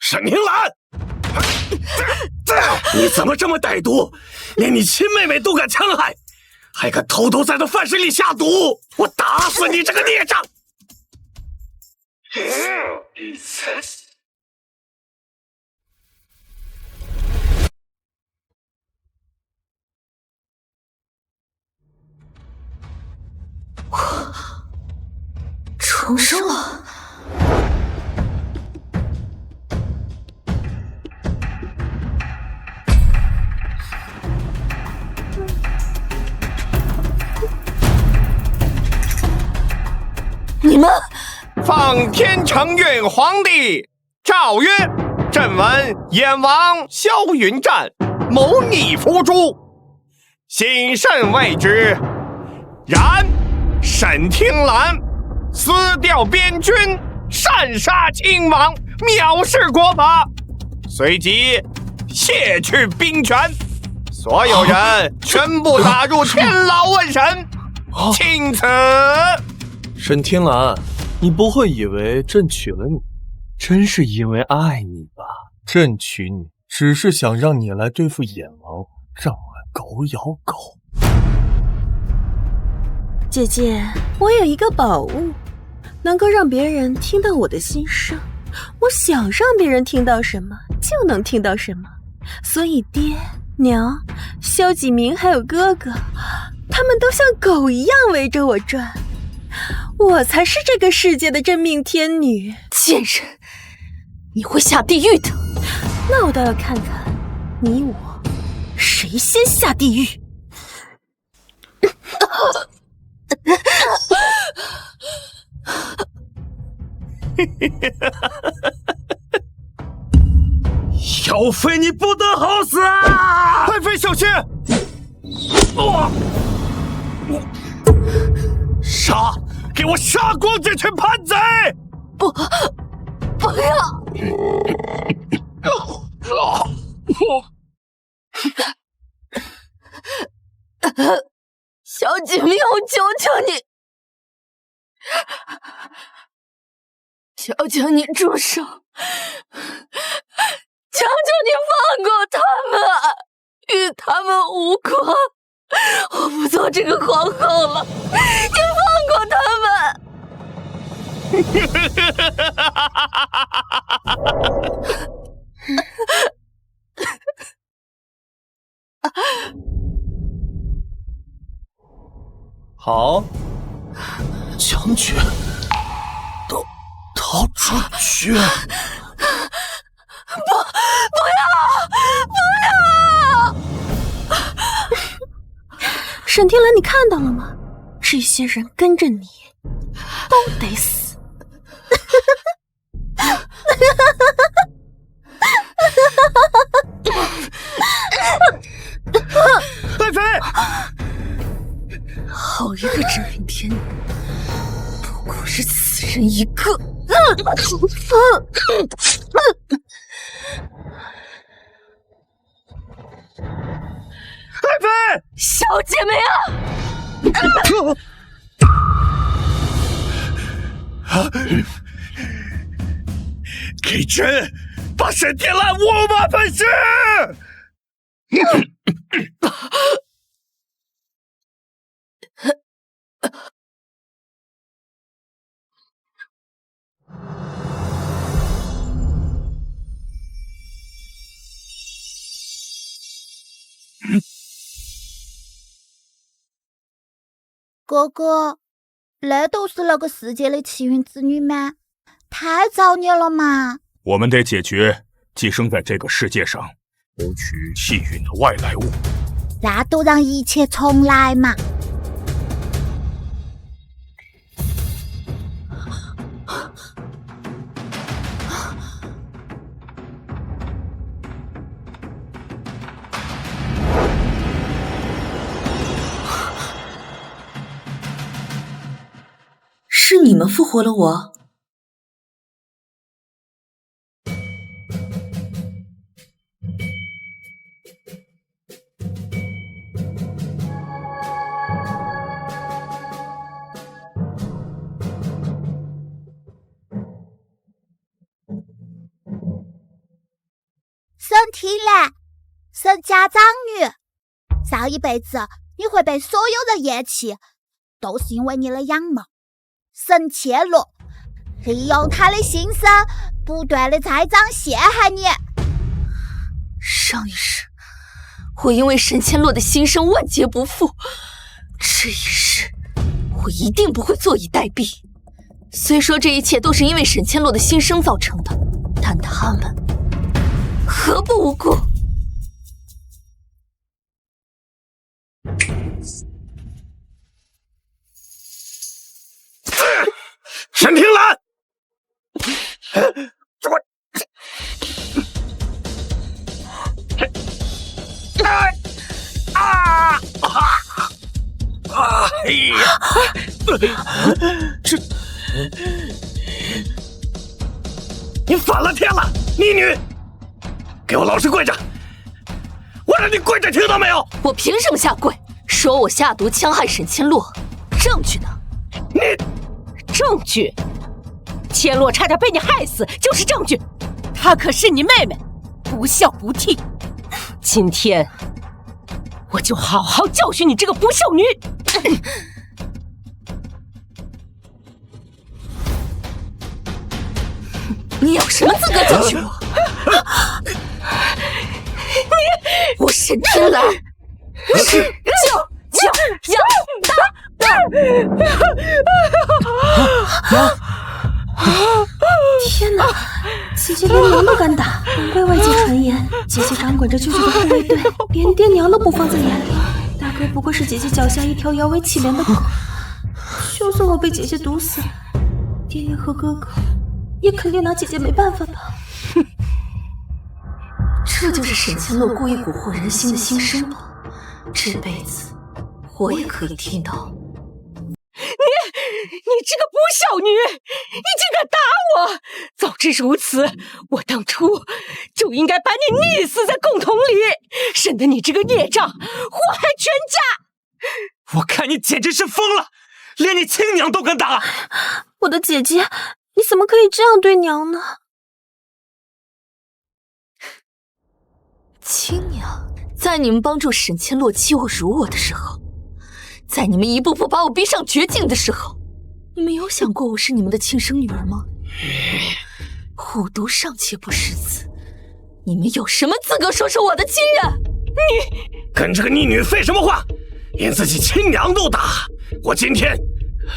沈宁兰，你怎么这么歹毒，连你亲妹妹都敢戕害，还敢偷偷在她饭食里下毒！我打死你这个孽障！我重生了。你们奉天承运皇帝诏曰：朕闻燕王萧云战谋逆伏诛，谨慎未之。然沈听兰私调边军，擅杀亲王，藐视国法，随即卸去兵权，所有人全部打入天牢问审。钦此。沈听兰，你不会以为朕娶了你，真是因为爱你吧？朕娶你，只是想让你来对付燕王，让俺狗咬狗。姐姐，我有一个宝物，能够让别人听到我的心声。我想让别人听到什么，就能听到什么。所以爹娘、萧启明还有哥哥，他们都像狗一样围着我转。我才是这个世界的真命天女。贱人，你会下地狱的。那我倒要看看你我谁先下地狱。姚妃，你不得好死啊！爱妃小心！杀！给我杀光这群叛贼！不要！小启明，我求求你，求求你住手！求求你放过他们，与他们无关。我不做这个皇后了，你放过他们！好，将军，逃出去！不要！沈天兰，你看到了吗？这些人跟着你，都得死。爱妃，好一个真命天女，不过是死人一个。爱妃，小姐妹啊！给朕把沈天兰五马分尸！哥哥，那都是那个世界的奇云之女吗？太造孽了嘛！我们得解决寄生在这个世界上夺取气运的外来物。那都让一切重来嘛！是你们复活了我？听嘞，沈家长女。上一辈子你会被所有人厌弃，都是因为你的样貌。沈千罗利用他的心声，不断的栽赃陷害你。上一世，我因为沈千洛的心声万劫不复，这一世，我一定不会坐以待毙。虽说这一切都是因为沈千洛的心声造成的，但他们何不无辜？沈庭兰，哎呀！你反了天了，逆女！给我老实跪着！我让你跪着，听到没有？我凭什么下跪？说我下毒戕害沈千洛，证据呢？你证据？千洛差点被你害死，就是证据。她可是你妹妹，不孝不悌。今天我就好好教训你这个不孝女！你有什么资格教训我？我沈庭兰是就要打！天哪，姐姐连娘都敢打，难怪外界传言姐姐掌管着舅舅的护卫队，连爹娘都不放在眼里。大概不过是姐姐脚下一条摇尾乞怜的狗。就算我被姐姐毒死，爹娘和哥哥也肯定拿姐姐没办法吧。哼，这就是沈千洛故意蛊惑人心的心声吗？这辈子我也可以听到。你这个不孝女，你竟敢打我！早知如此，我当初就应该把你溺死在共桶里，省得你这个孽障祸害全家。我看你简直是疯了，连你亲娘都敢打！我的姐姐，你怎么可以这样对娘呢？亲娘，在你们帮助沈千洛欺我辱我的时候，在你们一步步把我逼上绝境的时候，你们有想过我是你们的亲生女儿吗？虎毒尚且不食子，你们有什么资格说是我的亲人？你跟这个逆女废什么话？连自己亲娘都打，我今天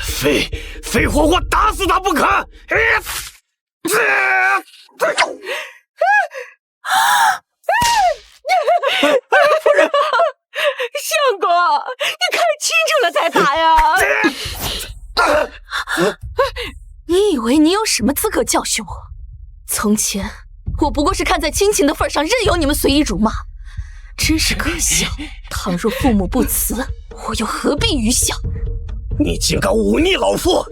非活活打死她不可！夫人，相公，你看清楚了再打呀！你以为你有什么资格教训我？从前我不过是看在亲情的份上，任由你们随意辱骂，真是可笑。倘若父母不辞，我又何必愚孝？你竟敢忤逆老夫！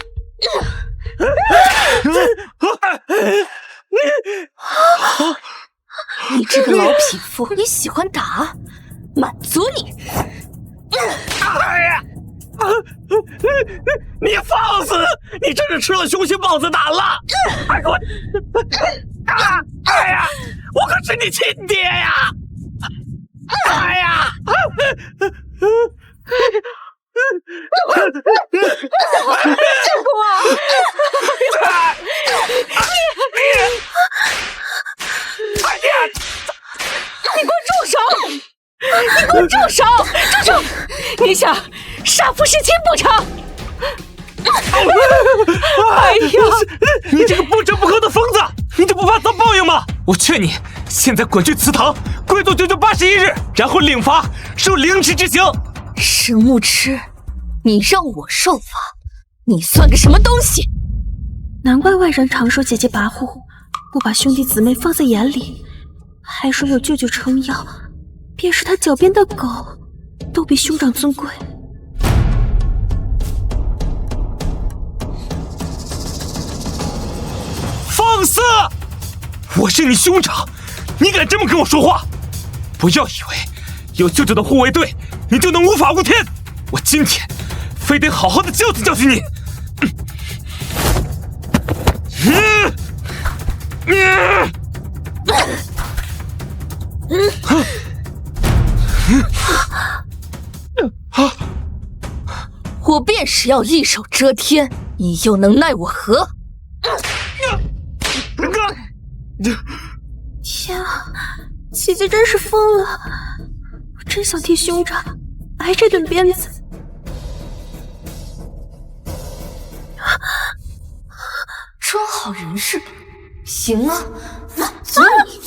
你这个老匹夫，你喜欢打，满足你。哎呀！你放肆！你真是吃了雄心豹子胆了！快给我！哎呀！我可是你亲爹呀！哎呀！相公啊！你给我住手！你给我住手！住手！你想杀父弑亲不成？哎呀！你这个不折不扣的疯子，你就不怕遭报应吗？我劝你现在滚去祠堂，跪坐981日，然后领罚，受凌迟之刑。沈牧痴，你让我受罚，你算个什么东西？难怪外人常说姐姐跋扈，不把兄弟姊妹放在眼里，还说有舅舅撑腰，便是他脚边的狗都比兄长尊贵。放肆！我是你兄长，你敢这么跟我说话？不要以为有舅舅的护卫队，你就能无法无天！我今天非得好好的教训教训你！便是要一手遮天，你又能奈我何？天啊，姐姐真是疯了！我真想替兄长挨这顿鞭子。装好人是吧？行啊，满足你！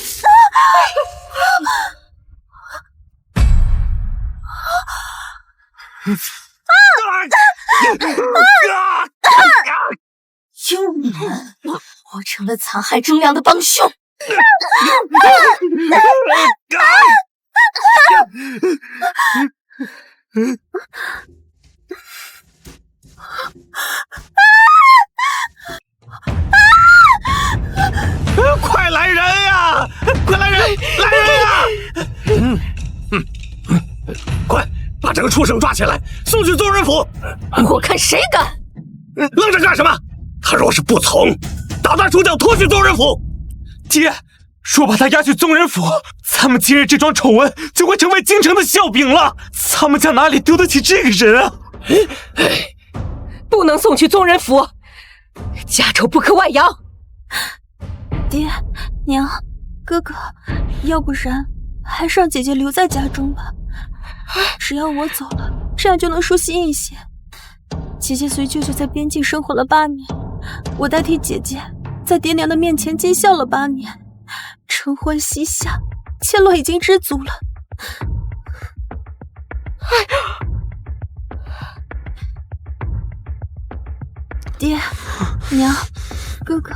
幽门，我成了残害忠良的帮凶！快来人呀！快来人！来人呀！快把这个畜生抓起来，送去宗人府！我看谁敢！愣着干什么？他若是不从，打断手脚，拖去宗人府！爹，若把他押去宗人府，咱们今日这桩丑闻就会成为京城的笑柄了。咱们家哪里丢得起这个人啊？不能送去宗人府，家丑不可外扬。爹娘，哥哥，要不然还是让姐姐留在家中吧。只要我走了，这样就能舒心一些。姐姐随舅舅在边境生活了8年，我代替姐姐在爹娘的面前尽孝了8年，承欢膝下，千洛已经知足了。爹娘，哥哥，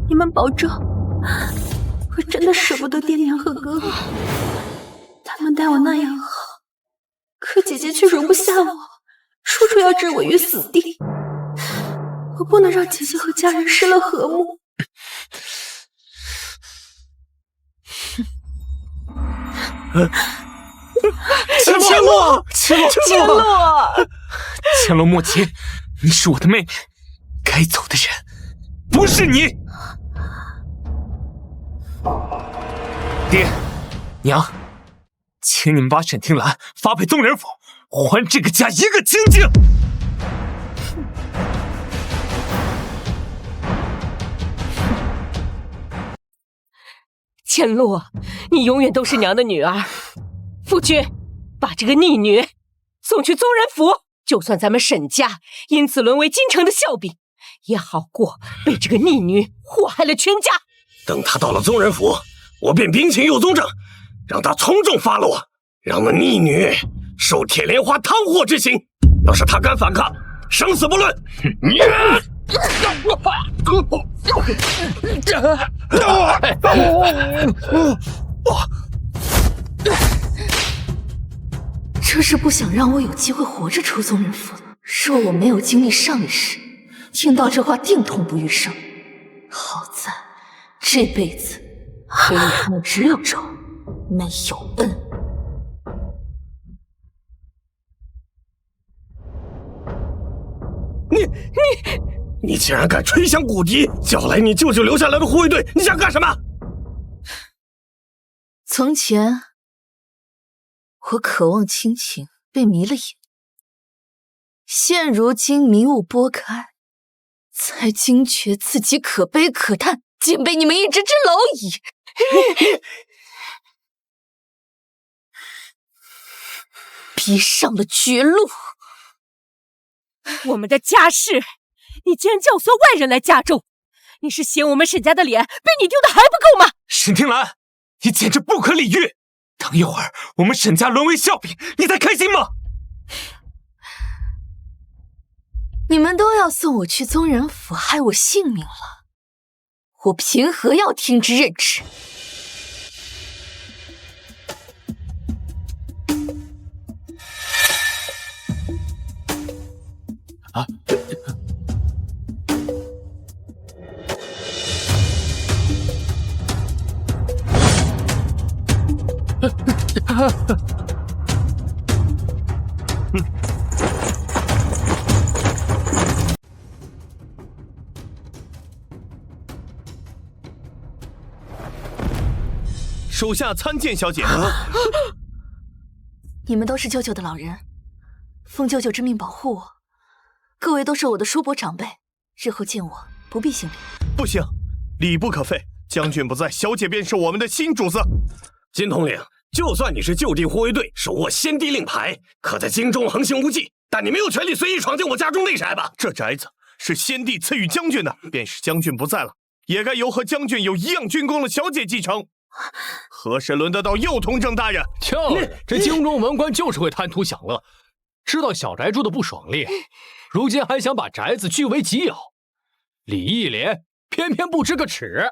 你们保重！我真的舍不得爹娘和哥哥，他们待我那样好，可姐姐却容不下我，处处要置我于死地。我不能让姐姐和家人失了和睦。千洛莫急，你是我的妹妹，该走的人不是你。爹娘，请你们把沈听兰发配宗人府，还这个家一个清净。千洛，你永远都是娘的女儿。夫君，把这个逆女送去宗人府，就算咱们沈家因此沦为京城的笑柄，也好过被这个逆女祸害了全家。等他到了宗人府，我便禀请右宗正，让他从重发落，让那逆女受铁莲花贪祸之刑。要是他敢反抗，生死不论。这是不想让我有机会活着出宗人府。若我没有经历上一世，听到这话定痛不欲生。好在这辈子可以他们只有仇，没有恩。你竟然敢吹响骨笛，叫来你舅舅留下来的护卫队，你想干什么？从前我渴望亲情，被迷了眼，现如今迷雾拨开，才惊觉自己可悲可叹，竟被你们一只只蝼蚁逼上了绝路。我们的家事，你竟然教唆外人来加重，你是嫌我们沈家的脸被你丢的还不够吗？沈听兰，你简直不可理喻！等一会儿我们沈家沦为笑柄，你才开心吗？你们都要送我去宗人府，害我性命了，我凭何要听之任之？啊！手下参见小姐。你们都是舅舅的老人，奉舅舅之命保护我，各位都是我的叔伯长辈，日后见我不必行礼。不行，礼不可废。将军不在，小姐便是我们的新主子。金统领，就算你是就地护卫队，手握先帝令牌，可在京中横行无忌，但你没有权利随意闯进我家中内宅吧？这宅子是先帝赐予将军的，便是将军不在了，也该由和将军有一样军功的小姐继承。何时轮得到幼童正大人？瞧，这京中文官就是会贪图享乐，知道小宅住的不爽利，如今还想把宅子据为己有，礼义廉偏偏不知个耻。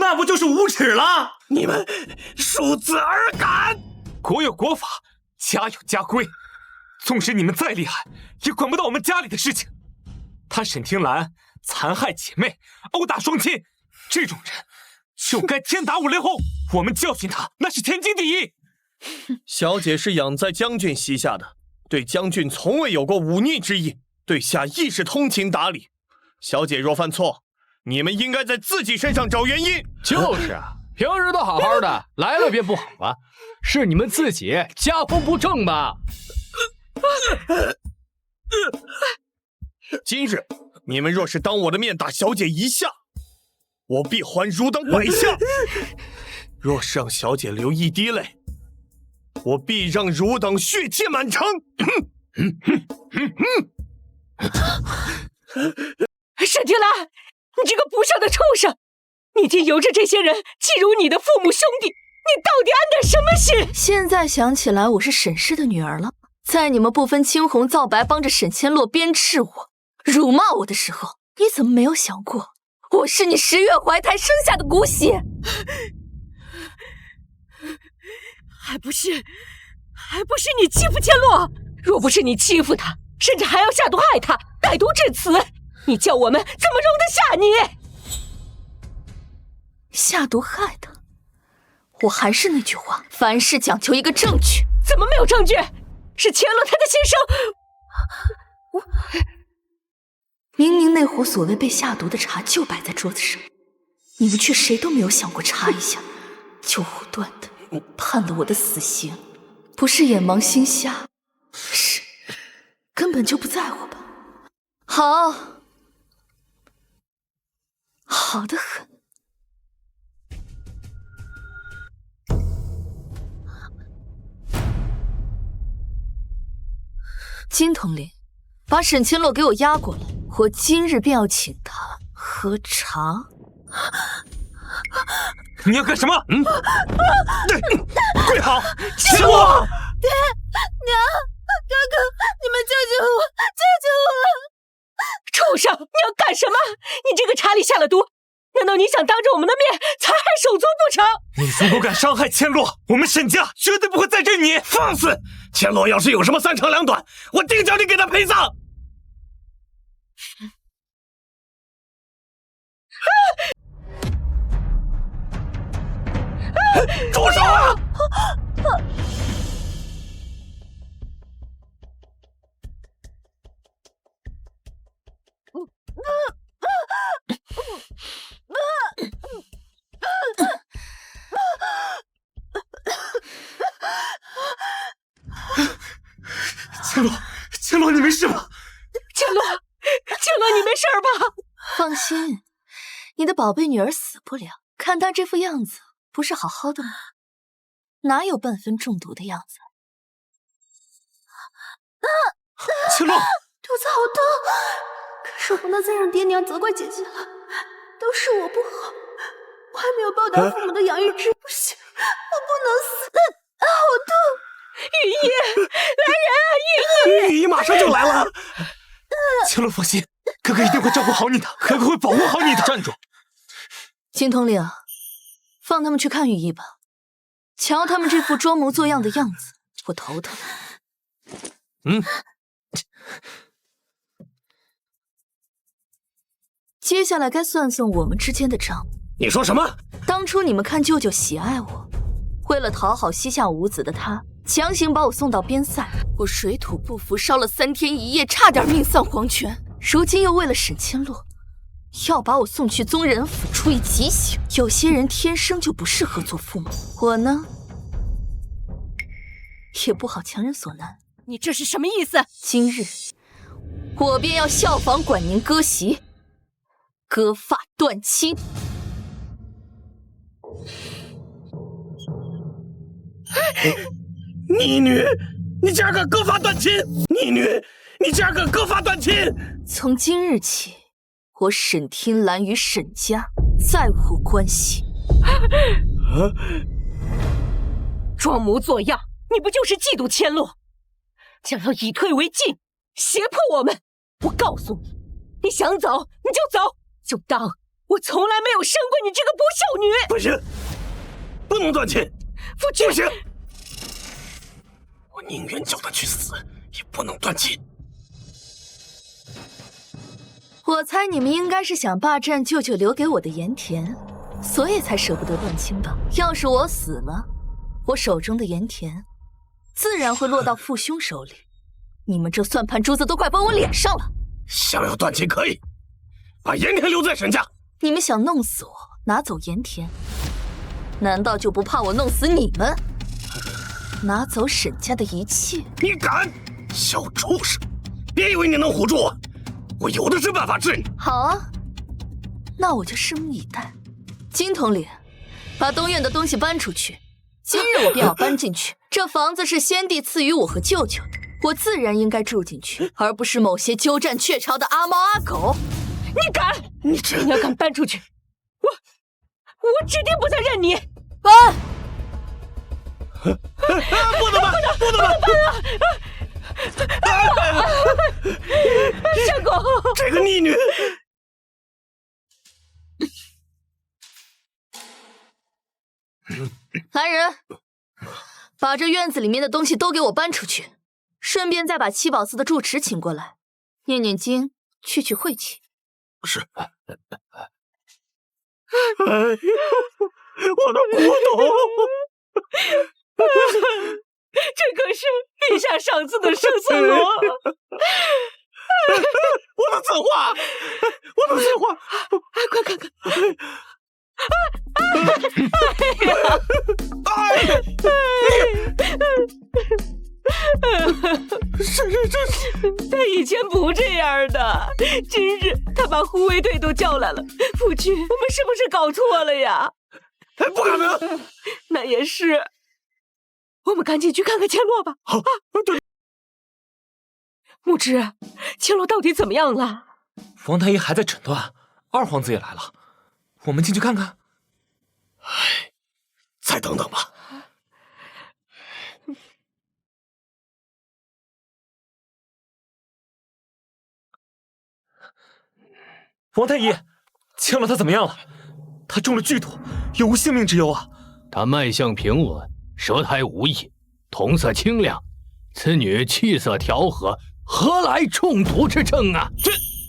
那不就是无耻了？你们恕子而敢！国有国法，家有家规，纵使你们再厉害，也管不到我们家里的事情。他沈听兰残害姐妹，殴打双亲，这种人就该天打五雷轰。我们教训他，那是天经地义。小姐是养在将军膝下的，对将军从未有过忤逆之意，对下亦是通情达理。小姐若犯错，你们应该在自己身上找原因。就是啊，平日都好好的，来了便不好了，是你们自己家风不正吧？今日你们若是当我的面打小姐一下，我必还汝等百下；若是让小姐流一滴泪，我必让汝等血气满城。沈听兰，你这个不孝的畜生！你竟由着这些人欺辱你的父母兄弟，你到底安的什么心？现在想起来，我是沈氏的女儿了。在你们不分青红皂白帮着沈千洛鞭笞我、辱骂我的时候，你怎么没有想过，我是你10月怀胎生下的骨血？还不是你欺负千洛！若不是你欺负他，甚至还要下毒害他，歹毒至此，你叫我们怎么容得下你？下毒害他？我还是那句话，凡事讲求一个证据。怎么没有证据？是千洛他的心声。明明那壶所谓被下毒的茶就摆在桌子上，你们却谁都没有想过查一下，就胡乱的判了我的死刑。不是眼盲心瞎，是根本就不在乎吧？好，好得很。金统领，把沈千洛给我押过来，我今日便要请他喝茶。你要干什么？跪好！千洛！爹娘，哥哥，你们救救我！救救我！畜生，你要干什么？你这个茶里下了毒，难道你想当着我们的面残害手足不成？你如果敢伤害千洛，我们沈家绝对不会再认你。放肆！千洛要是有什么3长2短，我定叫你给他陪葬。住手啊！千洛，你没事吧？千洛，你没事吧？放心，你的宝贝女儿死不了。看她这副样子，不是好好的吗？哪有半分中毒的样子？千洛，肚子好痛，可是我不能再让爹娘责怪姐姐了，都是我不好，我还没有报答父母的养育之恩，不行，我不能死，好痛！雨衣，来人啊！雨衣，雨衣马上就来了。千洛放心，哥哥一定会照顾好你的，哥哥会保护好你的。站住！金统领，放他们去看雨衣吧。瞧他们这副装模作样的样子，我头疼。接下来该算算我们之间的账。你说什么？当初你们看舅舅喜爱我，为了讨好膝下无子的他，强行把我送到边塞，我水土不服，烧了3天1夜，差点命丧黄泉。如今又为了沈千洛，要把我送去宗人府处以极刑。有些人天生就不适合做父母，我呢，也不好强人所难。你这是什么意思？今日我便要效仿管宁割席，割发断亲。逆女，你竟然敢割发断亲！逆女，你竟然敢割发断亲！从今日起，我沈天蓝与沈家再无关系。装模作样，你不就是嫉妒千落，想要以退为进，胁迫我们？我告诉你，你想走你就走，就当我从来没有生过你这个不孝女。不行，不能断亲。夫君，不行，我宁愿叫他去死，也不能断亲。我猜你们应该是想霸占舅舅留给我的盐田，所以才舍不得断亲吧？要是我死了，我手中的盐田自然会落到父兄手里，你们这算盘珠子都怪崩我脸上了。想要断亲可以，把盐田留在沈家。你们想弄死我，拿走盐田，难道就不怕我弄死你们，拿走沈家的一切？你敢！小畜生，别以为你能唬住我，我有的是办法治你。好啊，那我就拭目以待。金统领，把东院的东西搬出去。今日我便要搬进去。这房子是先帝赐予我和舅舅的，我自然应该住进去，而不是某些鸠占鹊巢的阿猫阿狗。你敢！你要敢搬出去，我指定不再认你。搬！不能搬！不能搬啊！相公，这个逆女！来人，把这院子里面的东西都给我搬出去，顺便再把七宝寺的住持请过来，念念经，去晦气。是。哎呦，我的骨头！这可是陛下赏赐的圣僧罗。我的字画，我的字画，快看看！他以前不这样的，今日他把护卫队都叫来了。夫君，我们是不是搞错了呀？不可能！那也是。我们赶紧去看看千洛吧。好，对。木之，千洛到底怎么样了？王太医还在诊断，二皇子也来了，我们进去看看。唉，再等等吧。王太医，千洛他怎么样了？他中了剧毒，有无性命之忧啊？他脉象平稳，舌苔无异，瞳色清亮，此女气色调和，何来中毒之症啊？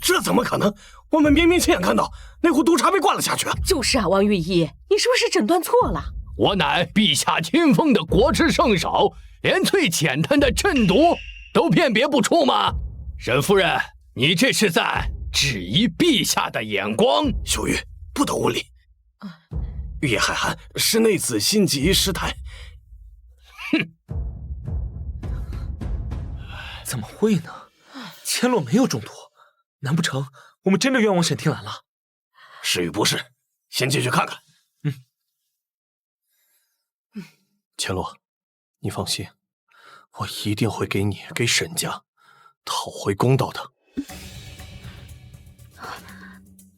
这怎么可能？我们明明亲眼看到那壶毒茶被灌了下去。就是啊，王御医，你是不是诊断错了？我乃陛下亲封的国之圣手，连最简单的镇毒都辨别不出吗？沈夫人，你这是在质疑陛下的眼光？秀玉，不得无礼。玉叶海涵是内子心急失态。哼，怎么会呢？千洛没有中毒，难不成我们真的冤枉沈天蓝了？是与不是，先进去看看。千洛，你放心，我一定会给你给沈家讨回公道的。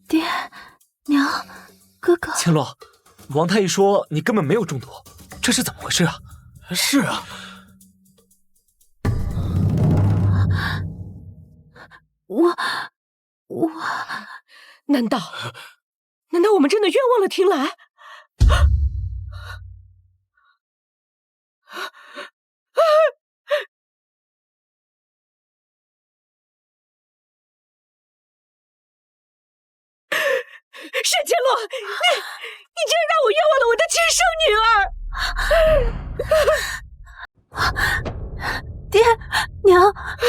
爹娘，哥哥。千洛，王太医说你根本没有中毒，这是怎么回事啊？是啊，我，难道我们真的冤枉了天蓝？沈千洛，你竟然让我冤枉了我的亲生女儿！爹娘，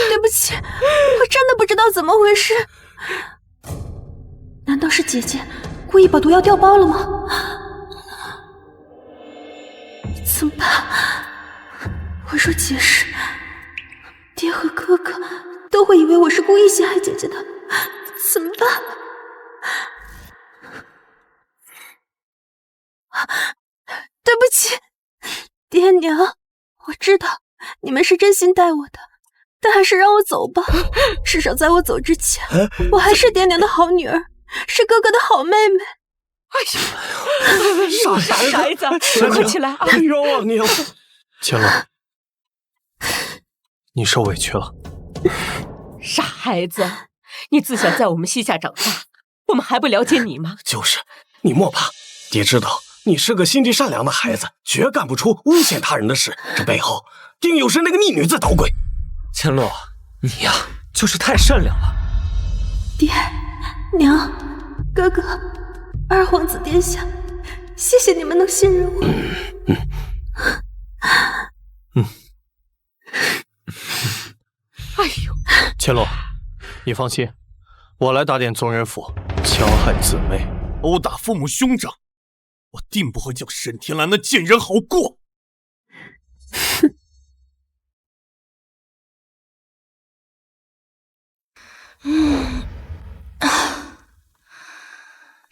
对不起，我真的不知道怎么回事。难道是姐姐故意把毒药调包了吗？怎么办？我若解释，哥哥都会以为我是故意陷害姐姐的，怎么办？对不起，爹娘，我知道你们是真心待我的，但还是让我走吧。至少在我走之前，我还是爹娘的好女儿，是哥哥的好妹妹。傻孩子，快起来啊！冤枉你啊！千洛，你受委屈了。傻孩子，你自小在我们膝下长大，我们还不了解你吗？就是，你莫怕，爹知道你是个心地善良的孩子，绝干不出诬陷他人的事。这背后定有是那个逆女子捣鬼。千洛，你呀，就是太善良了。爹娘，哥哥，二皇子殿下，谢谢你们能信任我。哎呦，千洛，你放心，我来打点宗人府，戕害姊妹，殴打父母兄长，我定不会叫沈天蓝那贱人好过。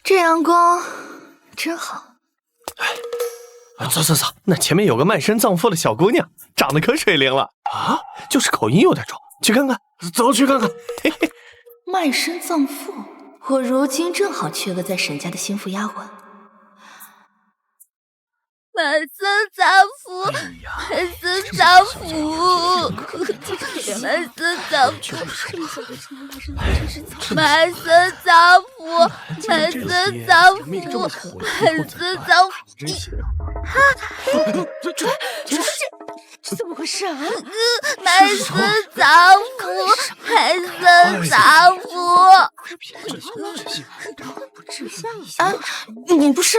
这阳光真好。走，那前面有个卖身葬父的小姑娘，长得可水灵了啊，就是口音有点重，去看看。走，去看看。嘿嘿，卖身葬父，我如今正好缺个在沈家的心腹丫鬟。卖身葬父，卖身葬父，卖身葬父，卖身葬父，卖身葬父，卖身葬父。这怎么回事啊？卖身葬父，卖身葬父。啊，你不是？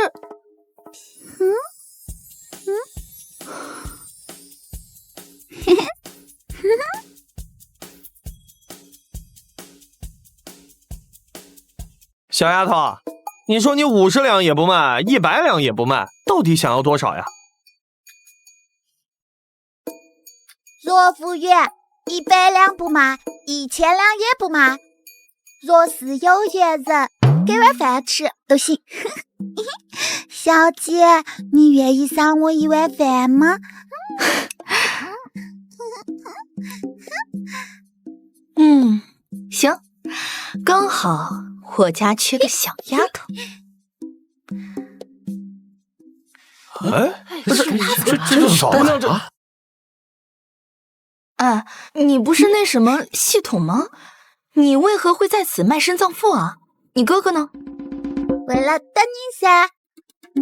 小丫头，你说你50两也不卖，100两也不卖，到底想要多少呀？若夫曰100两不卖，1000两也不卖。若是有缘人，给碗饭吃都行。小姐，你愿意赏我一碗饭吗？行，刚好我家缺个小丫头。哎，这少啊！哎，你不是那什么系统吗？你为何会在此卖身葬父啊？你哥哥呢？为了等你噻，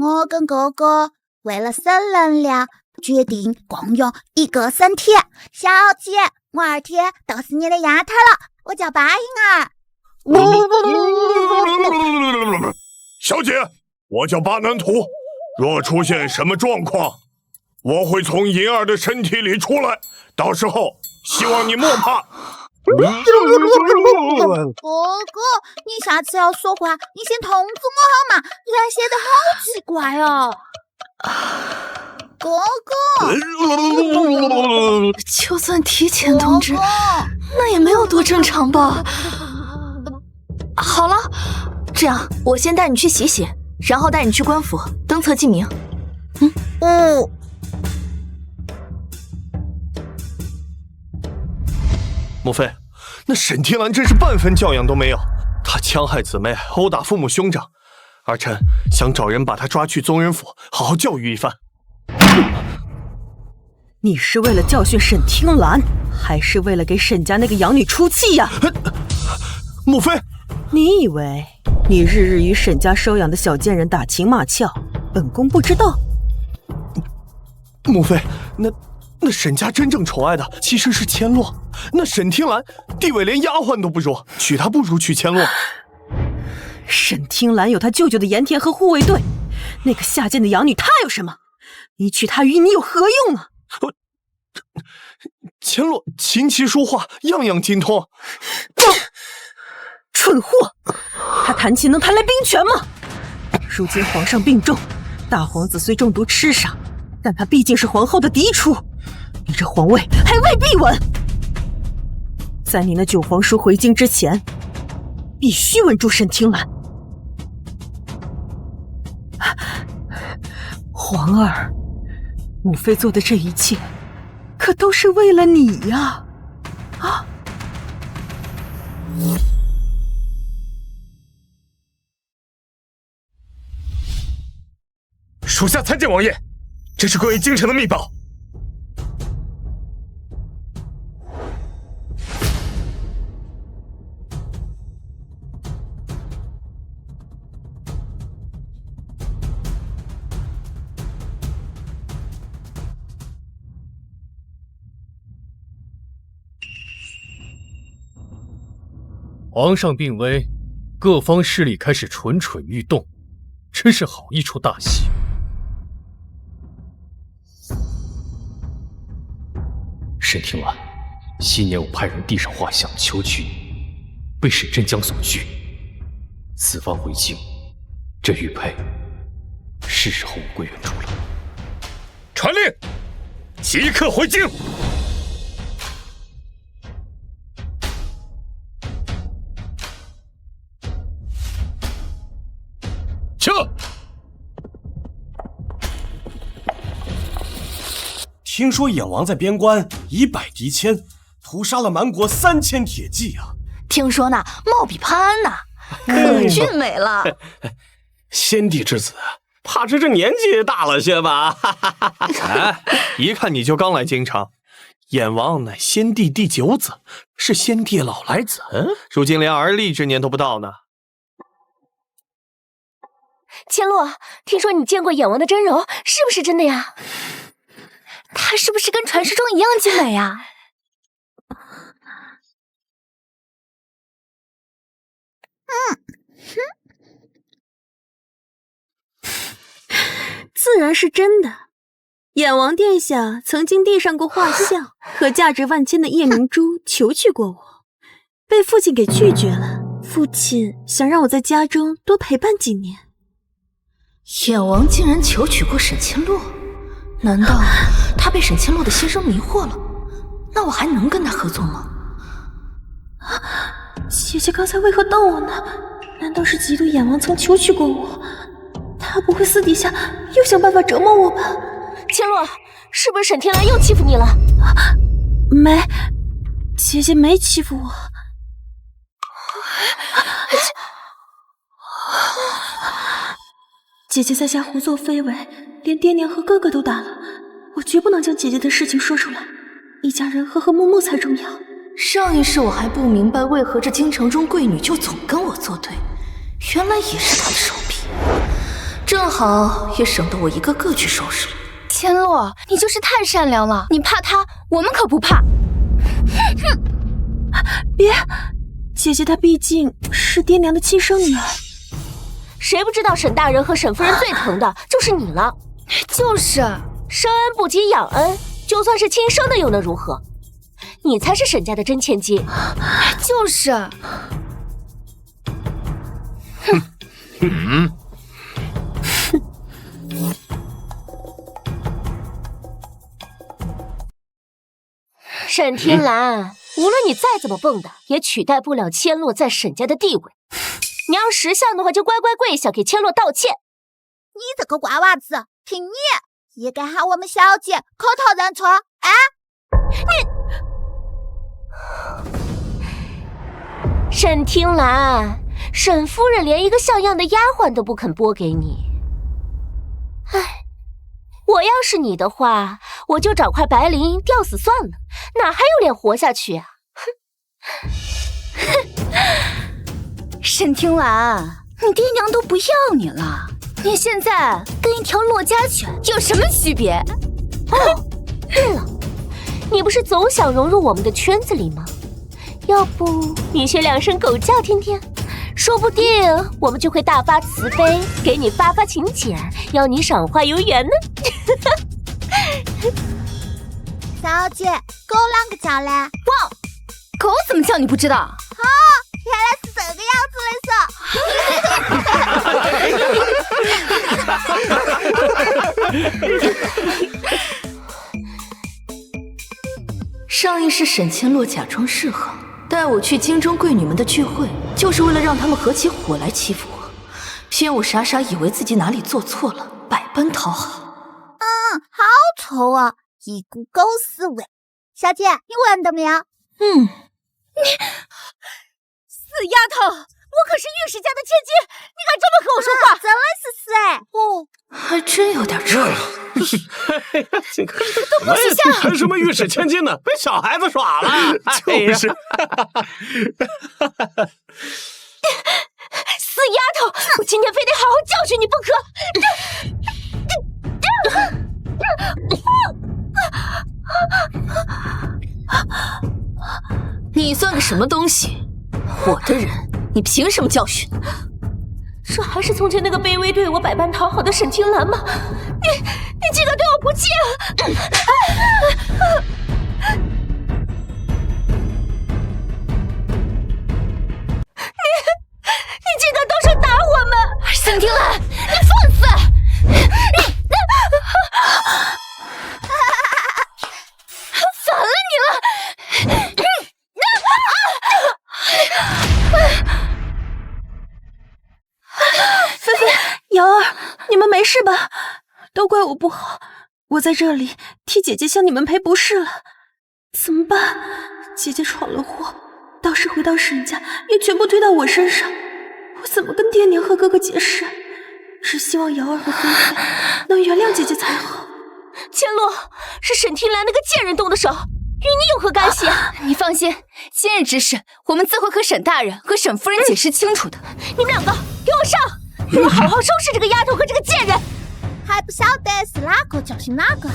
我跟哥哥为了省能量，决定共用一个身体。小姐，我2天都是你的丫头了，我叫八英儿。小姐，我叫巴南图。若出现什么状况，我会从银儿的身体里出来，到时候希望你莫怕。哥哥，你下次要说话，你先通知我好吗？不然显得好奇怪哦。哥哥，就算提前通知，那也没有多正常吧？好了，这样我先带你去洗洗，然后带你去官府登册记名。莫非那沈天蓝真是半分教养都没有？他戕害姊妹，殴打父母兄长，儿臣想找人把他抓去宗人府，好好教育一番。你是为了教训沈听兰，还是为了给沈家那个养女出气呀？莫非你以为你日日与沈家收养的小贱人打情骂俏，本宫不知道？莫非那沈家真正宠爱的其实是千洛？那沈听兰地位连丫鬟都不如，娶她不如娶千洛。沈听兰有他舅舅的盐田和护卫队，那个下贱的养女她有什么？你娶她与你有何用啊？千洛琴棋书画样样精通。蠢货，他弹琴能弹来兵权吗？如今皇上病重，大皇子虽中毒痴傻，但他毕竟是皇后的嫡出，你这皇位还未必稳。在你那9皇叔回京之前，必须稳住沈听兰。皇儿，母妃做的这一切，可都是为了你呀！啊！属下参见王爷，这是关于京城的密报。皇上病危，各方势力开始蠢蠢欲动，真是好一出大戏。沈听兰，昔年我派人递上画像求娶你，被沈真江所拒。此番回京，这玉佩是时候我归原主了。传令，即刻回京。撤！听说眼王在边关以百敌千，屠杀了蛮国3000铁骑啊！听说呢，貌比潘安呐，可俊美了。先帝之子，怕是这年纪大了些吧？哎，一看你就刚来京城。眼王乃先帝第9子，是先帝老来子，如今连而立之年都不到呢。千洛，听说你见过眼王的真容，是不是真的呀？她是不是跟传说中一样俊美啊？自然是真的。眼王殿下曾经递上过画像和价值万千的夜明珠求娶过我，被父亲给拒绝了。父亲想让我在家中多陪伴几年。眼王竟然求娶过沈千洛，难道他被沈千洛的心声迷惑了？那我还能跟他合作吗？姐姐刚才为何瞪我呢？难道是嫉妒眼王曾求娶过我？他不会私底下又想办法折磨我吧？千洛，是不是沈天兰又欺负你了？没，姐姐没欺负我。姐姐在家胡作非为，连爹娘和哥哥都打了，我绝不能将姐姐的事情说出来，一家人和和睦睦才重要。上一世我还不明白为何这京城中贵女就总跟我作对，原来也是她的手笔，正好也省得我一个个去收拾。千洛，你就是太善良了，你怕她，我们可不怕。别，姐姐她毕竟是爹娘的亲生女儿。谁不知道沈大人和沈夫人最疼的就是你了？就是生恩不及养恩，就算是亲生的又能如何？你才是沈家的真千金。就是。沈天兰，无论你再怎么蹦跶，也取代不了千洛在沈家的地位。你要识相的话，就乖乖跪下给千洛道歉。你这个瓜娃子，听你也该喊我们小姐口头认错啊！沈听兰，沈夫人连一个像样的丫鬟都不肯拨给你。唉，我要是你的话，我就找块白绫吊死算了，哪还有脸活下去啊？沈听兰，你爹娘都不要你了，你现在跟一条骆家犬有什么区别？哦，对了，你不是总想融入我们的圈子里吗？要不你学2声狗叫听听，说不定我们就会大发慈悲，给你发请柬，要你赏花游园呢。小姐，狗啷个叫嘞？哇，狗怎么叫你不知道？哦，原来是这个样子的噻。上一世沈千洛假装释放，带我去京中贵女们的聚会，就是为了让她们合起伙来欺负我，偏我傻傻以为自己哪里做错了，百般讨好。好丑啊，一股狗屎味。小姐，你闻到没有？死丫头，我可是御史家的千金，你敢这么和我说话？真的是死哎！还真有点臭。这个都不许笑，还什么御史千金呢？被小孩子耍了。就是。死丫头，我今天非得好好教训你不可！你算个什么东西？我的人，你凭什么教训？这还是从前那个卑微对我百般讨好的沈清兰吗？你竟敢对我不敬！你竟敢动手打我们！沈清兰，你放肆！烦了你了！菲菲、瑶儿，你们没事吧？都怪我不好，我在这里替姐姐向你们赔不是了。怎么办？姐姐闯了祸，倒是回到沈家也全部推到我身上，我怎么跟爹娘和哥哥解释？只希望瑶儿和菲菲能原谅姐姐才好。千洛，是沈听兰那个贱人动的手，与你有何干系？你放心，今日之事我们自会和沈大人和沈夫人解释清楚的。你们两个给我上，给我好好收拾这个丫头和这个贱人！还不晓得是哪个教训哪个？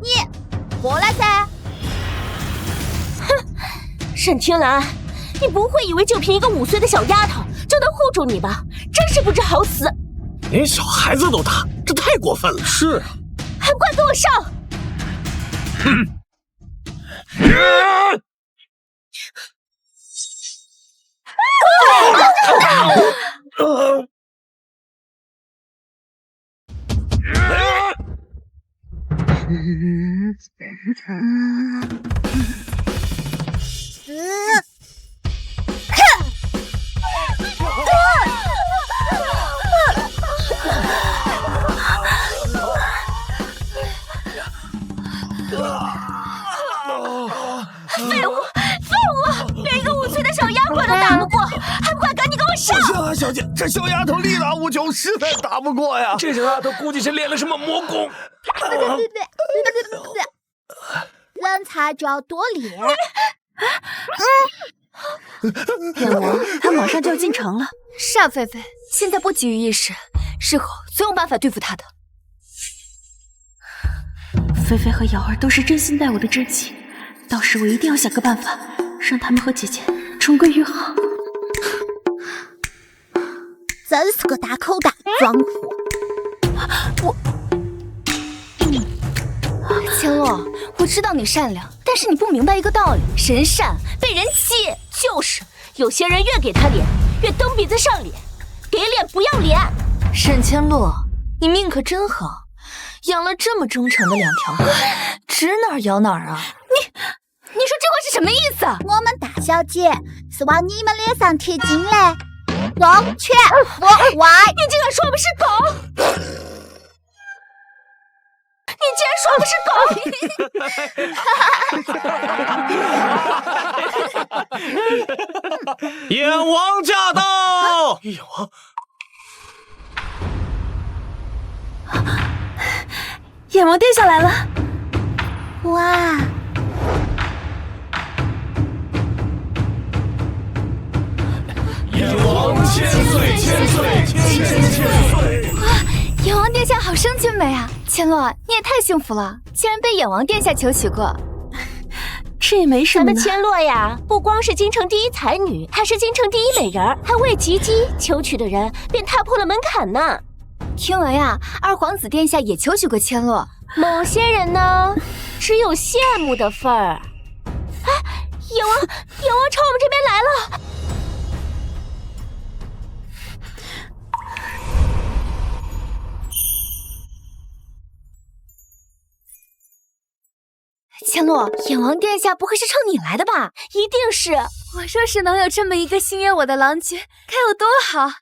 你过来噻！沈听兰，你不会以为就凭一个5岁的小丫头就能护住你吧？真是不知好死！连小孩子都打，这太过分了。是啊，还快给我上！废物！连一个5岁的小丫鬟都打不过，还不快赶紧给我上！是啊，小姐，这小丫头力大无穷，实在打不过呀。这小丫头估计是练了什么魔功。人才就要多练。燕王，他马上就要进城了。是啊，菲菲，现在不急于一时，日后总有办法对付他的。菲菲和瑶儿都是真心待我的真情，到时我一定要想个办法，让他们和姐姐重归于好。真是个大口大装货。千洛，我知道你善良，但是你不明白一个道理：人善被人欺。就是有些人越给他脸，越蹬鼻子上脸，给脸不要脸。沈千洛，你命可真好，养了这么忠诚的2条狗，指哪儿咬哪儿啊！你说这话是什么意思？我们大小姐是往你们脸上贴金嘞，龙犬伏歪。你竟敢说我们是狗！你竟然说我们是狗！燕王驾到！燕王，燕王殿下来了！哇！燕王千岁，千岁，千岁！哇，燕王殿下好生俊美啊！千洛，你也太幸福了，竟然被燕王殿下求娶过。这也没什么呢。咱们千洛呀，不光是京城第一才女，还是京城第一美人，还未及笄，求娶的人便踏破了门槛呢。听闻呀，二皇子殿下也求娶过千洛。某些人呢，只有羡慕的份儿。哎，燕王朝我们这边来了。千洛，眼王殿下不会是冲你来的吧？一定是。我说是能有这么一个心悦我的郎君，该有多好！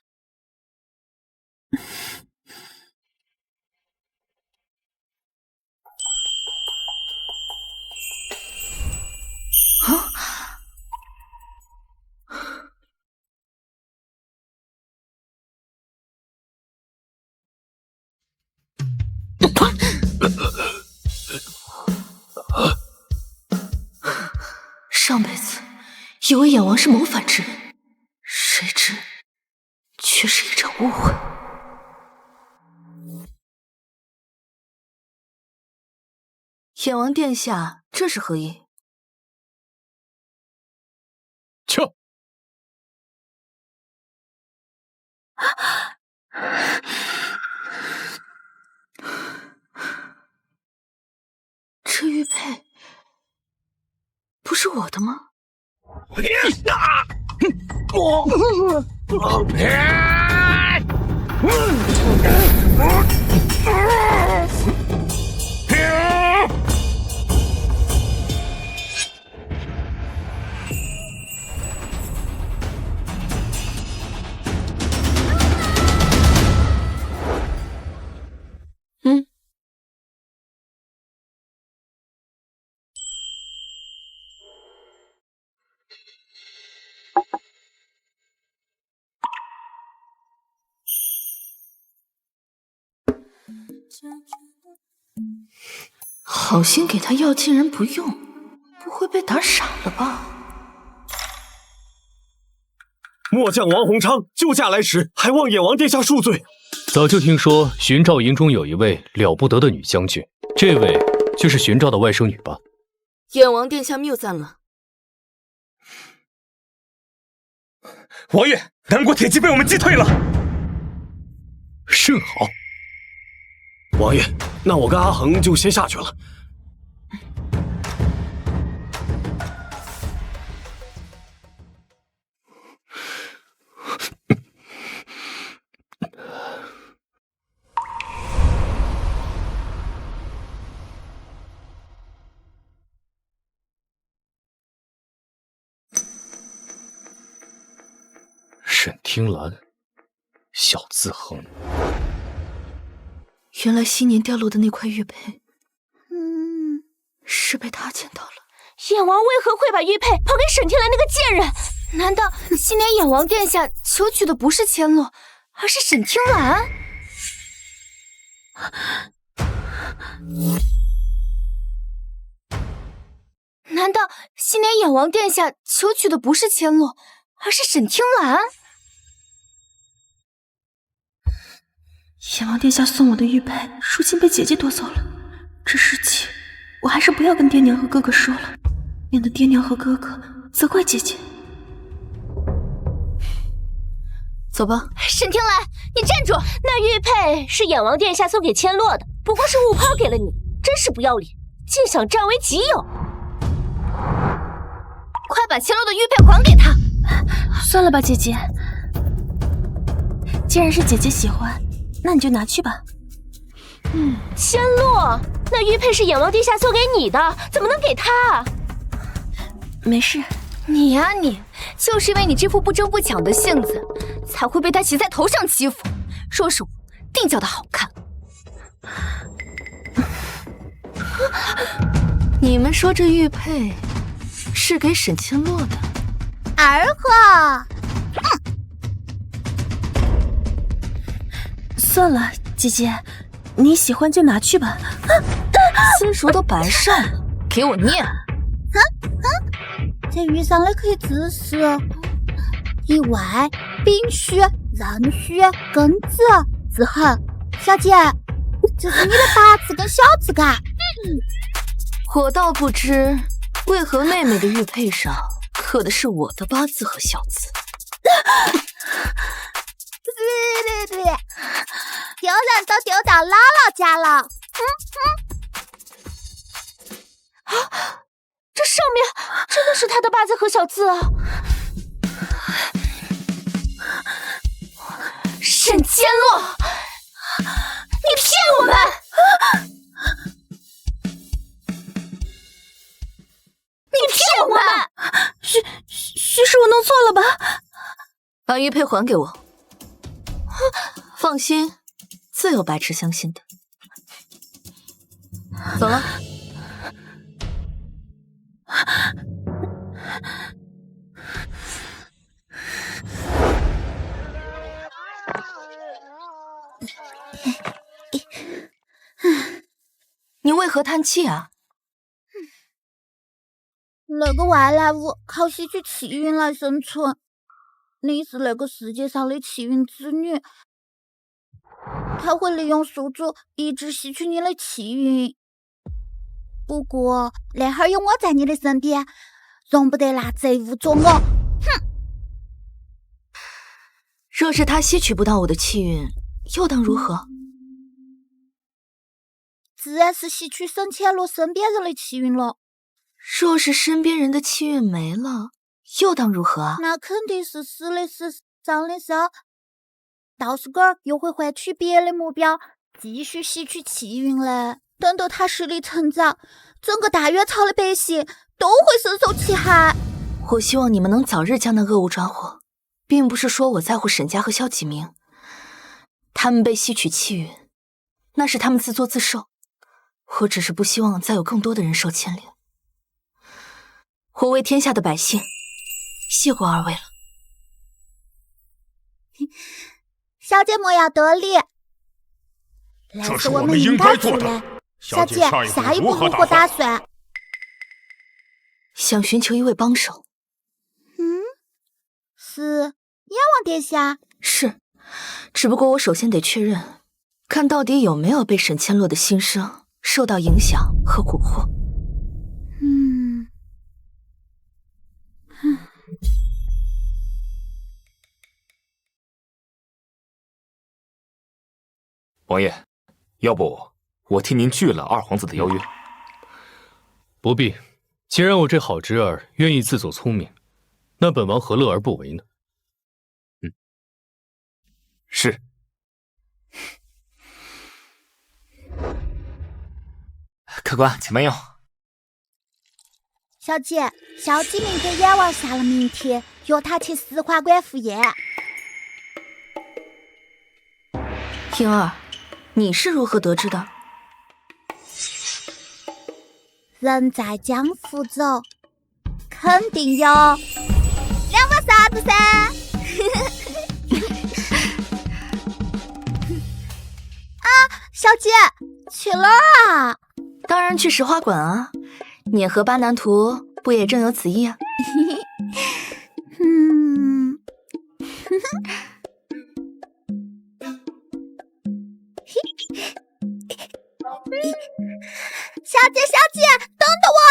上辈子以为眼王是谋反之人，谁知却是一场误会。眼王殿下，这是何意？撤！这玉佩不是我的吗？好心给他药，竟然不用，不会被打傻了吧？末将王洪昌救驾来时，还望眼王殿下恕罪。早就听说巡照营中有一位了不得的女将军，这位就是巡照的外甥女吧？眼王殿下谬赞了。王爷，南国铁骑被我们击退了。甚好。王爷，那我跟阿恒就先下去了。沈听兰，小自横。原来昔年掉落的那块玉佩，是被他捡到了。眼王为何会把玉佩抛给沈天兰那个贱人？难道昔年眼王殿下求娶的不是千洛，而是沈听兰？难道昔年眼王殿下求娶的不是千洛，而是沈听兰？眼王殿下送我的玉佩，如今被姐姐夺走了。这事情我还是不要跟爹娘和哥哥说了，免得爹娘和哥哥责怪姐姐。走吧。沈听兰，你站住！那玉佩是眼王殿下送给千洛的，不过是误抛给了你，真是不要脸，竟想占为己有！快把千洛的玉佩还给他！算了吧，姐姐，既然是姐姐喜欢，那你就拿去吧。千洛，那玉佩是眼王殿下送给你的，怎么能给他？没事。你呀你，就是因为你这副不争不抢的性子，才会被他骑在头上欺负。若是我，定叫他好看。你们说这玉佩是给沈千洛的？儿呵，算了，姐姐，你喜欢就拿去吧。亲属都摆上了，给我念。这遇上了可以姿势，意外、丙戌、壬戌、庚子、子恒。小姐，这是你的八字跟小字嘎。我倒不知为何妹妹的玉佩上刻的是我的八字和小字。丢人都丢到姥姥家了。这上面真的是他的八字和小字啊！沈千洛，你骗我们！把玉佩还给我。放心，自有白痴相信的。走了。你为何叹气啊？那个外来物靠吸取气运来生存，你是那个世界上的气运之女，它会利用宿主一直吸取你的气运。不过那会儿有我在你的身边，容不得那贼物捉我。哼！若是他吸取不到我的气运，又当如何？自然是吸取沈千罗身边人的气运了。若是身边人的气运没了，又当如何啊？那肯定是死的死，伤的伤。到时个儿又会换取别的目标，继续吸取气运嘞。等到他实力成长，整个大月朝的百姓都会深受其害。我希望你们能早日将那恶物抓获，并不是说我在乎沈家和萧启明，他们被吸取气运，那是他们自作自受。我只是不希望再有更多的人受牵连。我为天下的百姓，谢过二位了。小姐莫要得理，这是我们应该做的。小姐，下一步如何打算？想寻求一位帮手。是阎王殿下？是，只不过我首先得确认，看到底有没有被沈千洛的心声受到影响和蛊惑。王爷，要不我替您拒了二皇子的邀约。不必，既然我这好侄儿愿意自作聪明，那本王何乐而不为呢？是。客官，请慢用。小姐，萧启明给阎王下了明帖，约他去四花馆赴宴。平儿，你是如何得知的？人在江湖走，肯定有两个啥子噻？啊，小姐，去哪儿啊？当然去石花馆啊！你和巴南图不也正有此意啊？小姐，小姐，等等我！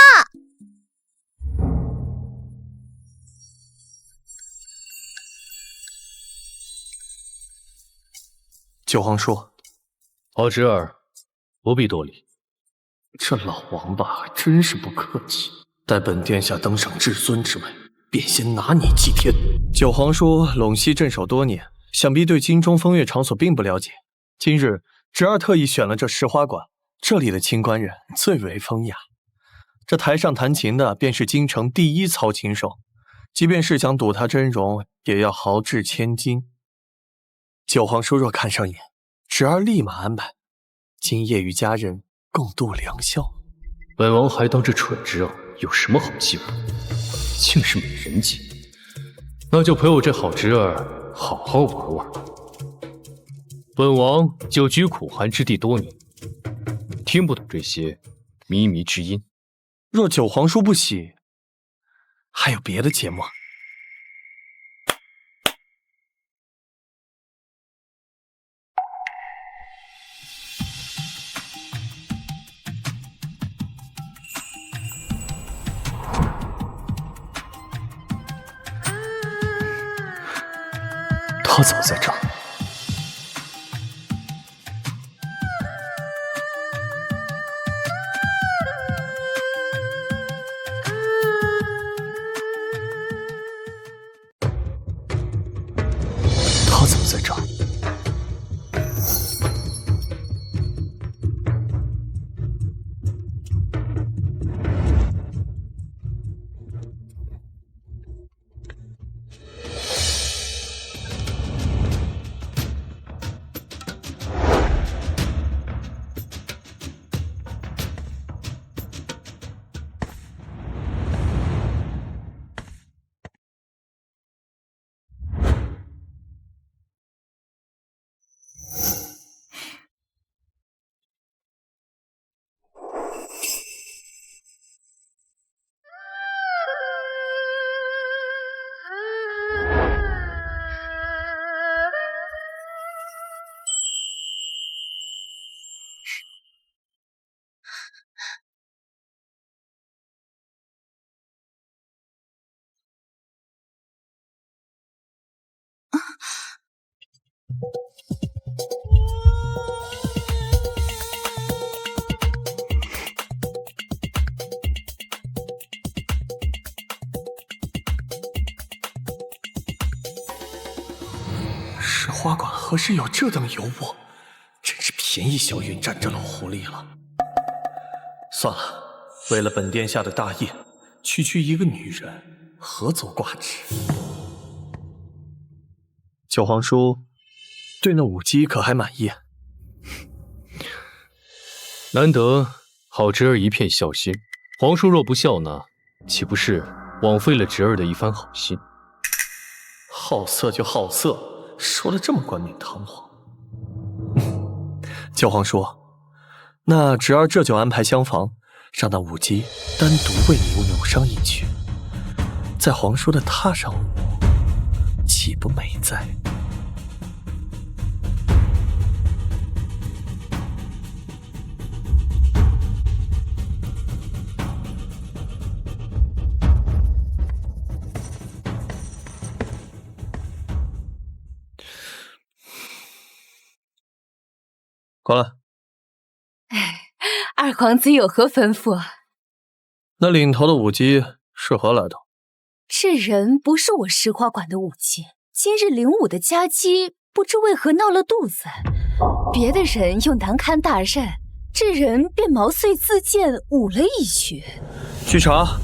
九皇叔，好侄儿，不必多礼。这老王八还真是不客气，待本殿下登上至尊之位，便先拿你祭天。九皇叔陇西镇守多年，想必对京中风月场所并不了解。今日侄儿特意选了这石花馆，这里的清官人最为风雅。这台上弹琴的便是京城第一操琴手，即便是想睹他真容，也要豪掷千金。九皇叔若看上眼，侄儿立马安排，今夜与家人共度良宵。本王还当这蠢侄儿有什么好希望，竟是美人计。那就陪我这好侄儿好好玩玩。本王久居苦寒之地多年，听不懂这些靡靡之音。若九皇叔不喜，还有别的节目。他怎么在这儿？他怎么在这儿？石花馆何时有这等尤物？真是便宜萧云战这老狐狸了。算了，为了本殿下的大业，区一个女人，何足挂齿？九皇叔对那舞姬可还满意？难得好侄儿一片孝心，皇叔若不孝纳，岂不是枉费了侄儿的一番好心？好色就好色，说的这么冠冕堂皇。九皇叔，那侄儿这就安排厢房，让那舞姬单独为你舞上一曲，在皇叔的榻上舞，岂不美哉？过来。二皇子有何吩咐？那领头的舞姬是何来头？这人不是我石花馆的舞姬，今日领舞的佳姬不知为何闹了肚子，别的人又难堪大任，这人便毛遂自荐舞了一曲。去查，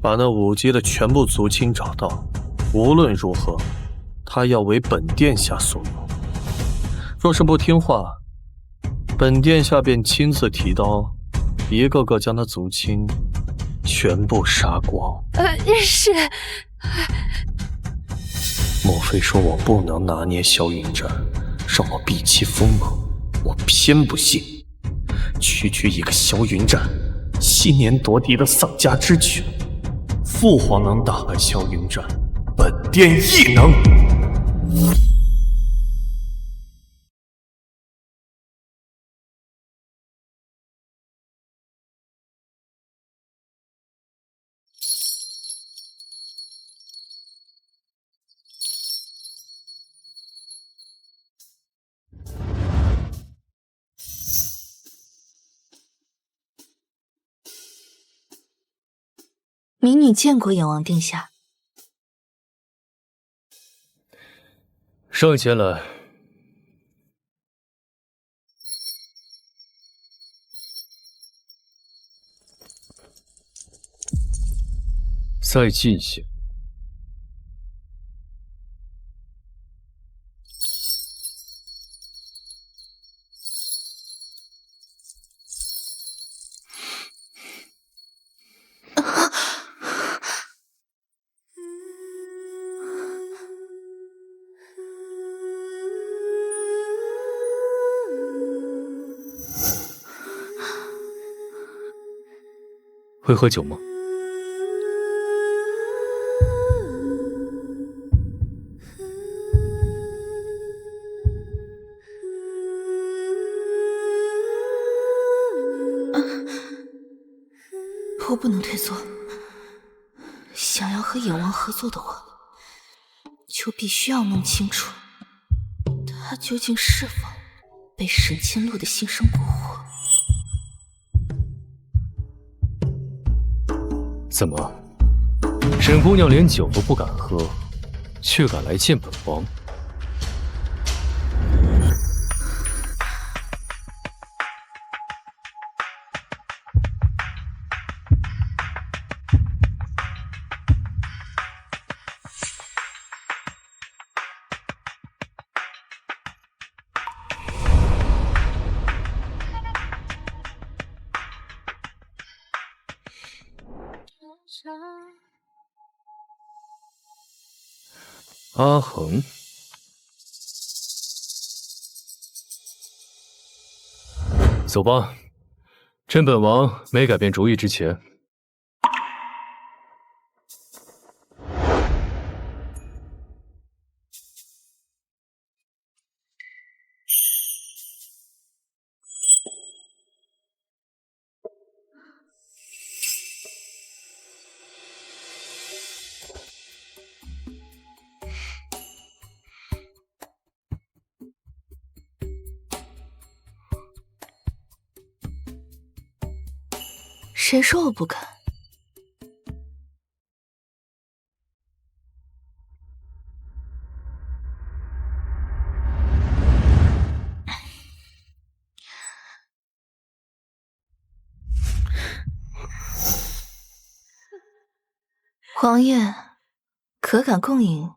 把那舞姬的全部族亲找到，无论如何，他要为本殿下所用。若是不听话，本殿下便亲自提刀，一个个将他族亲全部杀光。是。莫非说我不能拿捏萧云战，让我避其锋芒？我偏不信。区一个萧云战，昔年夺嫡的丧家之犬，父皇能打败萧云战，本殿亦能。民女见过阎王殿下。上前来。再近些。会喝酒吗？我不能退缩。想要和野王合作的话，就必须要弄清楚他究竟是否被沈千洛的心生蛊惑。怎么，沈姑娘连酒都不敢喝，却敢来见本王？阿恒，走吧，趁本王没改变主意之前。谁说我不敢？王爷，可敢共饮？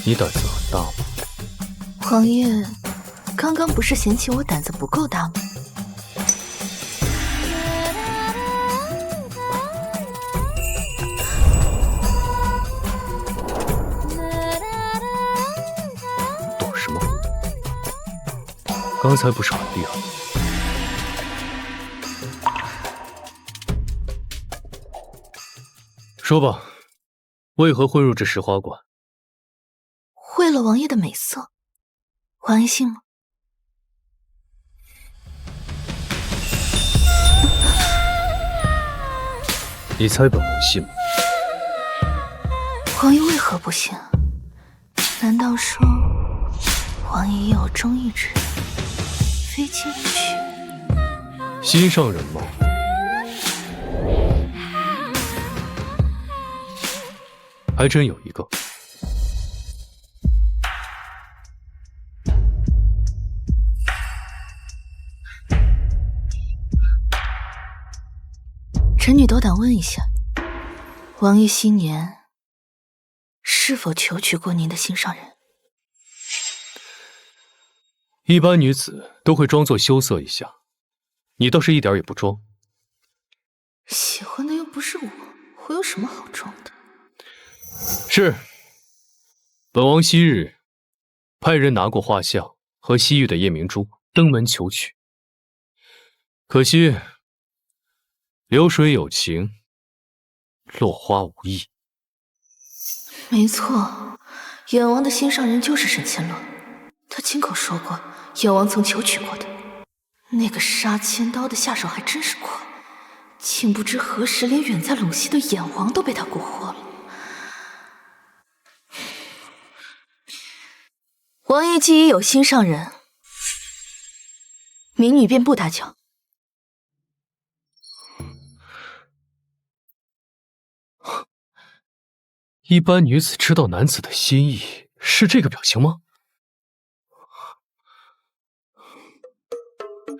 你胆子很大吗？王爷，刚刚不是嫌弃我胆子不够大吗？懂什么？刚才不是很厉害？说吧，为何混入这石花馆？为了王爷的美色，王爷信吗？你猜本王信吗？王爷为何不信？难道说王爷也有中意之人，非亲不娶？心上人吗？还真有一个。臣女斗胆问一下，王爷昔年是否求娶过您的心上人？一般女子都会装作羞涩一下，你倒是一点也不装。喜欢的又不是我，我有什么好装的？是，本王昔日派人拿过画像和西域的夜明珠登门求娶，可惜流水有情，落花无意。没错，眼王的心上人就是沈千洛，他亲口说过，眼王曾求娶过的。那个杀千刀的下手还真是快，竟不知何时连远在陇西的眼王都被他蛊惑了。王爷既已有心上人，民女便不打搅。一般女子知道男子的心意是这个表情吗？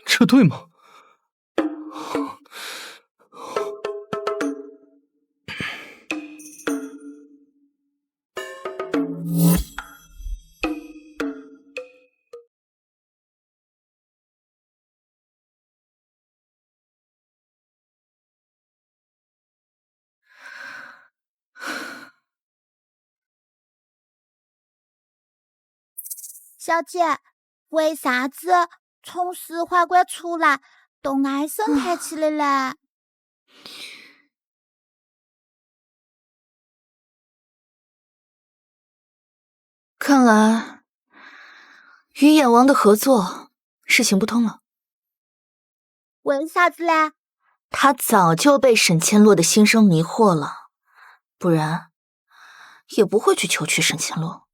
这对吗？小姐，为啥子从石花馆出来都唉声叹气的嘞？看来与眼王的合作是行不通了。为啥子嘞？他早就被沈千洛的心声迷惑了，不然也不会去求娶沈千洛。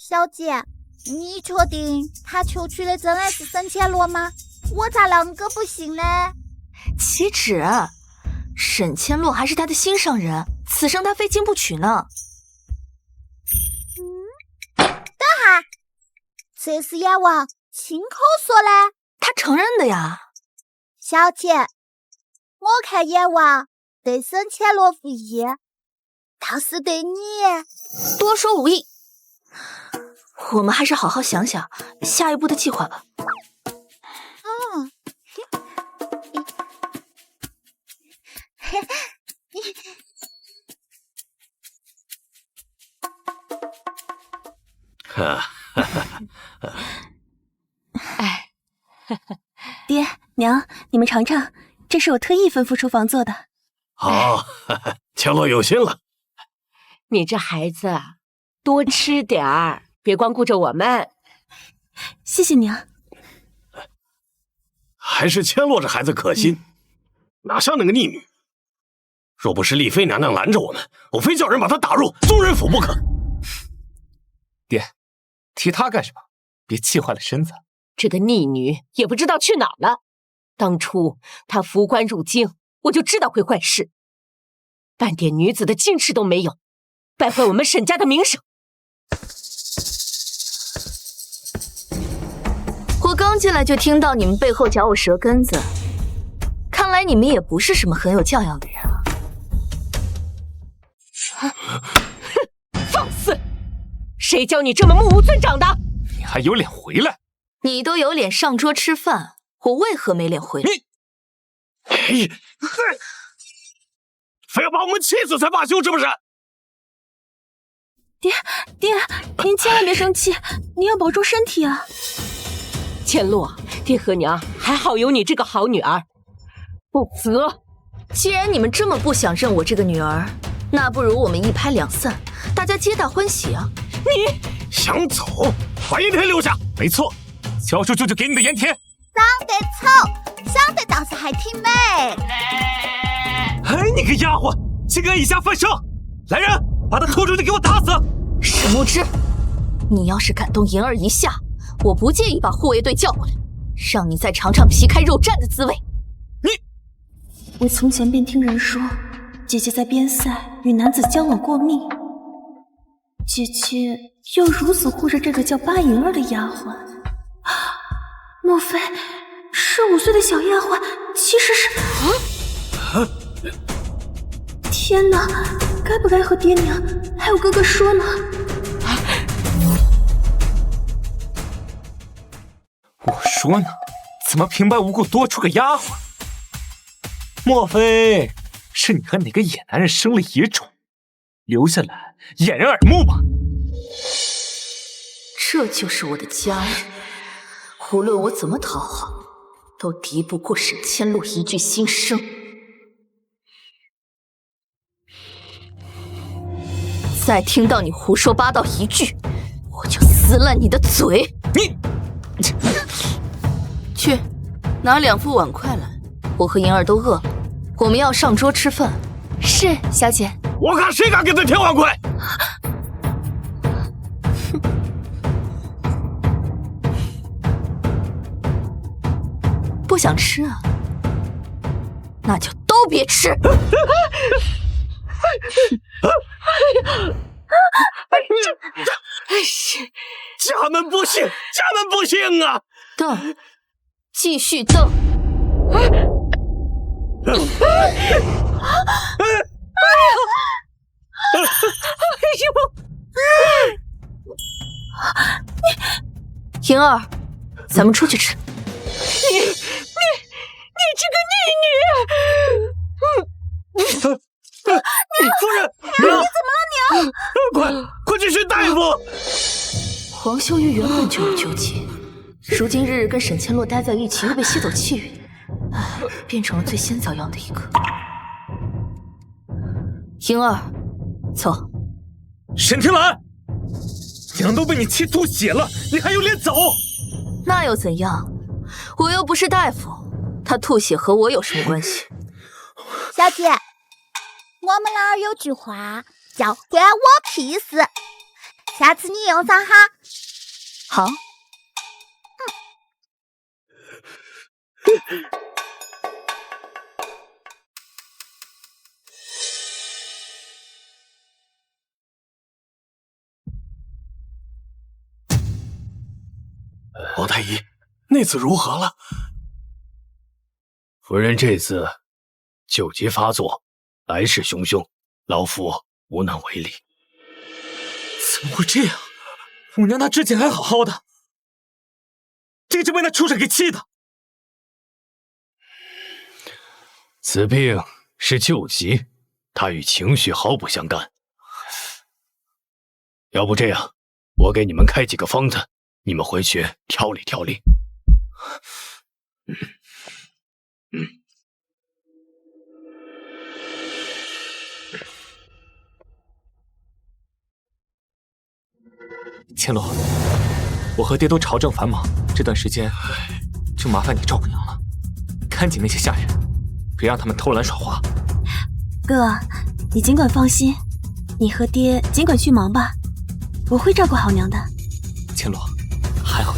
小姐，你确定他求娶的真的是沈千洛吗？我咋啷个不信呢？岂止，沈千洛还是他的心上人，此生他非亲不娶呢。等下，这是眼王亲口说的？他承认的呀。小姐，我看眼王对沈千洛无意，倒是对你多说无益。我们还是好好想想下一步的计划吧。哎，爹娘，你们尝尝，这是我特意吩咐厨房做的。好，千洛有心了。你这孩子多吃点儿，别光顾着我们。谢谢娘。还是千洛这孩子可心，哪像那个逆女。若不是丽妃娘娘拦着我们，我非叫人把她打入宗人府不可。爹，提她干什么？别气坏了身子。这个逆女也不知道去哪了。当初她扶棺入京，我就知道会坏事，半点女子的矜持都没有，败坏我们沈家的名声。我刚进来就听到你们背后嚼我舌根子，看来你们也不是什么很有教养的人啊。哼，放肆！谁教你这么目无尊长的？你还有脸回来？你都有脸上桌吃饭，我为何没脸回来？你，非要把我们气死才罢休，是不是？爹，您千万别生气，您要保重身体啊！千洛，爹和娘还好有你这个好女儿，否则……既然你们这么不想认我这个女儿，那不如我们一拍两散，大家皆大欢喜啊！你想走，把盐田留下。没错，交出舅舅给你的盐田。长得丑，想得倒是还挺美。哎，你个丫鬟，竟敢以下犯上！来人，把他拖出去给我打死！史木之，你要是敢动银儿一下，我不介意把护卫队叫过来，让你再尝尝皮开肉绽的滋味。我从前便听人说，姐姐在边塞与男子交往过密，姐姐又如此护着这个叫八银儿的丫鬟，莫非15岁的小丫鬟其实是……天哪，该不该和爹娘还有哥哥说呢？我说呢，怎么平白无故多出个丫鬟？莫非是你和哪个野男人生了野种，留下来掩人耳目吗？这就是我的家人，无论我怎么讨好，都敌不过沈千洛一句心声。再听到你胡说八道一句，我就撕烂你的嘴！你去拿2副碗筷来，我和银儿都饿了，我们要上桌吃饭。是，小姐。我看谁敢给他添碗筷！不想吃啊？那就都别吃！家门不幸，家门不幸啊！瞪，继续瞪！银儿，咱们出去吃。你这个逆女！夫人，娘，你怎么了，娘？快去寻大夫！黄修玉原本就有纠结，如今日日跟沈千洛待在一起，又被吸走气运，变成了最先遭殃的一个。银儿，走。沈天蓝，娘都被你气吐血了，你还有脸走？那又怎样？我又不是大夫，他吐血和我有什么关系？小姐，我们那儿有句话叫“关我屁事”，下次你用上哈。好。王太医，那次如何了？夫人这次旧疾发作，来势汹汹，老夫无能为力。怎么会这样？我娘她之前还好好的，这就被那畜生给气的。此病是旧疾，它与情绪毫不相干。要不这样，我给你们开几个方子，你们回去调理调理。千罗，我和爹都朝政繁忙，这段时间就麻烦你照顾娘了，看紧那些下人，别让他们偷懒耍滑。哥，你尽管放心，你和爹尽管去忙吧，我会照顾好娘的。千罗，还好。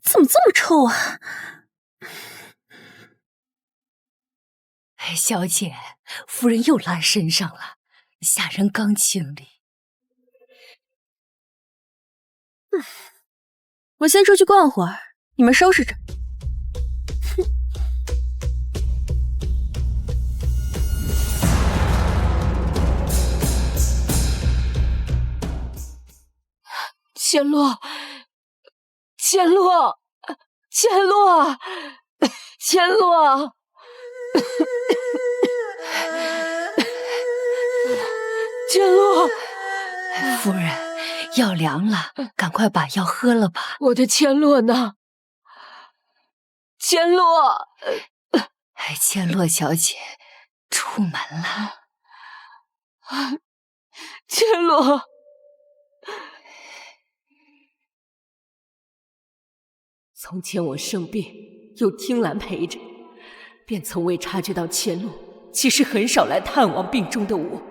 怎么这么臭啊！哎，小姐，夫人又拉身上了，下人刚清理。我先出去逛会儿，你们收拾着。千洛，千洛，千洛，千洛，千洛，夫人，药凉了，赶快把药喝了吧。我的千洛呢？千洛，哎，千洛小姐出门了。千洛。从前我生病，有听兰陪着，便从未察觉到千洛其实很少来探望病中的我。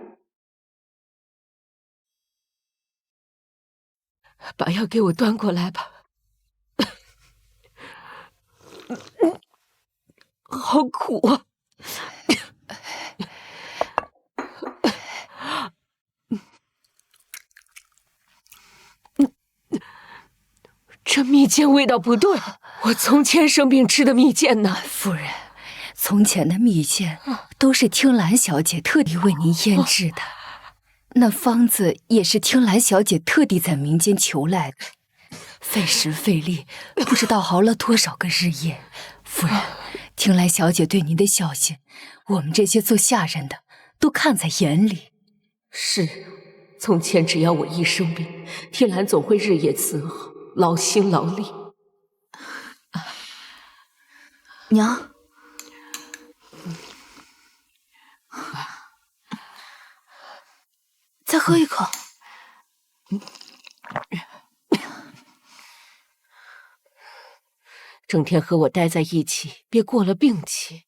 把药给我端过来吧。好苦啊！这蜜饯味道不对，我从前生病吃的蜜饯呢？夫人，从前的蜜饯都是听兰小姐特地为您腌制的，那方子也是听兰小姐特地在民间求来的，费时费力，不知道熬了多少个日夜。夫人，听兰小姐对您的孝心，我们这些做下人的都看在眼里。是，从前只要我一生病，听兰总会日夜伺候，劳心劳力。娘，再喝一口。整天和我待在一起，别过了病期。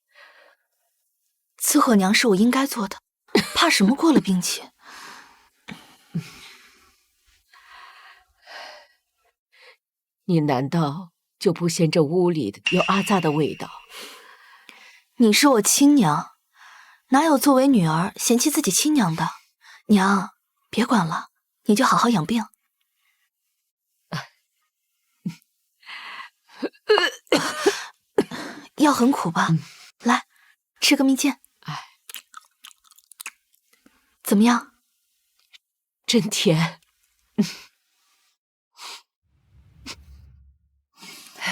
伺候娘是我应该做的，怕什么过了病期？你难道就不嫌这屋里有阿扎的味道？你是我亲娘，哪有作为女儿嫌弃自己亲娘的？娘，别管了，你就好好养病。药很苦吧？来，吃个蜜饯。怎么样？真甜。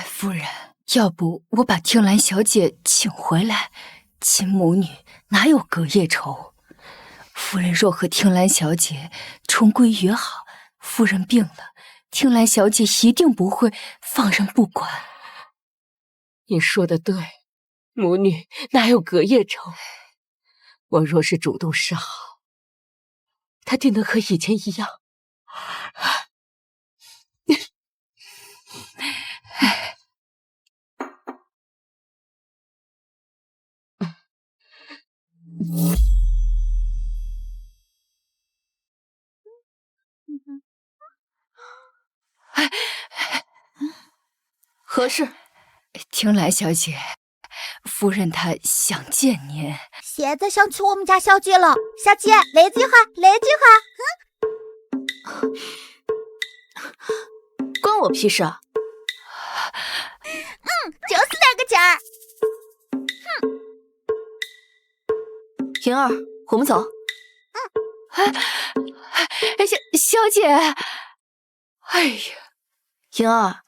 夫人，要不我把听兰小姐请回来，亲母女哪有隔夜仇？夫人若和听兰小姐重归于好，夫人病了，听兰小姐一定不会放任不管。你说的对，母女哪有隔夜仇？我若是主动示好，她定能和以前一样。何事？听兰小姐，夫夫人她想见您。现在想娶我们家小姐了，小姐，那句话，关我屁事啊！就是那个劲儿。莹儿，我们走。小姐，哎呀，莹儿，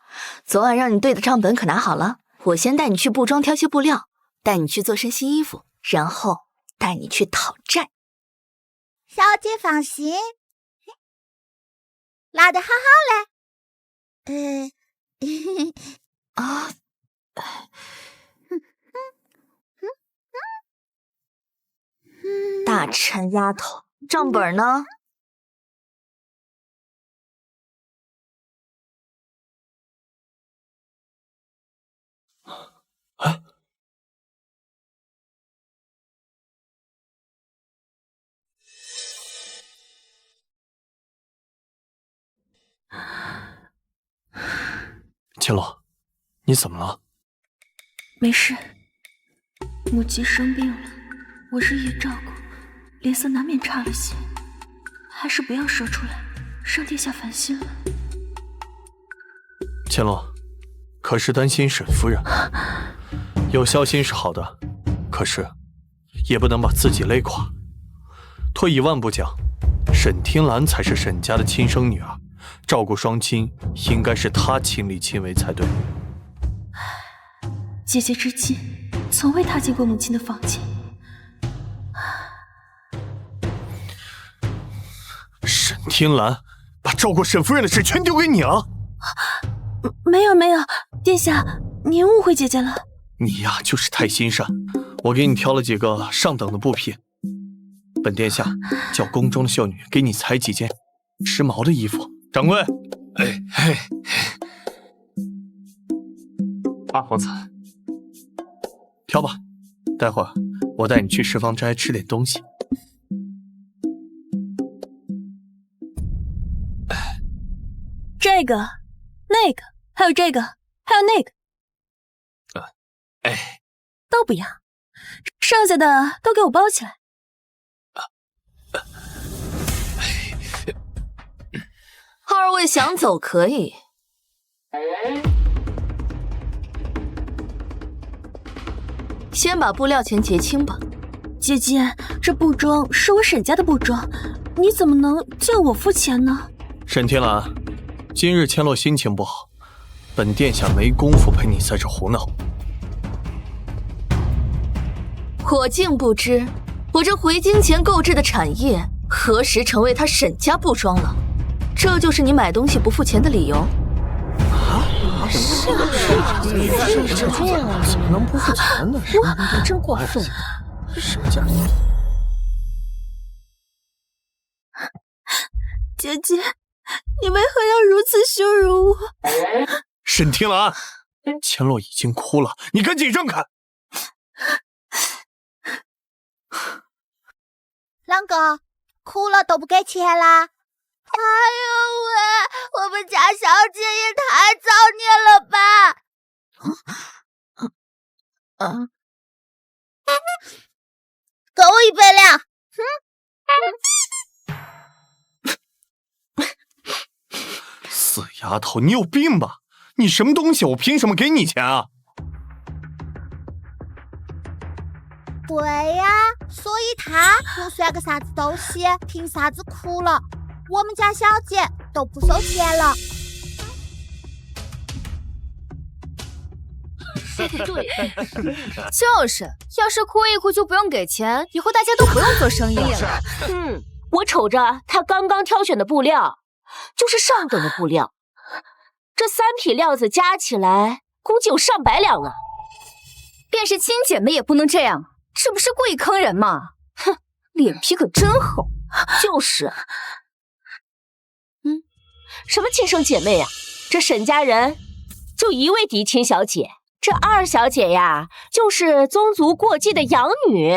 昨晚让你对的账本可拿好了？我先带你去布庄挑些布料，带你去做身新衣服，然后带你去讨债。小姐放心，拿得好好嘞。大馋丫头，账本呢？千洛，你怎么了？没事，母亲生病了，我日夜照顾，脸色难免差了些，还是不要说出来，让殿下烦心了。千洛，可是担心沈夫人？有孝心是好的，可是也不能把自己累垮。退一万步讲，沈听兰才是沈家的亲生女儿，照顾双亲应该是她亲力亲为才对。姐姐至今从未踏进过母亲的房间。沈听兰把照顾沈夫人的事全丢给你了？没有，殿下，您误会姐姐了。你呀，就是太心善。我给你挑了几个上等的布匹，本殿下叫宫中的秀女给你裁几件时髦的衣服。掌柜，二皇子，挑吧，待会儿我带你去十方斋吃点东西。这个、那个，还有这个，还有那个，都不要，剩下的都给我包起来。二位想走可以。先把布料钱结清吧。姐姐，这布庄是我沈家的布庄，你怎么能叫我付钱呢？沈天兰，今日千洛心情不好，本殿下没工夫陪你在这胡闹。我竟不知，我这回京前购置的产业，何时成为他沈家布庄了？这就是你买东西不付钱的理由？是这样啊？怎么能不付钱呢？你真过分！什么家？姐姐，你为何要如此羞辱我？沈听兰，千洛已经哭了，你赶紧让开！啷个哭了都不给钱啦？哎呦喂，我们家小姐也太造孽了吧！给我100两。死丫头，你有病吧？你什么东西？我凭什么给你钱啊？对呀，所以他又算个啥子东西？凭啥子哭了？我们家小姐都不收钱了。对，就是，要是哭一哭就不用给钱，以后大家都不用做生意了。我瞅着他刚刚挑选的布料，就是上等的布料，这3匹料子加起来估计有上百两了。便是亲姐妹也不能这样，这不是故意坑人吗？哼，脸皮可真厚。就是，什么亲生姐妹呀？这沈家人就一位嫡亲小姐，这2小姐呀，就是宗族过继的养女。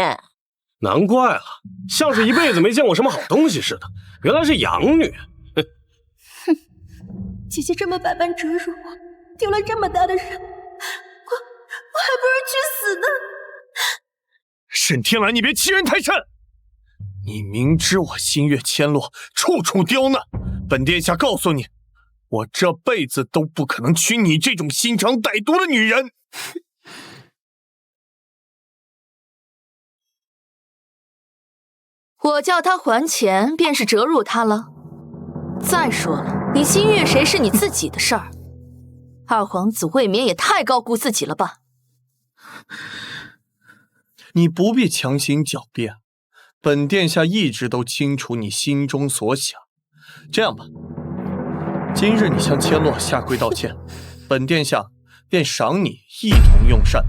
难怪了，像是一辈子没见过什么好东西似的，原来是养女。哼，姐姐这么百般折辱我，丢了这么大的人，我还不如去死呢。沈天蓝，你别欺人太甚！你明知我星月千落，处处刁难，本殿下告诉你，我这辈子都不可能娶你这种心肠歹毒的女人。我叫他还钱，便是折辱他了。再说了，你心悦谁是你自己的事儿，二皇子未免也太高估自己了吧？你不必强行狡辩，本殿下一直都清楚你心中所想。这样吧，今日你向千洛下跪道歉，本殿下便赏你一同用膳。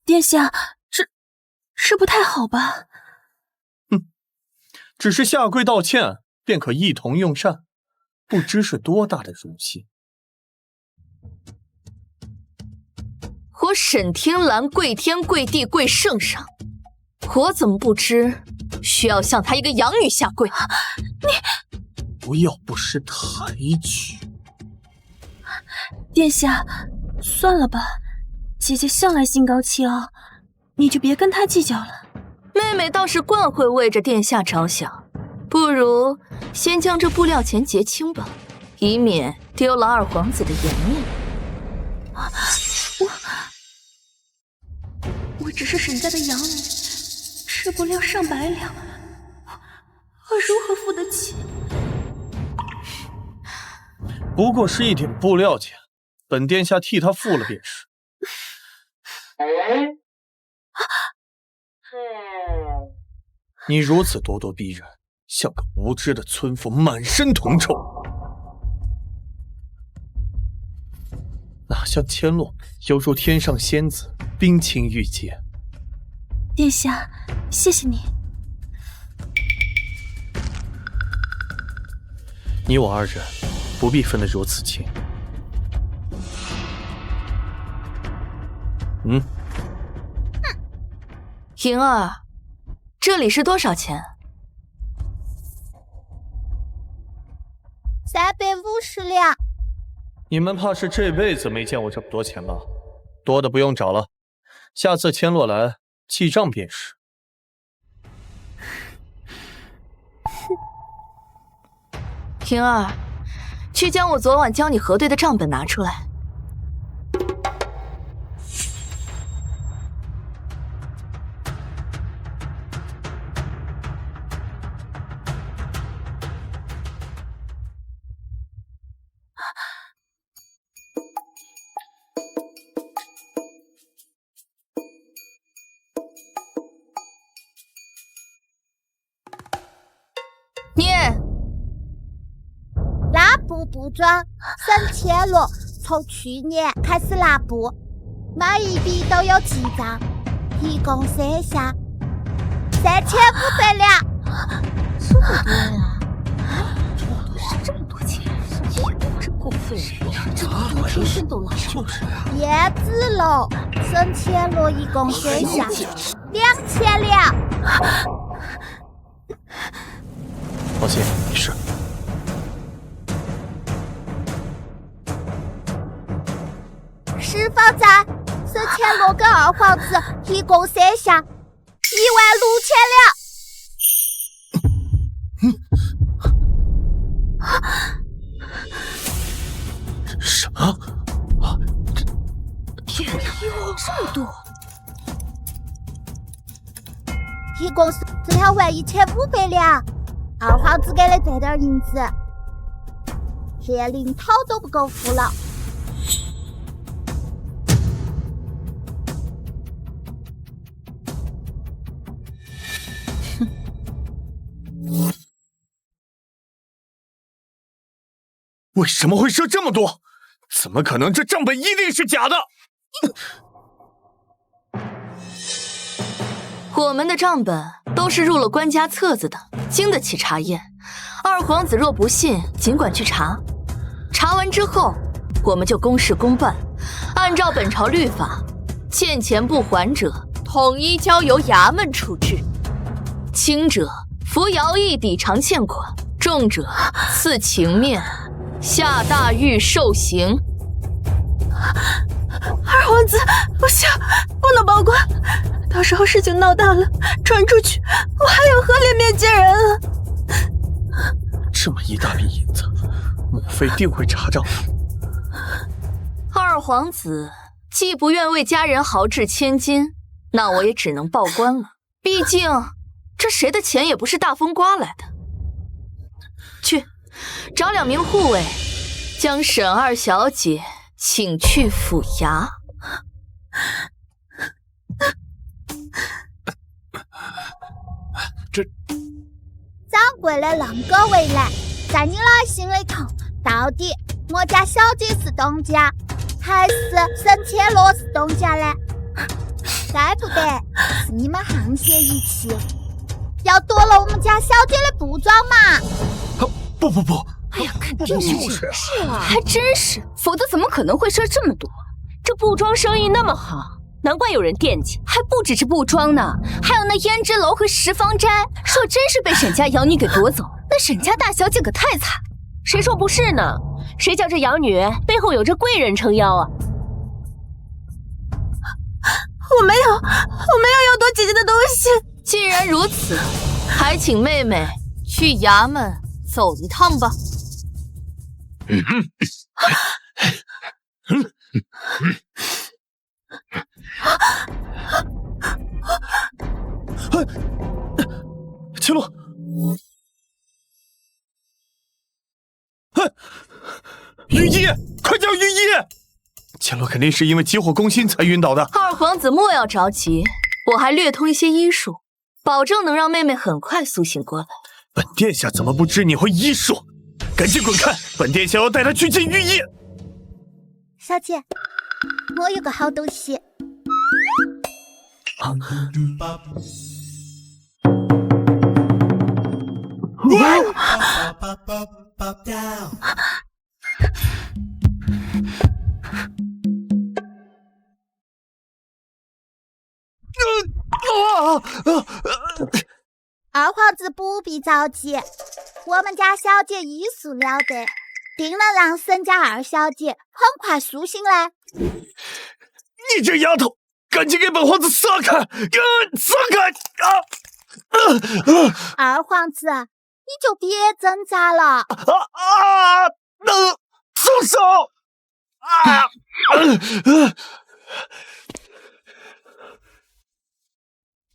殿下，这不太好吧？只是下跪道歉，便可一同用膳，不知是多大的荣幸。我沈天蓝跪天跪地跪圣上，我怎么不知需要向他一个养女下跪？你不要不识抬举。殿下，算了吧，姐姐向来心高气傲，你就别跟她计较了。妹妹倒是惯会为着殿下着想，不如先将这布料钱结清吧，以免丢了二皇子的颜面。我只是沈家的养女，吃布料上百两，我如何付得起？不过是一点布料钱，本殿下替他付了便是。你如此咄咄逼人，像个无知的村妇，满身铜臭，哪像千洛犹如天上仙子，冰清玉洁。殿下，谢谢你。你我二人不必分得如此清。莹儿，这里是多少钱？350两。你们怕是这辈子没见过这么多钱吧？多的不用找了，下次千洛来记账便是。莹儿，去将我昨晚教你核对的账本拿出来。念。拉布不准，沈天洛从去年开始拉布，每一笔都有记账，一共剩下3500两。这么多呀！这么多钱，真过分！这么平身都拿出来。叶子楼，沈天洛一共剩下2000两。放心，没事。释放在沈天洛跟二皇子一共剩下16000两。什么？天哪，这么多！一共是21500两。二皇子给了这点银子，连领讨都不够付了。为什么会赊这么多？怎么可能？这账本一定是假的！我们的账本都是入了官家册子的，经得起查验。二皇子若不信，尽管去查。查完之后，我们就公事公办，按照本朝律法，欠钱不还者，统一交由衙门处置。轻者服徭役抵偿欠款，重者赐情面，下大狱受刑。二皇子，不行，不能曝光，到时候事情闹大了，传出去，我还有何脸面见人啊？这么一大笔银子，母妃定会查账的。二皇子既不愿为家人豪掷千金，那我也只能报官了。毕竟这谁的钱也不是大风刮来的。去，找2名护卫，将沈二小姐请去府衙。掌柜的啷个回来？在你内心里头，到底我家小姐是东家，还是沈千罗是东家呢？该不得是你们沆瀣一气，要夺了我们家小姐的布庄嘛？不，哎呀，肯定是啊，还真是，否则怎么可能会事这么多？这布庄生意那么好，难怪有人惦记。还不只是布庄呢，还有那胭脂楼和十方斋，说真是被沈家养女给夺走。那沈家大小姐可太惨，谁说不是呢？谁叫这养女背后有着贵人撑腰啊？我没有要夺姐姐的东西。既然如此，还请妹妹去衙门走一趟吧。千洛，御医，快叫御医！千洛肯定是因为急火攻心才晕倒的。二皇子莫要着急，我还略通一些医术，保证能让妹妹很快苏醒过来。本殿下怎么不知你会医术？赶紧滚开！本殿下要带她去见御医。小姐，我有个好东西。二皇子不必着急，我们家小姐医术了得，定能让沈家二小姐很快苏醒来。你这丫头，赶紧给本皇子撒开！撒开！二皇子，你就别挣扎了。松手！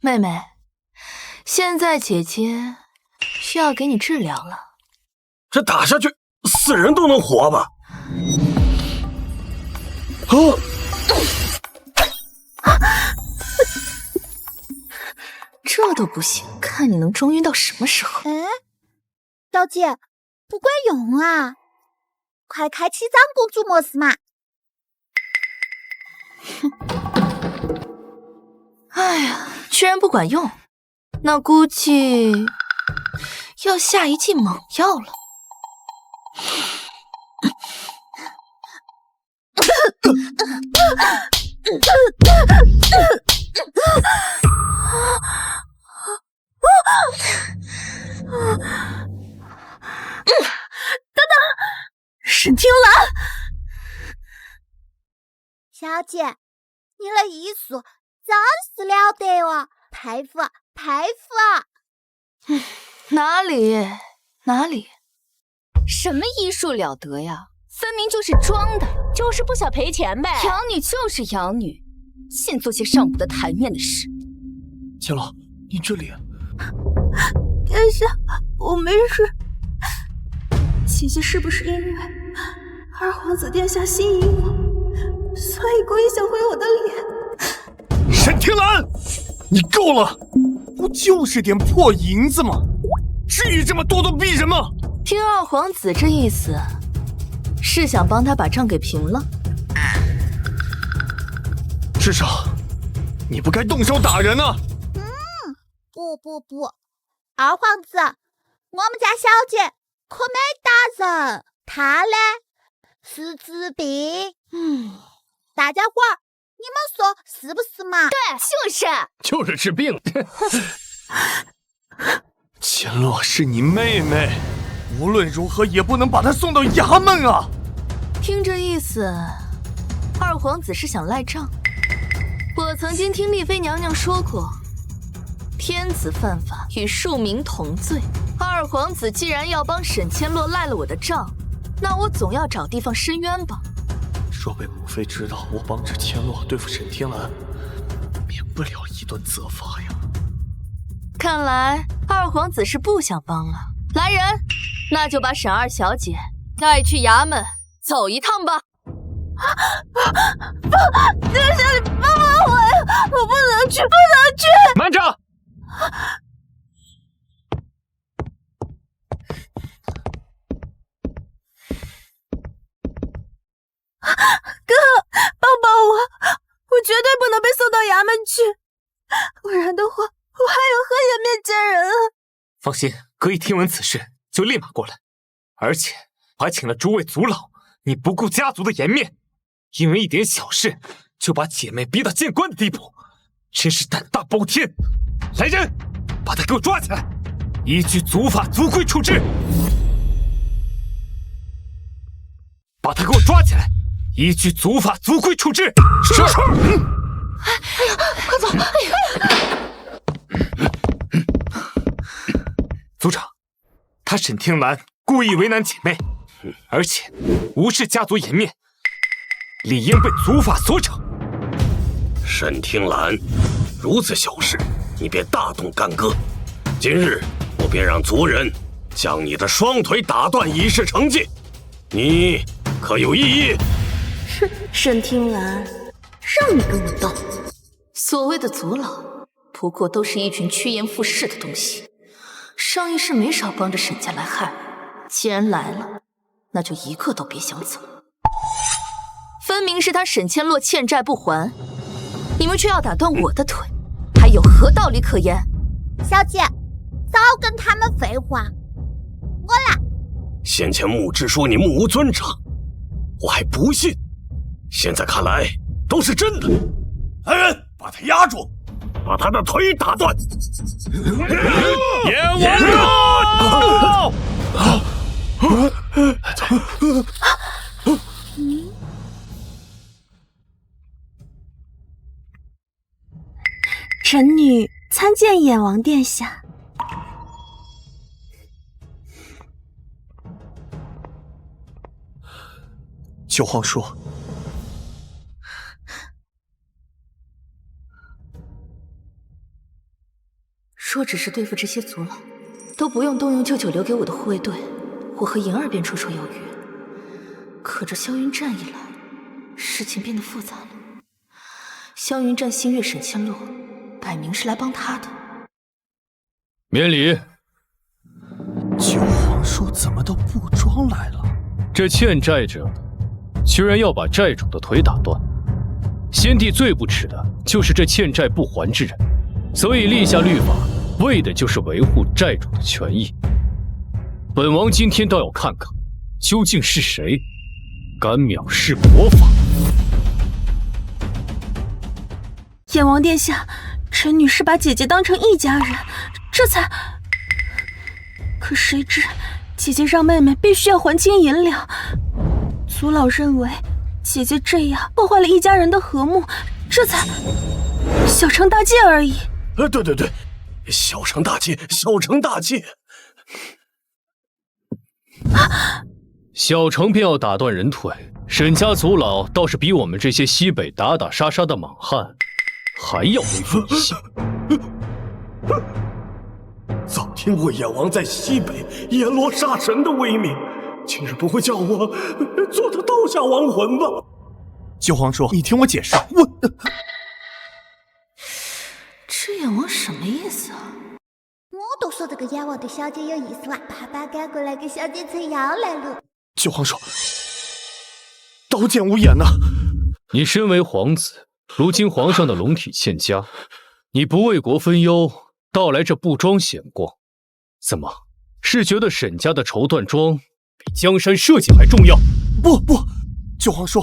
妹妹，现在姐姐需要给你治疗了。这打下去，死人都能活吧？这都不行，看你能装晕到什么时候？小姐，不管用啊！快开启长公主模式嘛！哎呀，居然不管用，那估计要下一剂猛药了。等等，沈听兰，小姐，你的医术真是了得哦，佩服佩服！哪里？什么医术了得呀？分明就是装的，就是不想赔钱呗。养女就是养女，净做些上不得台面的事。千洛，你这里……殿下，我没事。姐姐是不是因为二皇子殿下心仪我，所以故意想毁我的脸？沈听兰，你够了！不就是点破银子吗？至于这么咄咄逼人吗？听二皇子这意思，是想帮他把账给平了？至少，你不该动手打人啊！不，二皇子，我们家小姐可没打人，她呢是治病。大家伙儿，你们说是不是嘛？对，就是治病。千洛是你妹妹，无论如何也不能把她送到衙门啊！听这意思，二皇子是想赖账？我曾经听丽妃娘娘说过，天子犯法与庶民同罪。二皇子既然要帮沈千洛赖了我的账，那我总要找地方申冤吧。若被母妃知道我帮着千洛对付沈天蓝，免不了一顿责罚呀。看来二皇子是不想帮了。来人，那就把沈二小姐带去衙门走一趟吧。殿下，你帮帮我呀！我不能去，不能去！慢着！哥，帮帮我！我绝对不能被送到衙门去，不然的话，我还有何颜面见人啊！放心，哥一听闻此事就立马过来，而且还请了诸位族老。你不顾家族的颜面，因为一点小事就把姐妹逼到见官的地步，真是胆大包天！来人，把他给我抓起来，依据族法族规处置。把他给我抓起来，依据族法族规处置。是。哎呀，快走！族长，他沈天蓝故意为难姐妹，而且无视家族颜面，理应被族法所惩。沈听兰，如此小事，你便大动干戈。今日我便让族人将你的双腿打断，以示惩戒。你可有异议？沈听兰，让你跟我斗。所谓的族老，不过都是一群趋炎附势的东西。上一世没少帮着沈家来害我，既然来了，那就一个都别想走。分明是他沈千洛欠债不还，你们却要打断我的腿，还有何道理可言？小姐，早跟他们废话。我来。先前穆之说你目无尊长，我还不信，现在看来都是真的。来人，把他压住，把他的腿打断。阎王臣女参见阎王殿下。九皇说，若只是对付这些族老，都不用动用舅舅留给我的护卫队，我和莹儿便绰绰有余。可这萧云战一来，事情变得复杂了。萧云战心悦沈千洛，摆明是来帮他的。免礼。九皇叔怎么都布庄来了？这欠债者居然要把债主的腿打断，先帝最不耻的就是这欠债不还之人，所以立下律法，为的就是维护债主的权益。本王今天倒要看看，究竟是谁敢藐视国法。阎王殿下，臣女是把姐姐当成一家人，这才……可谁知姐姐让妹妹必须要还清银两，族老认为姐姐这样破坏了一家人的和睦，这才小惩大戒而已。对，小惩大戒，小惩大戒。小惩便要打断人腿，沈家族老倒是比我们这些西北打打杀杀的莽汉还要威风一些。早听过阎王在西北阎罗杀神的威名，今日不会叫我做他刀下亡魂吧？九皇叔，你听我解释，这阎王什么意思啊？我都说这个阎王对小姐有意思了，爸爸赶过来给小姐撑腰来了。九皇叔，刀剑无眼呐！你身为皇子，如今皇上的龙体欠佳，你不为国分忧，倒来这布庄闲逛，怎么是觉得沈家的绸缎庄比江山社稷还重要？不，九皇叔，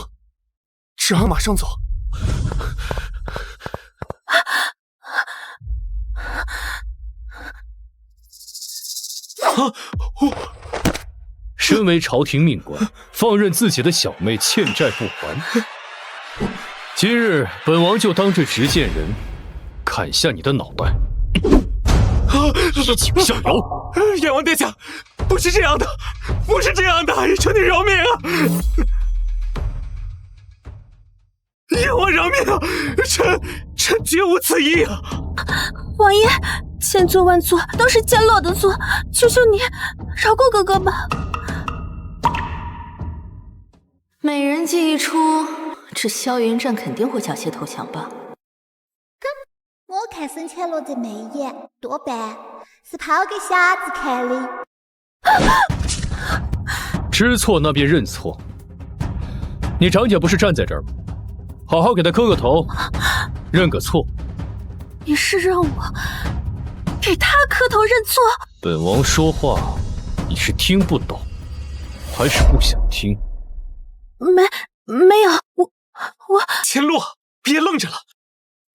侄儿马上走。身为朝廷命官，放任自己的小妹欠债不还，今日本王就当这执剑人砍下你的脑袋，一请下游。阎王殿下，不是这样的，不是这样的，求你饶命啊！阎王饶命啊！臣绝无此意啊！王爷，千错万错都是千洛的错，求求你饶过哥哥吧。美人计一出，这萧云战肯定会缴械投降吧？我看沈千洛这媚眼，多半是抛给瞎子看的。知错那便认错。你长姐不是站在这儿吗？好好给她磕个头，认个错。你是让我给他磕头认错？本王说话，你是听不懂，还是不想听？没有，我千洛，别愣着了，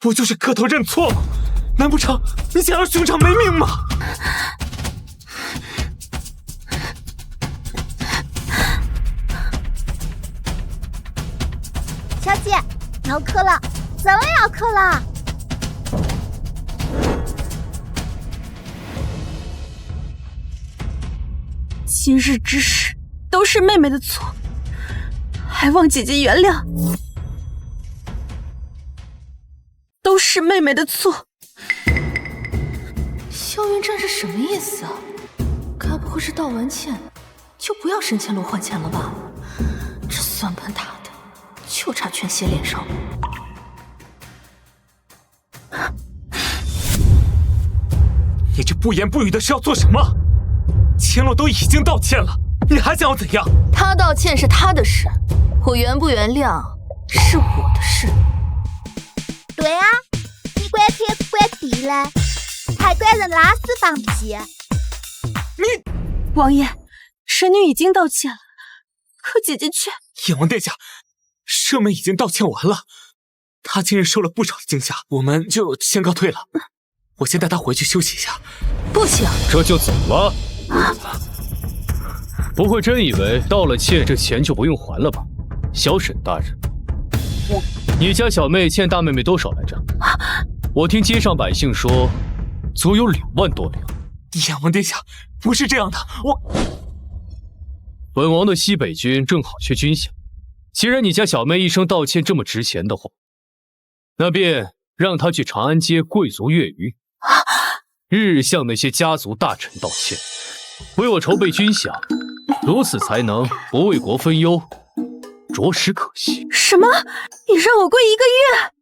不就是磕头认错吗？难不成你想让兄长没命吗？小姐，要磕了，真的要磕了！今日之事都是妹妹的错，还望姐姐原谅。都是妹妹的错。萧云战是什么意思啊？该不会是道完歉就不要沈千罗还钱了吧？这算盘打的就差全写脸上了。你这不言不语的是要做什么？千洛都已经道歉了，你还想要怎样？他道歉是他的事，我原不原谅是我的事。对啊，你管天管地嘞，还管人拉屎放屁？王爷，神女已经道歉了，可姐姐却……阎王殿下，舍妹已经道歉完了，她今日受了不少的惊吓，我们就先告退了。我先带她回去休息一下。不行，这就走了？不会真以为道了歉这钱就不用还了吧？小沈大人，你家小妹欠大妹妹多少来着？我听街上百姓说，足有2万多两。阎王殿下，不是这样的，本王的西北军正好缺军饷，既然你家小妹一声道歉这么值钱的话，那便让她去长安街贵族月余，日日向那些家族大臣道歉，为我筹备军饷，如此才能不为国分忧，着实可惜。什么？你让我跪1个月？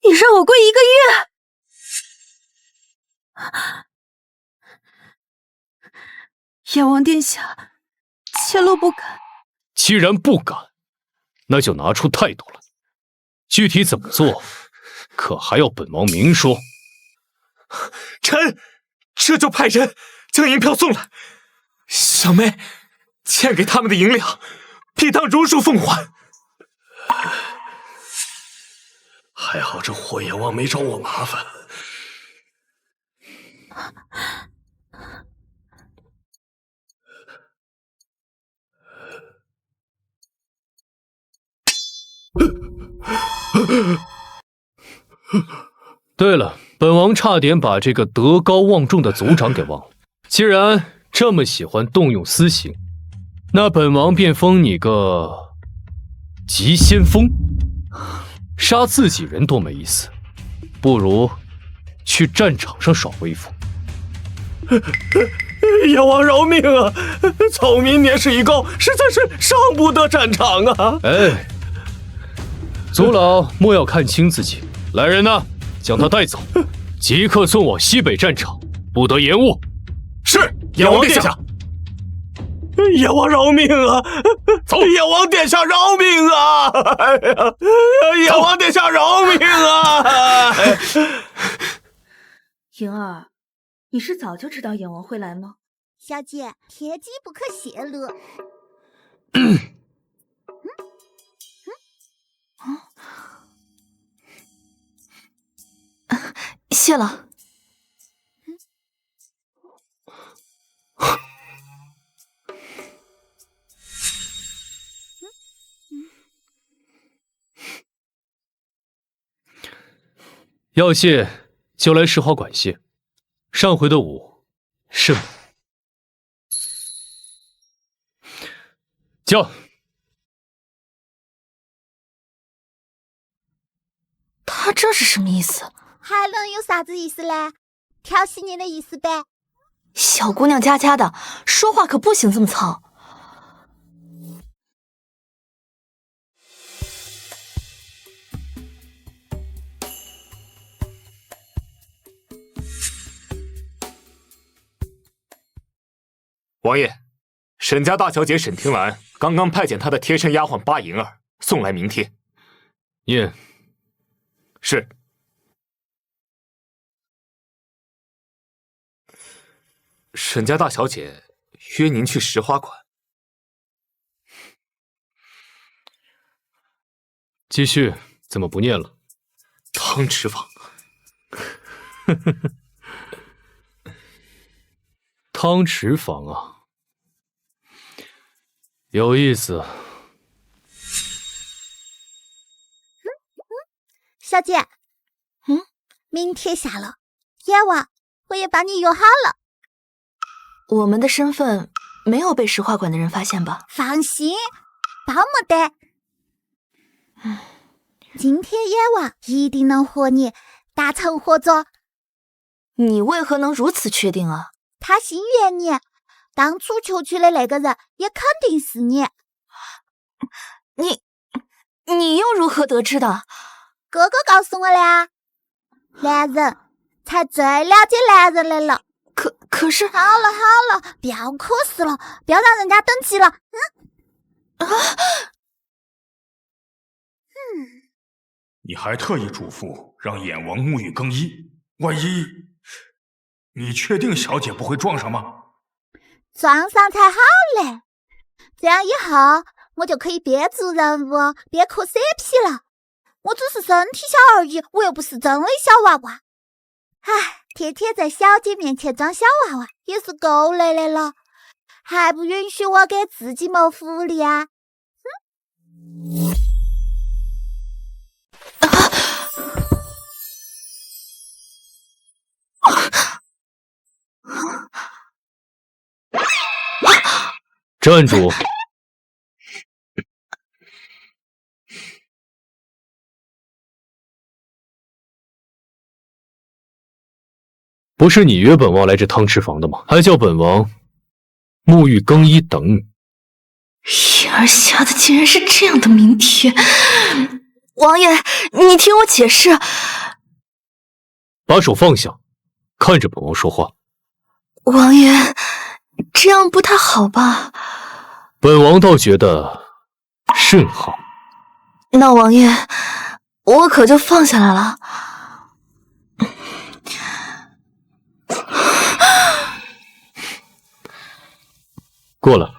你让我跪1个月？阎王殿下，千洛不敢。既然不敢，那就拿出态度来。具体怎么做，可还要本王明说。臣这就派人将银票送来，小妹欠给他们的银两，必当如数奉还。还好这霍阎王没找我麻烦。对了，本王差点把这个德高望重的族长给忘了。既然这么喜欢动用私刑，那本王便封你个急先锋。杀自己人多没意思，不如去战场上耍威风。阎王饶命啊！草民年事已高，实在是上不得战场啊！哎，族老莫要看轻自己。来人呐，将他带走，即刻送往西北战场，不得延误。是，阎王殿下。阎王饶命啊！走！阎王殿下饶命啊！哎呀，阎王殿下饶命啊！莹儿，你是早就知道阎王会来吗？小姐，天机不可泄露。谢了。要谢就来石花馆谢。上回的舞甚美。叫。他这是什么意思？还能有啥子意思嘞？调戏你的意思呗。小姑娘家家的，说话可不行这么糙。王爷，沈家大小姐沈听兰刚刚派遣她的贴身丫鬟八银儿送来名帖。念。是。沈家大小姐约您去石花馆。继续，怎么不念了？汤池坊。汤池坊啊，有意思。小姐，名帖下了，阎王，我也把你约好了。我们的身份没有被石花馆的人发现吧？放心，包没得。今天阎王一定能和你达成合作。你为何能如此确定啊？他心悦你，当初求娶的那个人也肯定是你。你又如何得知的？哥哥告诉我的啊。男人才最了解男人的了。可是，好了，不要可是了，不要让人家等急了。你还特意嘱咐让眼王沐浴更衣，万一……你确定小姐不会撞上吗？撞上才好嘞，这样以后我就可以边做任务边磕 CP 了。我只是身体小而已，我又不是真的小娃娃。天天在小姐面前装小娃娃也是够累的了，还不允许我给自己谋福利啊！站住！不是你约本王来这汤池坊的吗？还叫本王沐浴更衣等你。眼儿下的竟然是这样的名帖，王爷，你听我解释。把手放下，看着本王说话。王爷，这样不太好吧？本王倒觉得甚好。那王爷，我可就放下来了。过来。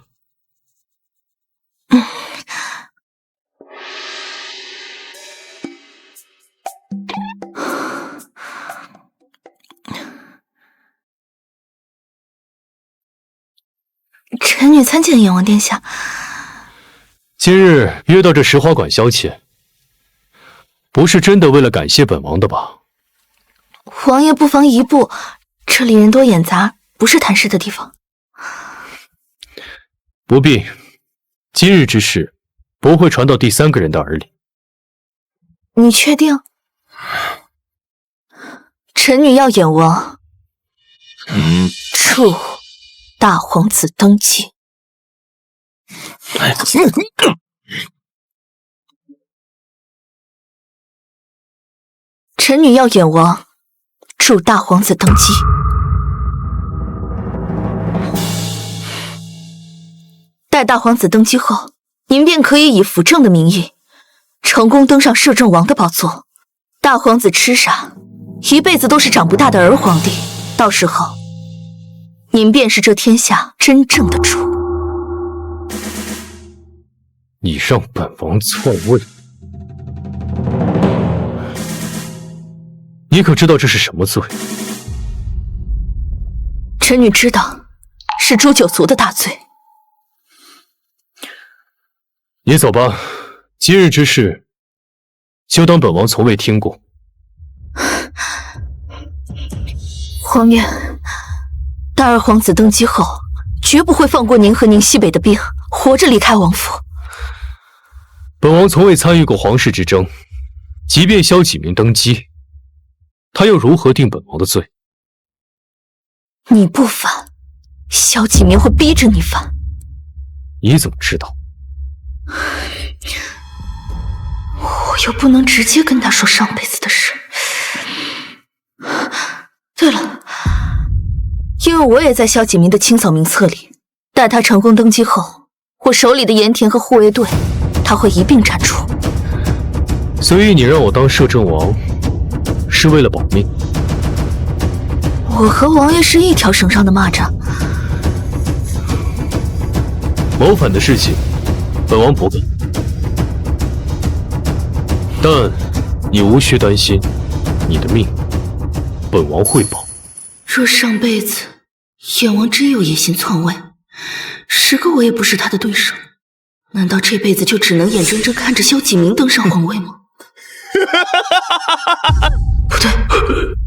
臣女参见阎王殿下。今日约到这石花馆消遣，不是真的为了感谢本王的吧？王爷不妨移步，这里人多眼杂，不是谈事的地方。不必，今日之事不会传到第三个人的耳里。你确定？臣女要阎王助大皇子登基。臣女要阎王助大皇子登基。待大皇子登基后，您便可以以辅政的名义，成功登上摄政王的宝座。大皇子痴傻，一辈子都是长不大的儿皇帝，到时候，您便是这天下真正的主。你让本王篡位，你可知道这是什么罪？臣女知道，是诛九族的大罪。你走吧，今日之事，就当本王从未听过。皇爷，大二皇子登基后，绝不会放过您和您西北的兵，活着离开王府。本王从未参与过皇室之争，即便萧启明登基，他又如何定本王的罪？你不反，萧启明会逼着你反。你怎么知道？我又不能直接跟他说上辈子的事。对了，因为我也在萧启明的清扫名册里，待他成功登基后，我手里的盐田和护卫队，他会一并铲除。所以你让我当摄政王，是为了保命？我和王爷是一条绳上的蚂蚱。谋反的事情，本王不干。但你无需担心，你的命，本王会保。若上辈子燕王真有野心篡位，10个我也不是他的对手，难道这辈子就只能眼睁睁看着萧启明登上皇位吗？不对，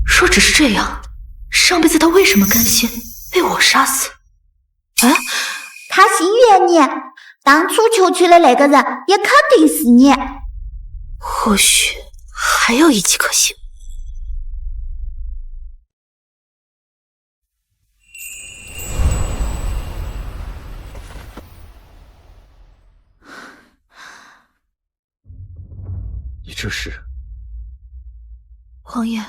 若只是这样，上辈子他为什么甘心被我杀死？哎，他心悦你，当初求娶的那个人也肯定是你。或许还有一计可行。你这是？皇爷，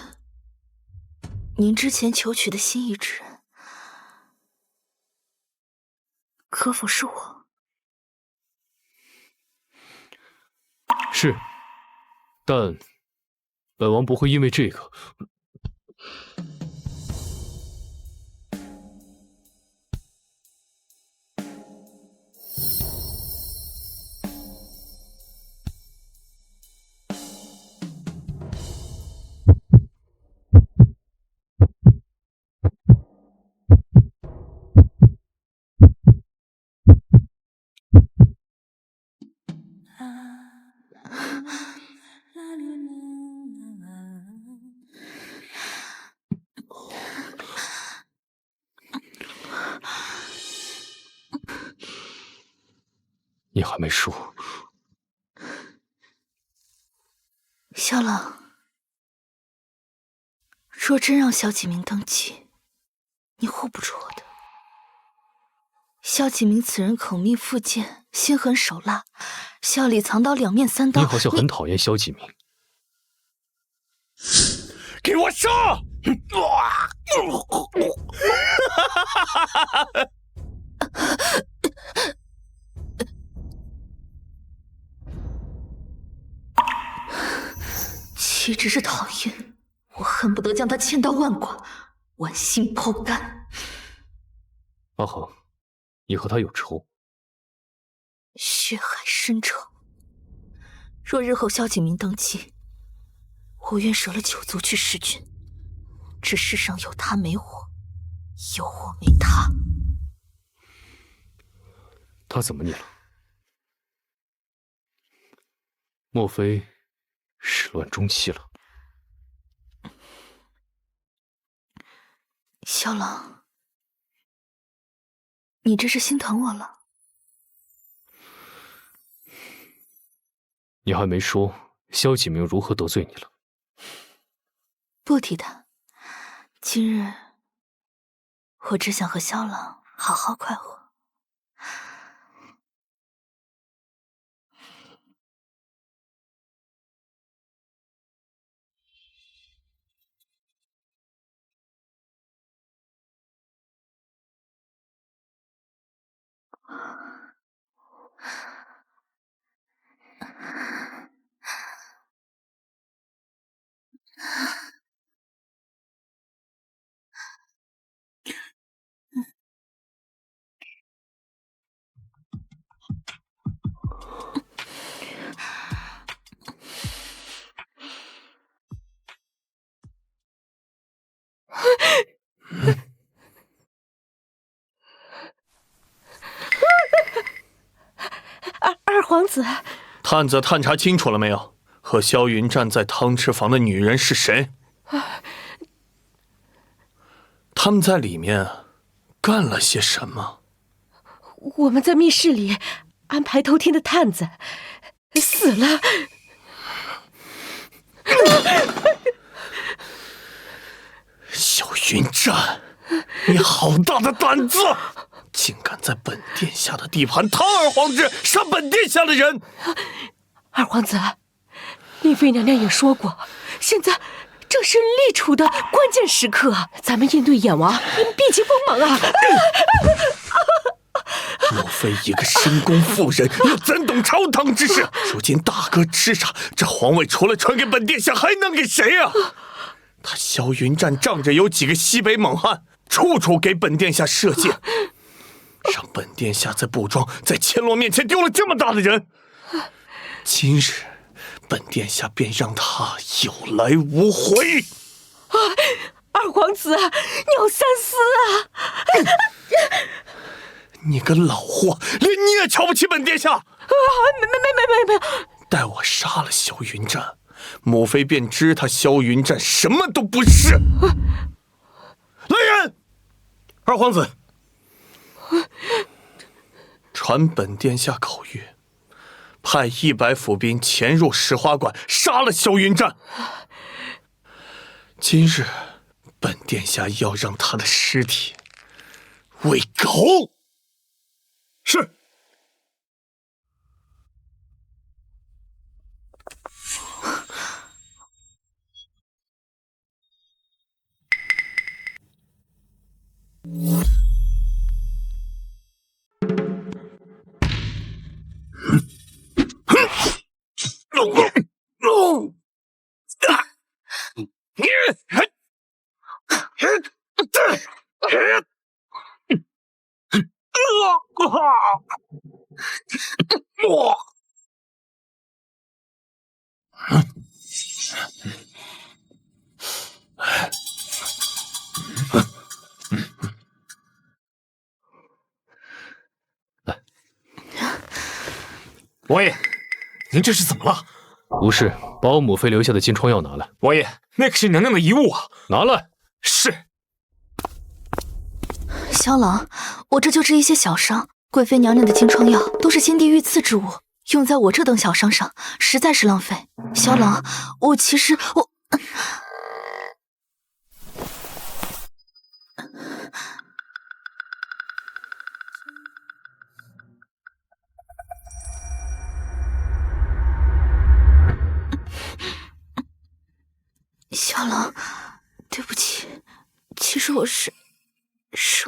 您之前求娶的心仪之人，可否是我？是，但本王不会因为这个。你还没输。萧朗，若真让萧启明登基，你护不住我的。萧启明此人口蜜腹剑，心狠手辣，笑里藏刀，两面三刀。你好像很讨厌萧启明。给我杀！岂止是讨厌，我恨不得将他千刀万剐，剜心剖肝。阿恒，你和他有仇？血海深仇。若日后萧启明登基，我愿舍了九族去弑君。这世上有他没我，有我没他。他怎么你了？莫非始乱终弃了？萧朗，你这是心疼我了？你还没说萧启明如何得罪你了？不提他，今日我只想和萧朗好好快活。二皇子，探子探查清楚了没有？和萧云站在汤池房的女人是谁？他们在里面干了些什么？我们在密室里安排偷听的探子死了。萧云战，你好大的胆子！竟敢在本殿下的地盘踏二皇子，杀本殿下的人！二皇子，丽妃娘娘也说过，现在正是立储的关键时刻，咱们应对燕王必极锋芒啊！莫非一个深宫妇人又怎懂朝堂之事？如今大哥吃杀，这皇位除了传给本殿下，还能给谁啊？他萧云战仗着有几个西北猛汉，处处给本殿下射箭，让本殿下在布庄在千罗面前丢了这么大的人。今日本殿下便让他有来无回。二皇子，你有三思啊！你个老货，连你也瞧不起本殿下！没。待我杀了萧云战，母妃便知他萧云战什么都不是。来人！二皇子，传本殿下口谕，派100府兵潜入石花馆，杀了萧云战。今日本殿下要让他的尸体喂狗。是。王爷，您这是怎么了？无事，把我母妃留下的金疮药拿来。王爷，那可是娘娘的遗物啊！拿来。是。萧郎，我这就治一些小伤。贵妃娘娘的金疮药都是先帝御赐之物，用在我这等小伤上，实在是浪费。萧郎，我其实萧郎，对不起，其实我是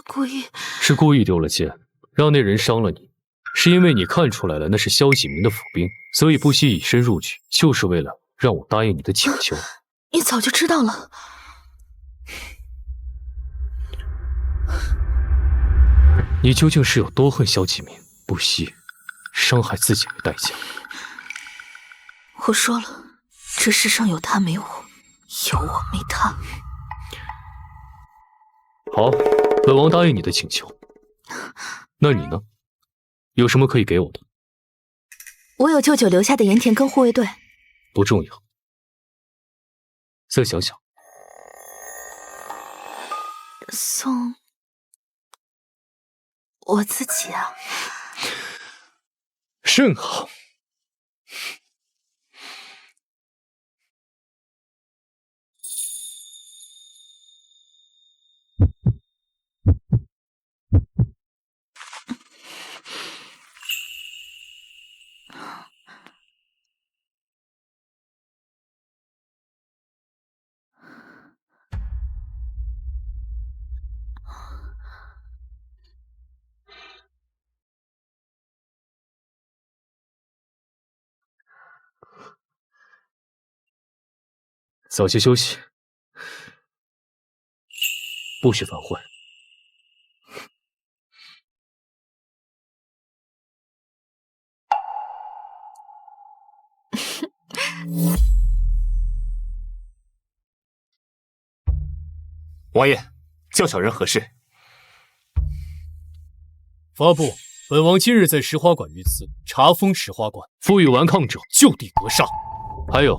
故意。是故意丢了剑，让那人伤了你，是因为你看出来了那是萧启明的府兵，所以不惜以身入局，就是为了让我答应你的请求。你早就知道了。你究竟是有多恨萧启明，不惜伤害自己为代价？我说了，这世上有他没我，有我没他。好，本王答应你的请求。那你呢？有什么可以给我的？我有舅舅留下的盐田跟护卫队。不重要。再想想。送我自己啊。甚好。早些休息，不许反悔。王爷，叫小人何事？发布：本王今日在石花馆遇刺，查封石花馆，负隅顽抗者就地格杀。还有，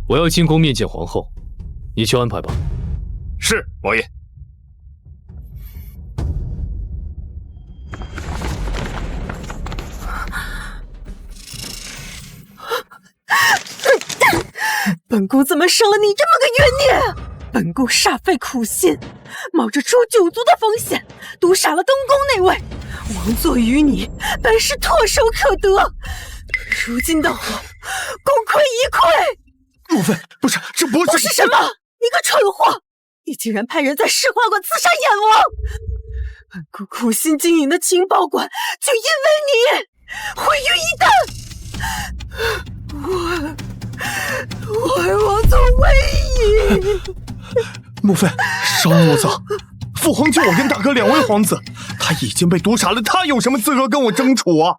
我要进宫面见皇后，你去安排吧。是，王爷。本宫怎么生了你这么个冤孽？本宫煞费苦心，冒着诛九族的风险，毒杀了东宫那位王座于你，本是唾手可得。如今的我，功亏一篑。母妃，不是，这不是……不是什么？你个蠢货！你竟然派人在石花馆刺杀燕王！本宫苦心经营的情报馆，就因为你毁于一旦。我而王座威仪。母妃，稍安勿躁。父皇就我跟大哥2位皇子，他已经被毒杀了，他有什么资格跟我争储啊？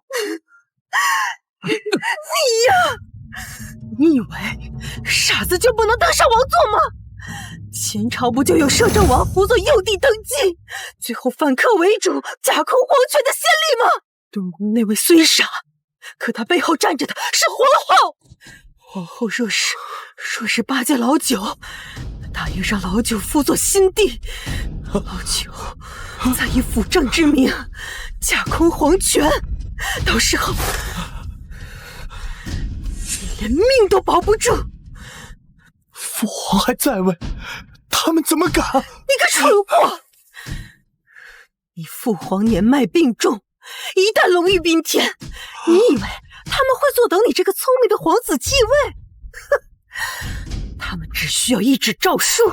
你呀，你以为傻子就不能登上王座吗？前朝不就有摄政王辅佐幼帝登基，最后反客为主，架空皇权的先例吗？东宫那位虽傻，可他背后站着的是皇后。皇后若是巴结老九，答应让老九辅佐新帝，老九再以辅政之名架空皇权，到时候你连命都保不住。父皇还在位，他们怎么敢？你个蠢货！你父皇年迈病重，一旦龙御宾天，你以为他们会坐等你这个聪明的皇子继位？哼，他们只需要一纸诏书，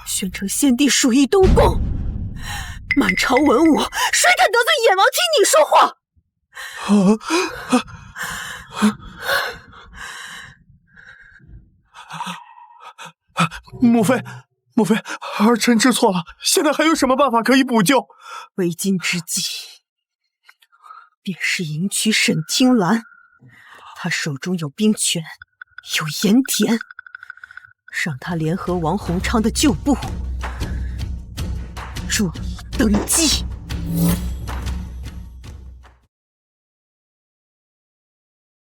宣称先帝属意东宫。满朝文武，谁敢得罪燕王听你说话？母妃，儿臣知错了，现在还有什么办法可以补救？为今之计，便是迎娶沈听兰。他手中有兵权，有盐田，让他联合王洪昌的旧部，助你登基。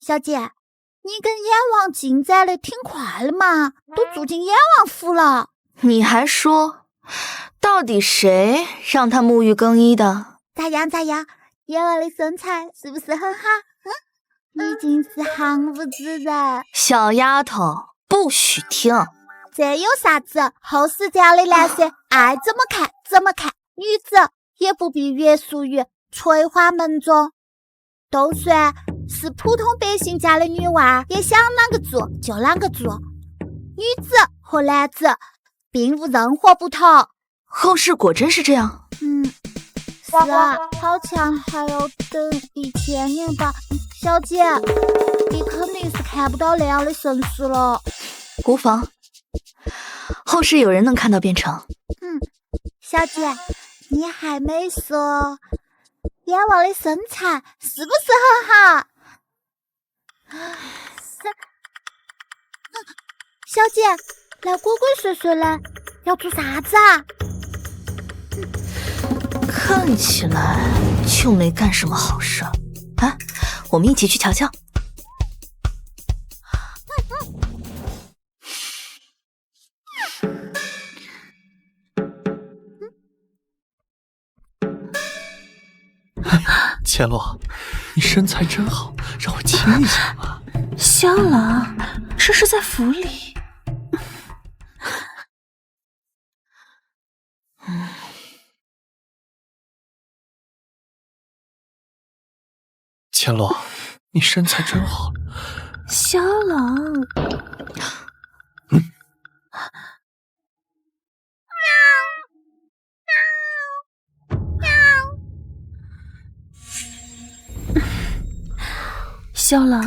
小姐，你跟燕王进展的挺快了嘛，都住进燕王府了。你还说，到底谁让他沐浴更衣的？咋样？燕王的身材是不是很好？已经是行无之人。小丫头，不许听。这有啥子？后世教的男色，爱怎么看怎么看。女子也不必约束于垂花门中。都算是普通百姓家的女娃，也想啷个做就啷个做。女子和男子并无任何不同。后世果真是这样？是啊，好像还要等1000年吧。小姐，你肯定是看不到那样的神事了。无妨，后世有人能看到便成。小姐，你还没说燕王的身材是不是很好？小姐，来鬼鬼祟祟的，要做啥子啊？看起来就没干什么好事。我们一起去瞧瞧。千洛，你身材真好，让我亲一下吧。萧郎，这是在府里。千洛，你身材真好。萧郎，萧郎，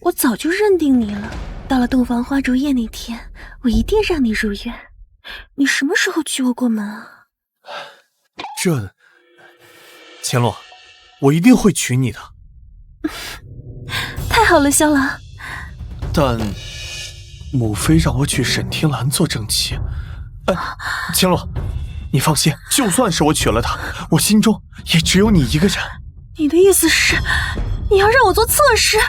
我早就认定你了。到了洞房花烛夜那天，我一定让你如愿。你什么时候娶我过门啊？千洛，我一定会娶你的。太好了，萧郎。但母妃让我娶沈听兰做正妻。千洛，你放心，就算是我娶了她，我心中也只有你一个人。你的意思是，你要让我做侧室？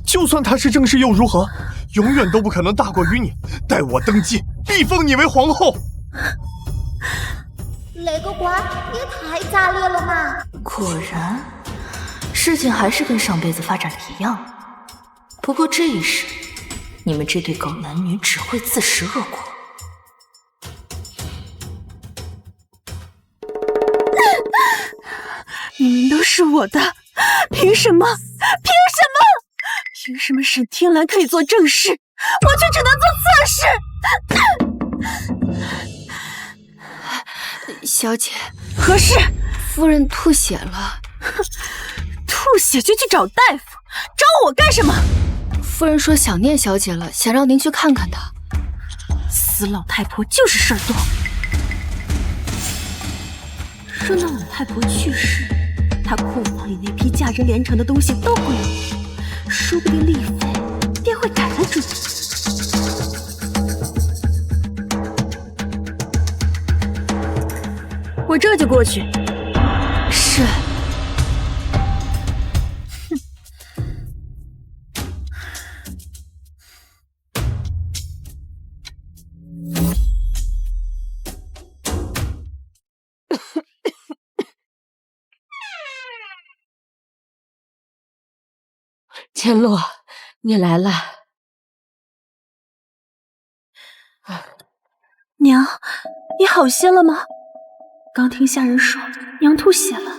就算她是正室又如何？永远都不可能大过于你。待我登基，必封你为皇后。那个官也太炸裂了嘛！果然，事情还是跟上辈子发展的一样。不过这一世，你们这对狗男女只会自食恶果。明明都是我的，凭什么？凭什么？凭什么沈天蓝可以做正事，我却只能做侧事？小姐，何事？夫人吐血了。吐血就去找大夫，找我干什么？夫人说想念小姐了，想让您去看看她。死老太婆就是事儿多。说那老太婆去世，她库房里那批价值连城的东西都归我，说不定丽妃便会改了主意。我这就过去。是。千洛，你来了。娘，你好些了吗？刚听下人说娘吐血了，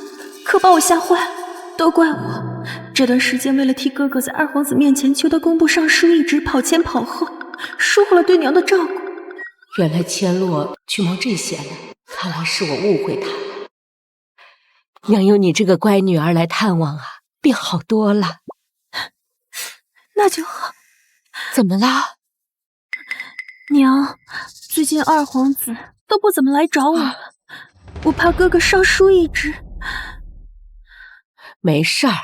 可把我吓坏了，都怪我。这段时间为了替哥哥在二皇子面前求得工部尚书一职，跑前跑后，疏忽了对娘的照顾。原来千洛去忙这些了，看来是我误会他了。娘有你这个乖女儿来探望啊，便好多了。那就好。怎么了？娘，最近二皇子都不怎么来找我了，我怕哥哥稍疏一职。没事儿，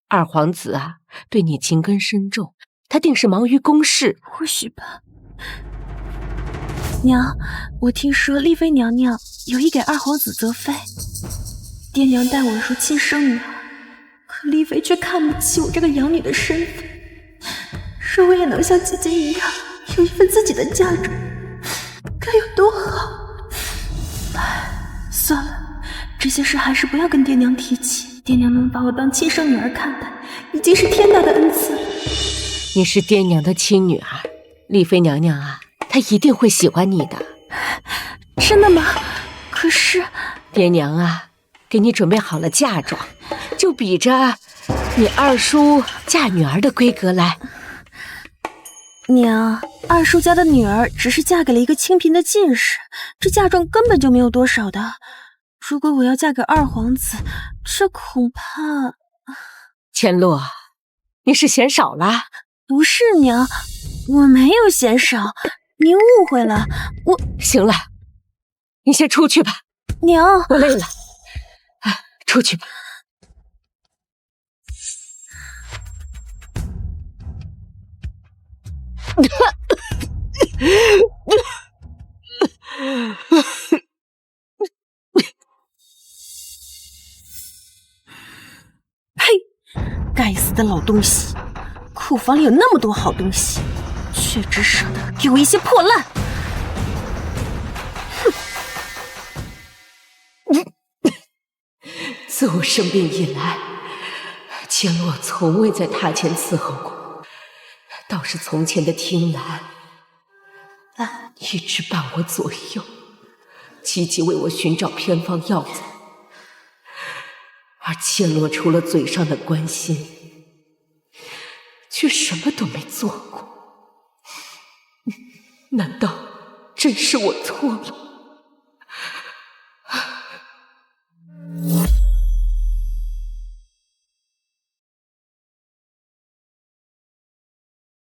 二皇子啊，对你情根深重，他定是忙于公事。或许吧。娘，我听说丽妃娘娘有意给二皇子择妃，爹娘待我如亲生女儿，可丽妃却看不起我这个养女的身份。若我也能像姐姐一样有一份自己的嫁妆，该有多好！唉，算了，这些事还是不要跟爹娘提起。爹娘能把我当亲生女儿看待，已经是天大的恩赐。你是爹娘的亲女儿，丽妃娘娘啊，她一定会喜欢你的。真的吗？可是爹娘啊，给你准备好了嫁妆，就比着你二叔嫁女儿的规格来。娘，二叔家的女儿只是嫁给了一个清贫的进士，这嫁妆根本就没有多少的。如果我要嫁给二皇子，这恐怕……千洛，你是嫌少了？不是娘，我没有嫌少，您误会了。我……行了，你先出去吧。娘，我累了，出去吧。呸！该死的老东西，库房里有那么多好东西，却只舍得给我一些破烂。自我生病以来，千洛从未在榻前伺候过，倒是从前的听兰一直伴我左右，积极为我寻找偏方药材，而千洛除了嘴上的关心，却什么都没做过。难道真是我错了？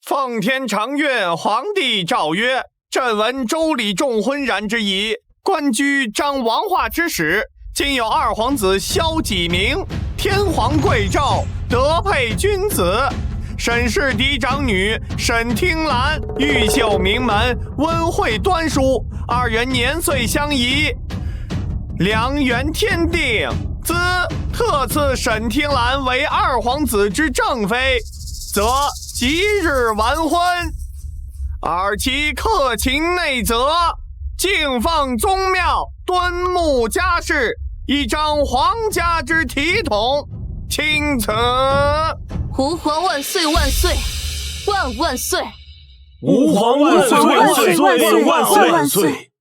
奉天长乐皇帝诏曰：朕闻周礼重昏然之仪，官居张王化之使，今有二皇子萧己明，天皇贵胄，德配君子。沈氏嫡长女沈听兰，玉秀名门，温惠端淑，二人年岁相宜，良缘天定，兹特赐沈听兰为二皇子之正妃，则即日完婚，而其克勤内则，敬奉宗庙，敦睦家事，以彰皇家之体统。钦此。吾皇万岁万岁万万岁！吾皇万岁万岁万岁万岁万岁！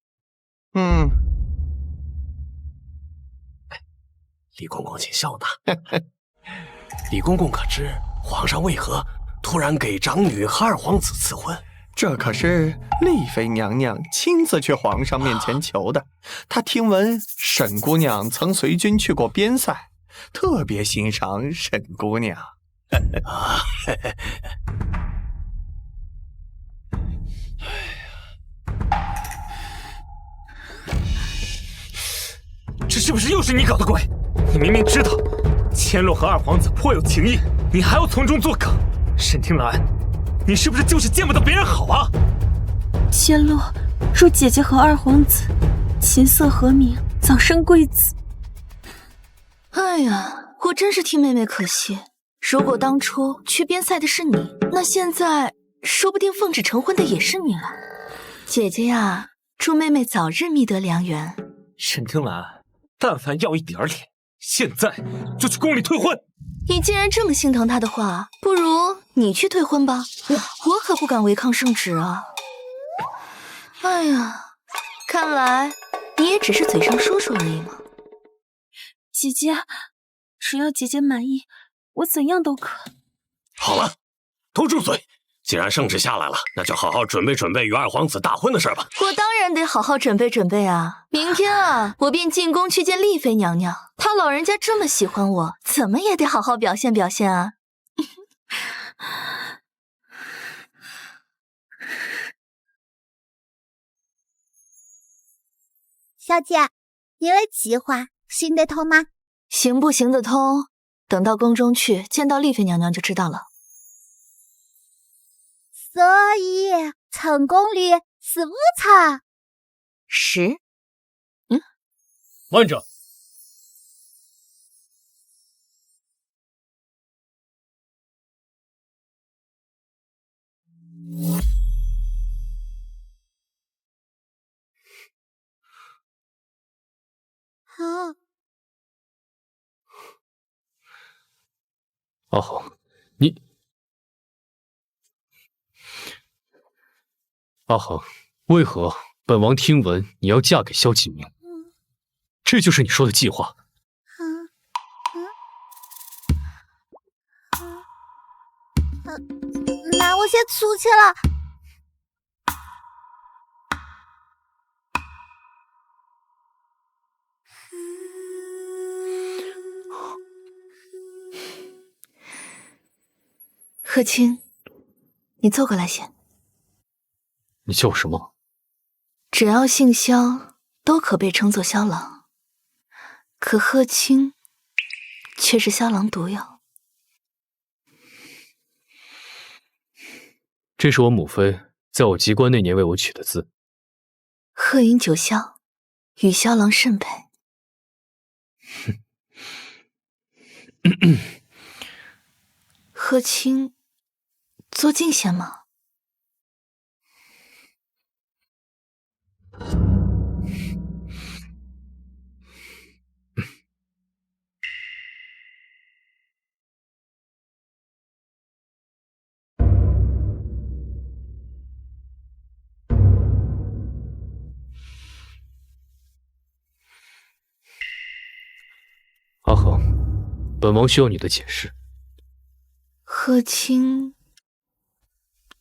李公公，请笑纳。李公公可知皇上为何突然给长女和二皇子赐婚？这可是丽妃娘娘亲自去皇上面前求的。她听闻沈姑娘曾随军去过边塞，特别欣赏沈姑娘。这是不是又是你搞的鬼？你明明知道千洛和二皇子颇有情谊，你还要从中作梗。沈听兰，你是不是就是见不得别人好啊？千洛，祝姐姐和二皇子琴瑟和鸣，早生贵子。哎呀，我真是替妹妹可惜。如果当初去边塞的是你，那现在说不定奉旨成婚的也是你了。姐姐呀，祝妹妹早日觅得良缘。沈听兰，但凡要一点脸，现在就去宫里退婚。你既然这么心疼她的话，不如你去退婚吧，我可不敢违抗圣旨啊。哎呀，看来你也只是嘴上说说而已嘛。姐姐，只要姐姐满意，我怎样都可。好了，都住嘴！既然圣旨下来了，那就好好准备准备与二皇子大婚的事吧。我当然得好好准备准备啊！明天啊，我便进宫去见丽妃娘娘。她老人家这么喜欢我，怎么也得好好表现表现啊！小姐，你的计划行得通吗？行不行得通，等到宫中去见到丽妃娘娘就知道了。所以成功率是50%。10？慢着！阿恒，阿恒，为何本王听闻你要嫁给萧启明？这就是你说的计划？那我先出去了。贺青，你坐过来先。你叫我什么？只要姓萧，都可被称作萧郎。可贺青却是萧郎独有。这是我母妃在我及冠那年为我取的字。鹤饮九霄，与萧郎甚配。贺青，坐近些吗？阿恒，本王需要你的解释。贺青，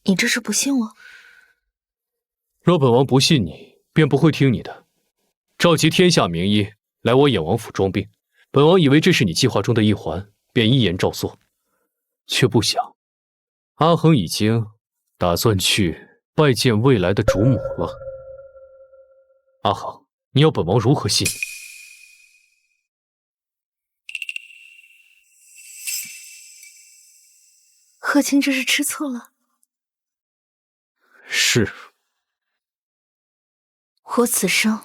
你这是不信我？若本王不信你，便不会听你的。召集天下名医来我衍王府装病，本王以为这是你计划中的一环，便依言照做，却不想阿恒已经打算去拜见未来的主母了。阿恒，你要本王如何信你？贺青这是吃醋了。是。我此生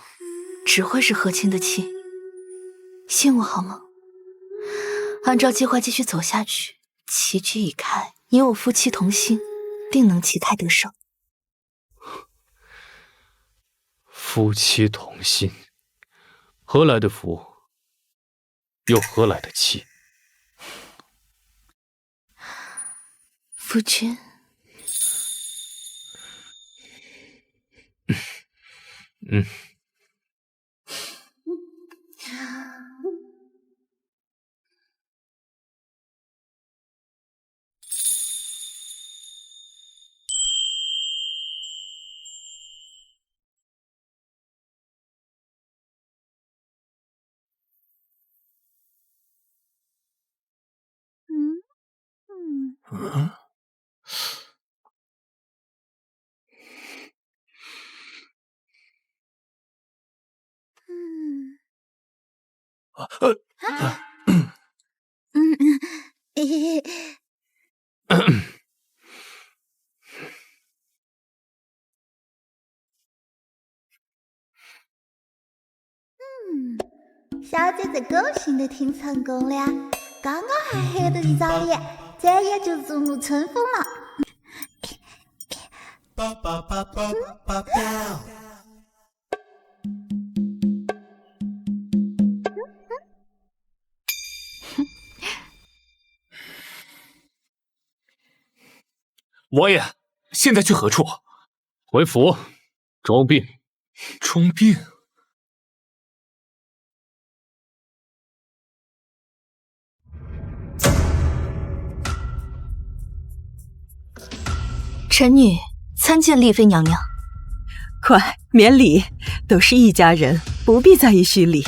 只会是贺青的妻，信我好吗？按照计划继续走下去，棋局已开，你我夫妻同心，定能旗开得胜。夫妻同心，何来的夫，又何来的妻？夫君，嗯。嗯。小姐在高兴的挺成功了，刚刚还黑着一张脸，转眼就如沐春风了。王爷，现在去何处？回府装病。装病？臣女参见丽妃娘娘。快免礼，都是一家人，不必在意虚礼。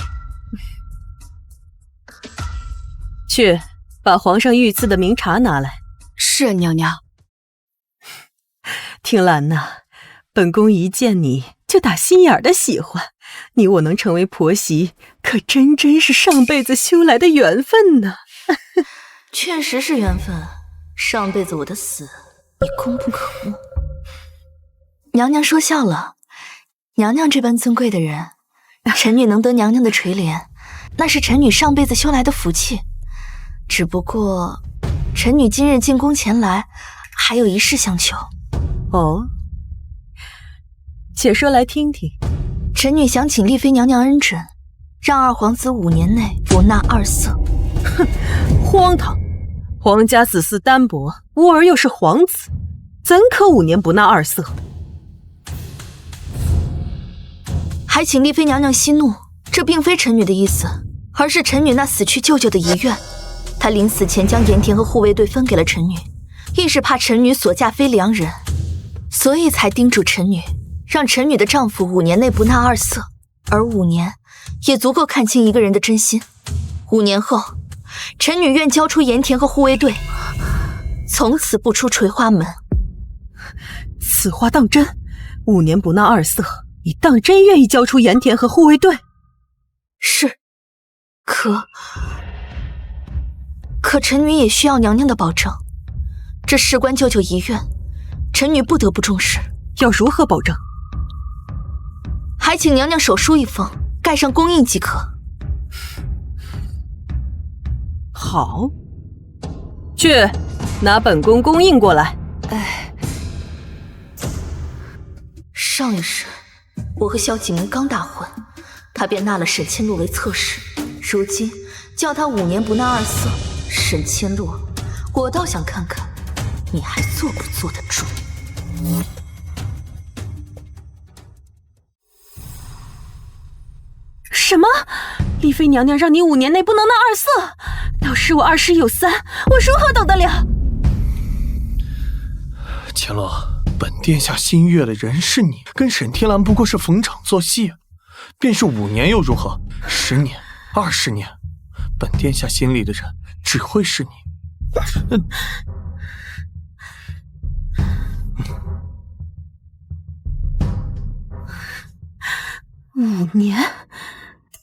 去把皇上御赐的名茶拿来。是娘娘。听兰呐，本宫一见你就打心眼的喜欢你，我能成为婆媳，可真是上辈子修来的缘分呢。确实是缘分，上辈子我的死你功不可没。娘娘说笑了，娘娘这般尊贵的人，臣女能得娘娘的垂怜，那是臣女上辈子修来的福气。只不过臣女今日进宫前来，还有一事相求。哦，且说来听听。臣女想请丽妃娘娘恩准，让二皇子5年内不纳2色。哼，荒唐！皇家子嗣单薄，吾儿又是皇子，怎可5年不纳2色？还请丽妃娘娘息怒，这并非臣女的意思，而是臣女那死去舅舅的遗愿。他临死前将盐田和护卫队分给了臣女，亦是怕臣女所嫁非良人，所以才叮嘱臣女，让臣女的丈夫5年内不纳2色，而5年也足够看清一个人的真心。5年后，臣女愿交出盐田和护卫队，从此不出垂花门。此话当真？5年不纳2色，你当真愿意交出盐田和护卫队？是，可臣女也需要娘娘的保证。这事关舅舅遗愿，臣女不得不重视。要如何保证？还请娘娘手书一封，盖上公印即可。好，去拿本宫公印过来。上一世，我和萧启明刚大婚，他便纳了沈千洛为侧室，如今叫他5年不纳2色。沈千洛，我倒想看看你还坐不坐得住。什么？丽妃娘娘让你5年内不能纳2色，到时我2室有3，我如何等得了？千洛，本殿下心悦的人是你，跟沈天蓝不过是逢场作戏，便是5年又如何？10年、20年，本殿下心里的人只会是你。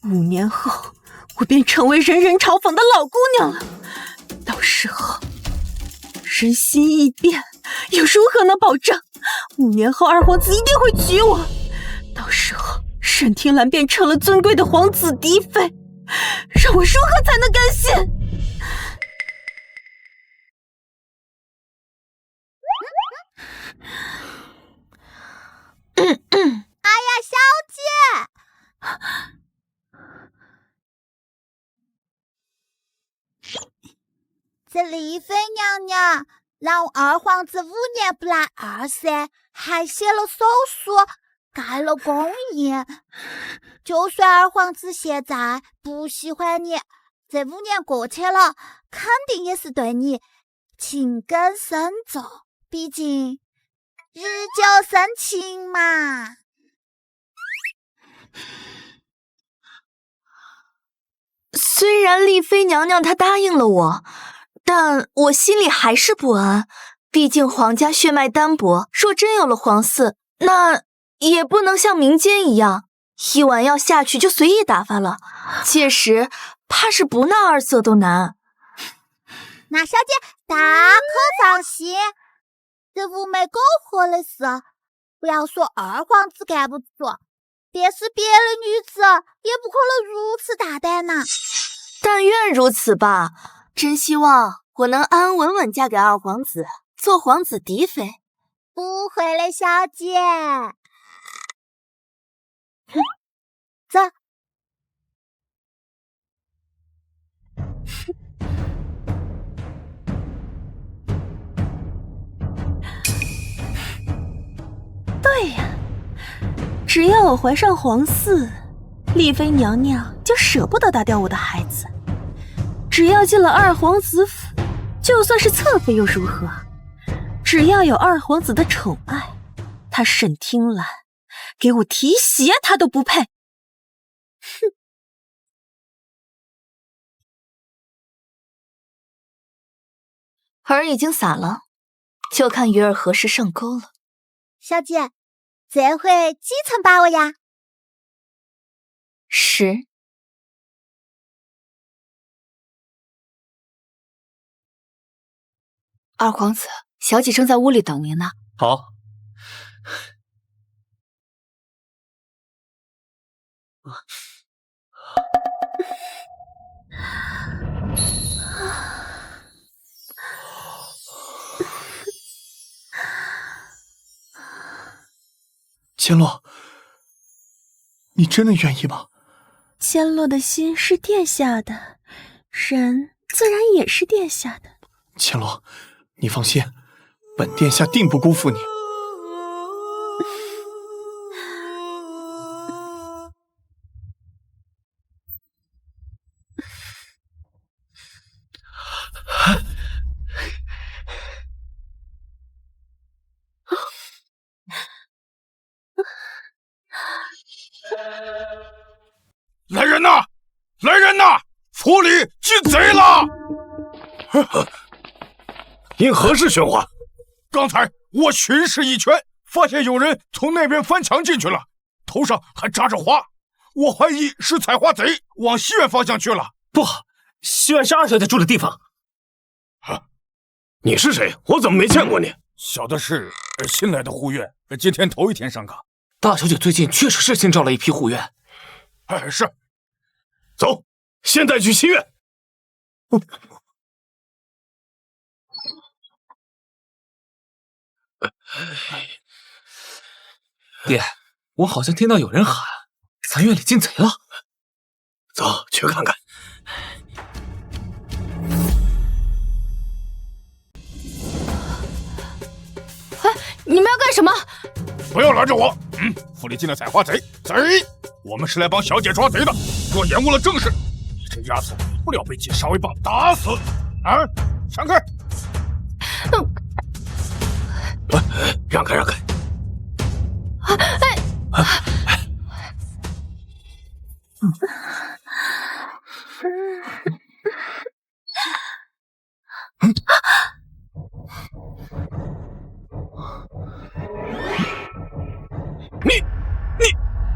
5年后，我便成为人人嘲讽的老姑娘了。到时候，人心易变，又如何能保证5年后二皇子一定会娶我？到时候，沈天蓝便成了尊贵的皇子嫡妃，让我如何才能甘心？哎呀，小姐！这丽妃娘娘让二皇子5年不纳2色，还写了手书，盖了公印。就算二皇子现在不喜欢你，这5年过去了，肯定也是对你情根深重，毕竟日久生情嘛。虽然丽妃娘娘她答应了我，但我心里还是不安。毕竟皇家血脉单薄，若真有了皇嗣，那也不能像民间一样，一碗药下去就随意打发了。届时怕是不闹二色都难。那小姐大可放心，这妩媚苟活的事，不要说二皇子干不住，便是别的女子也不可能如此大胆呐。但愿如此吧，真希望我能安安稳稳嫁给二皇子，做皇子嫡妃。不会的，小姐。走。对呀，只要我怀上皇嗣，丽妃娘娘就舍不得打掉我的孩子。只要进了二皇子府，就算是侧妃又如何？只要有二皇子的宠爱，他沈听兰给我提鞋他都不配。哼！饵已经撒了，就看鱼儿何时上钩了。小姐，这回几层把握呀？10。二皇子，小姐正在屋里等您呢。好。千洛，你真的愿意吗？千洛的心是殿下的，人自然也是殿下的。千洛，你放心，本殿下定不辜负你。来人呐！来人呐！府里进贼了！因何事喧哗？刚才我巡视一圈，发现有人从那边翻墙进去了，头上还扎着花。我怀疑是采花贼，往西院方向去了。不，西院是二小姐住的地方。你是谁？我怎么没见过你？小的是新来的护院，今天头一天上岗。大小姐最近确实是新招了一批护院。是。走，现在去西院。爹，我好像听到有人喊，咱院里进贼了。走，去看看。哎，你们要干什么？不要拦着我！府里进了采花贼，贼！我们是来帮小姐抓贼的，若延误了正事，你这丫头不了被几杀威棒打死！啊，闪开！让开，让开！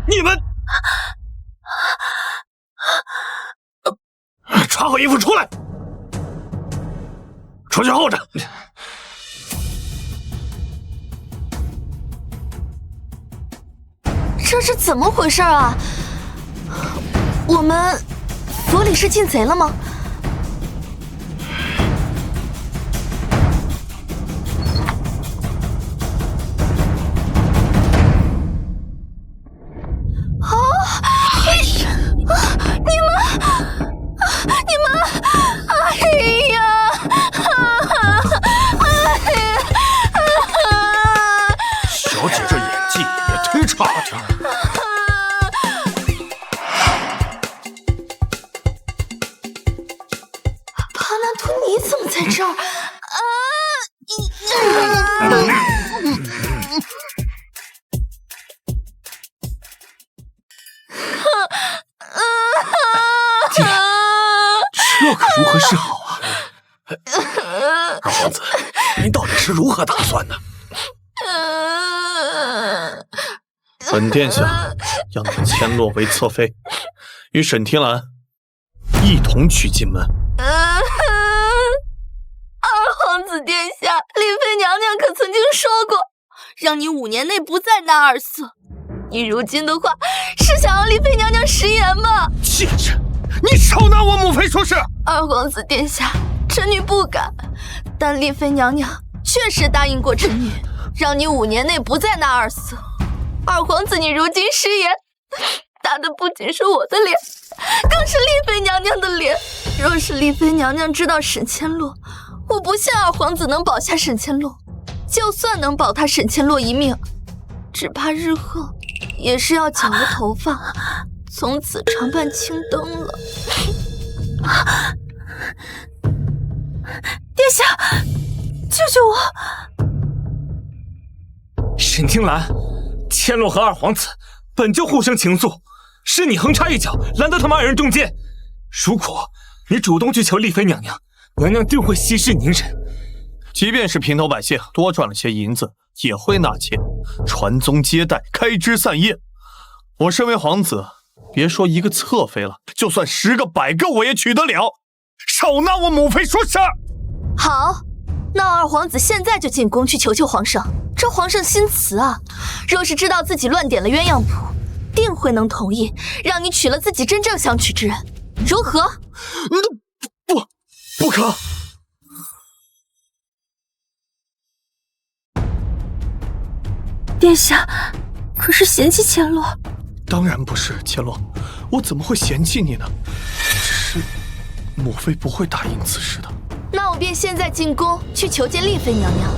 你们，穿好衣服出来，出去候着。这是怎么回事啊？我们府里是进贼了吗？既然这可如何是好啊？二皇子，您到底是如何打算的？本殿下让你千洛为侧妃，与沈天兰一同娶进门。二皇子殿下，丽妃娘娘可曾经说过，让你5年内不再纳二色。你如今的话，是想要丽妃娘娘食言吗？贱人，你少拿我母妃说事！二皇子殿下，臣女不敢，但丽妃娘娘确实答应过臣女，让你5年内不再纳二色。二皇子，你如今食言，打的不仅是我的脸，更是丽妃娘娘的脸。若是丽妃娘娘知道沈千洛，我不信二皇子能保下沈千洛。就算能保他沈千洛一命，只怕日后也是要剪了头发，从此常伴青灯了。殿下，救救我！沈清兰，千洛和二皇子本就互生情愫，是你横插一脚拦到他们2人中间。如果你主动去求丽妃娘娘，娘娘定会息事宁人。即便是平头百姓多赚了些银子，也会纳妾，传宗接代，开枝散叶。我身为皇子，别说一个侧妃了，就算10个100个我也娶得了。少拿我母妃说事！好，那二皇子现在就进宫去求求皇上。这皇上心慈啊，若是知道自己乱点了鸳鸯谱，定会能同意让你娶了自己真正想娶之人，如何？不可！殿下，可是嫌弃千洛？当然不是，千洛，我怎么会嫌弃你呢？只是母妃不会答应此事的。那我便现在进宫去求见丽妃娘娘。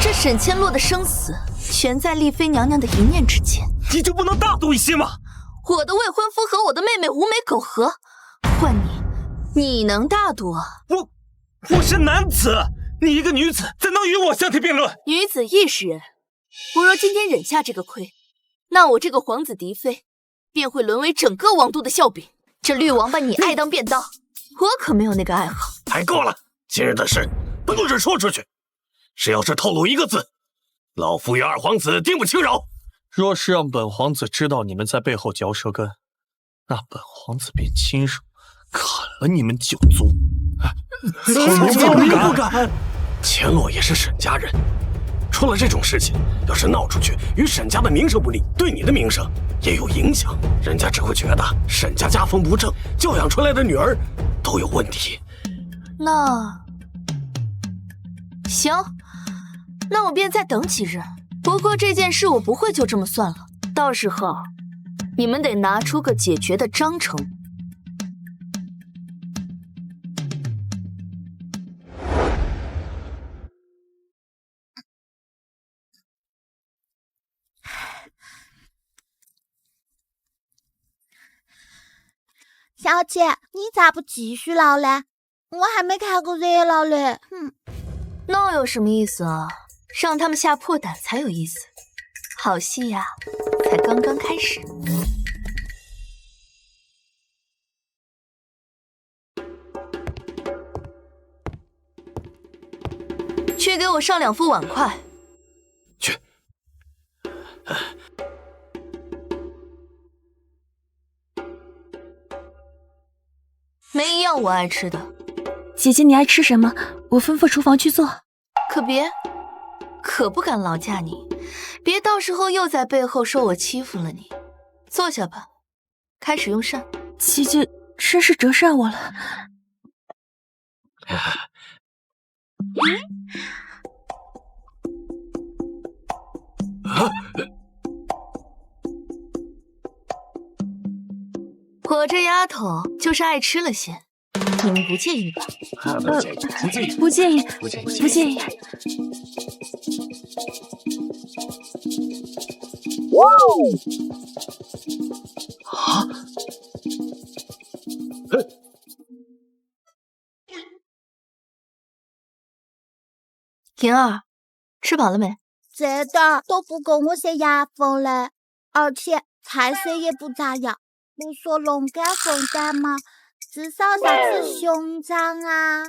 这沈千洛的生死，全在丽妃娘娘的一念之间。你就不能大度一些吗？我的未婚夫和我的妹妹无媒苟合，换你能大度啊？我是男子，你一个女子，怎能与我相提并论？女子亦是人。我若今天忍下这个亏，那我这个皇子嫡妃便会沦为整个王都的笑柄。这绿王八你爱当便当，我可没有那个爱好。太够了！今日的事不能只说出去，谁要是透露一个字，老夫与二皇子定不轻饶。若是让本皇子知道你们在背后嚼舌根，那本皇子便亲手砍了你们9族。草民不敢。千洛也是沈家人，出了这种事情，要是闹出去，与沈家的名声不利，对你的名声也有影响。人家只会觉得沈家家风不正，教养出来的女儿都有问题。那行，那我便再等几日。不过这件事我不会就这么算了，到时候你们得拿出个解决的章程。小姐，你咋不继续唠嘞？我还没看过热闹嘞。那有什么意思啊？让他们吓破胆才有意思。好戏呀，才刚刚开始。去给我上2副碗筷。去。没一样我爱吃的。姐姐，你爱吃什么？我吩咐厨房去做。可不敢劳驾你，别到时候又在背后说我欺负了你。坐下吧，开始用膳。姐姐真是折煞我了。我这丫头就是爱吃了些，你们不介意吧？不介意。啊！灵儿，吃饱了没？这点都不够我些牙缝嘞，而且菜色也不咋样。不说龙肝凤胆嘛，至少啥子熊掌啊、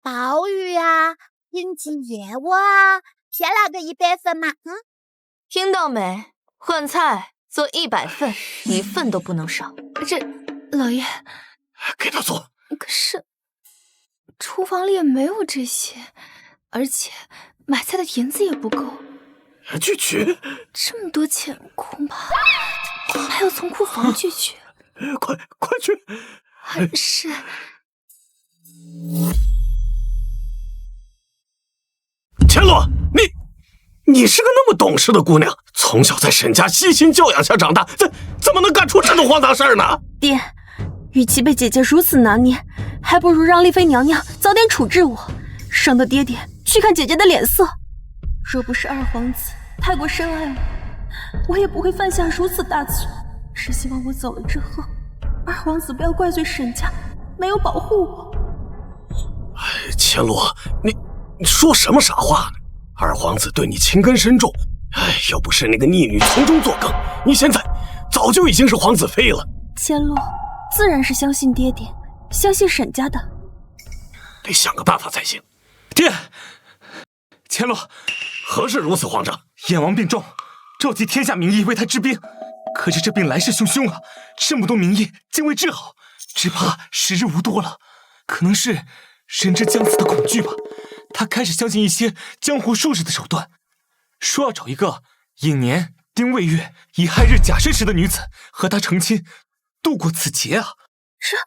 鲍鱼啊、引进燕窝啊，先来个100份嘛。听到没？换菜做100份，1份都不能少。这老爷，给他做。可是厨房里也没有这些，而且买菜的银子也不够。去取。这么多钱，恐怕要从库房去取。快去！是。千洛，你是个那么懂事的姑娘，从小在沈家悉心教养下长大，怎么能干出这种荒唐事儿呢？爹，与其被姐姐如此拿捏，还不如让丽妃娘娘早点处置我，省得爹爹去看姐姐的脸色。若不是二皇子太过深爱我，也不会犯下如此大错。只希望我走了之后，二皇子不要怪罪沈家没有保护我。千洛，你说什么傻话呢？二皇子对你情根深重，要不是那个逆女从中作梗，你现在早就已经是皇子妃了。千洛自然是相信爹爹，相信沈家的，得想个办法才行。爹，千洛，何事如此慌张？燕王病重，召集天下名医为他治病。可是这病来势汹汹啊，这么多名医竟未治好，只怕时日无多了。可能是人之将死的恐惧吧，他开始相信一些江湖术士的手段，说要找一个寅年丁未月乙亥日甲申时的女子和他成亲，度过此劫啊。这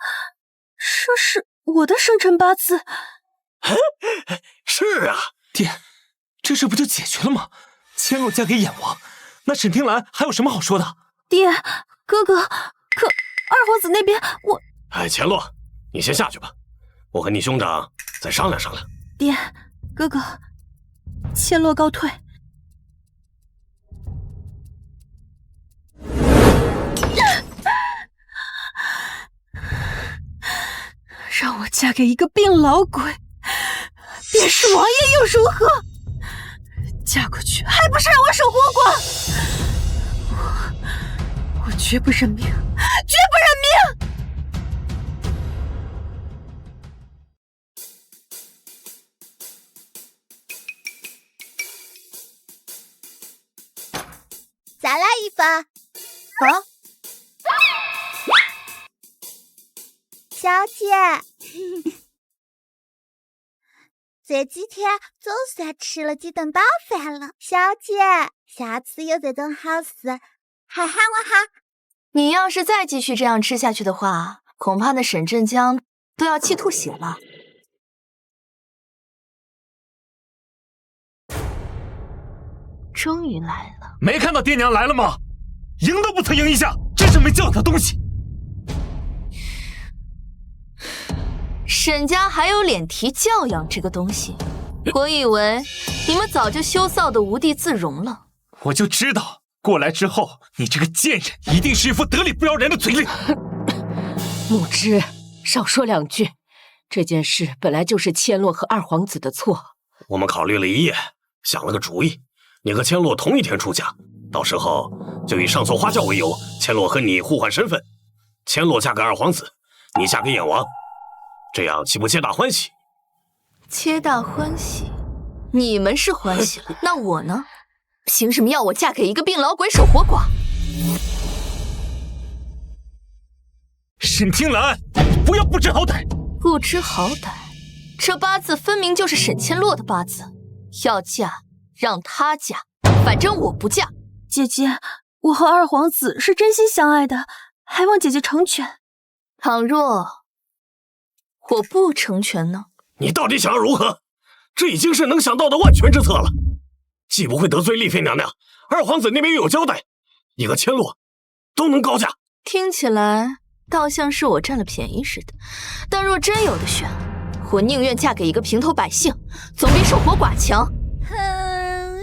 是我的生辰八字。是啊，爹，这事不就解决了吗？千洛嫁给燕王，那沈听兰还有什么好说的？爹，哥哥，可二皇子那边千洛，你先下去吧，我和你兄长再商量商量。爹，哥哥，千洛告退。让我嫁给一个病老鬼，便是王爷又如何？嫁过去还不是让我守活寡？我绝不认命，绝不认命！再来一份。小姐，这几天总算吃了几顿饱饭了。小姐，下次有这种好事还喊我哈。你要是再继续这样吃下去的话，恐怕那沈镇江都要气吐血了。终于来了，没看到爹娘来了吗？迎都不曾迎一下，真是没教养的东西。沈家还有脸提教养这个东西？我以为你们早就羞臊的无地自容了。我就知道过来之后，你这个贱人一定是一副得理不饶人的嘴脸。母芝，少说2句。这件事本来就是千洛和二皇子的错。我们考虑了一夜，想了个主意，你和千洛同一天出嫁，到时候就以上错花轿为由，千洛和你互换身份，千洛嫁给二皇子，你嫁给燕王，这样岂不皆大欢喜？皆大欢喜？你们是欢喜了，那我呢？凭什么要我嫁给一个病老鬼守活寡？沈听兰，不要不知好歹！不知好歹？这八字分明就是沈千洛的八字，要嫁让他嫁，反正我不嫁。姐姐，我和二皇子是真心相爱的，还望姐姐成全。倘若我不成全呢？你到底想要如何？这已经是能想到的万全之策了，既不会得罪丽妃娘娘，二皇子那边又有交代，你和千洛都能高价。听起来倒像是我占了便宜似的，但若真有的选，我宁愿嫁给一个平头百姓，总比守活寡强。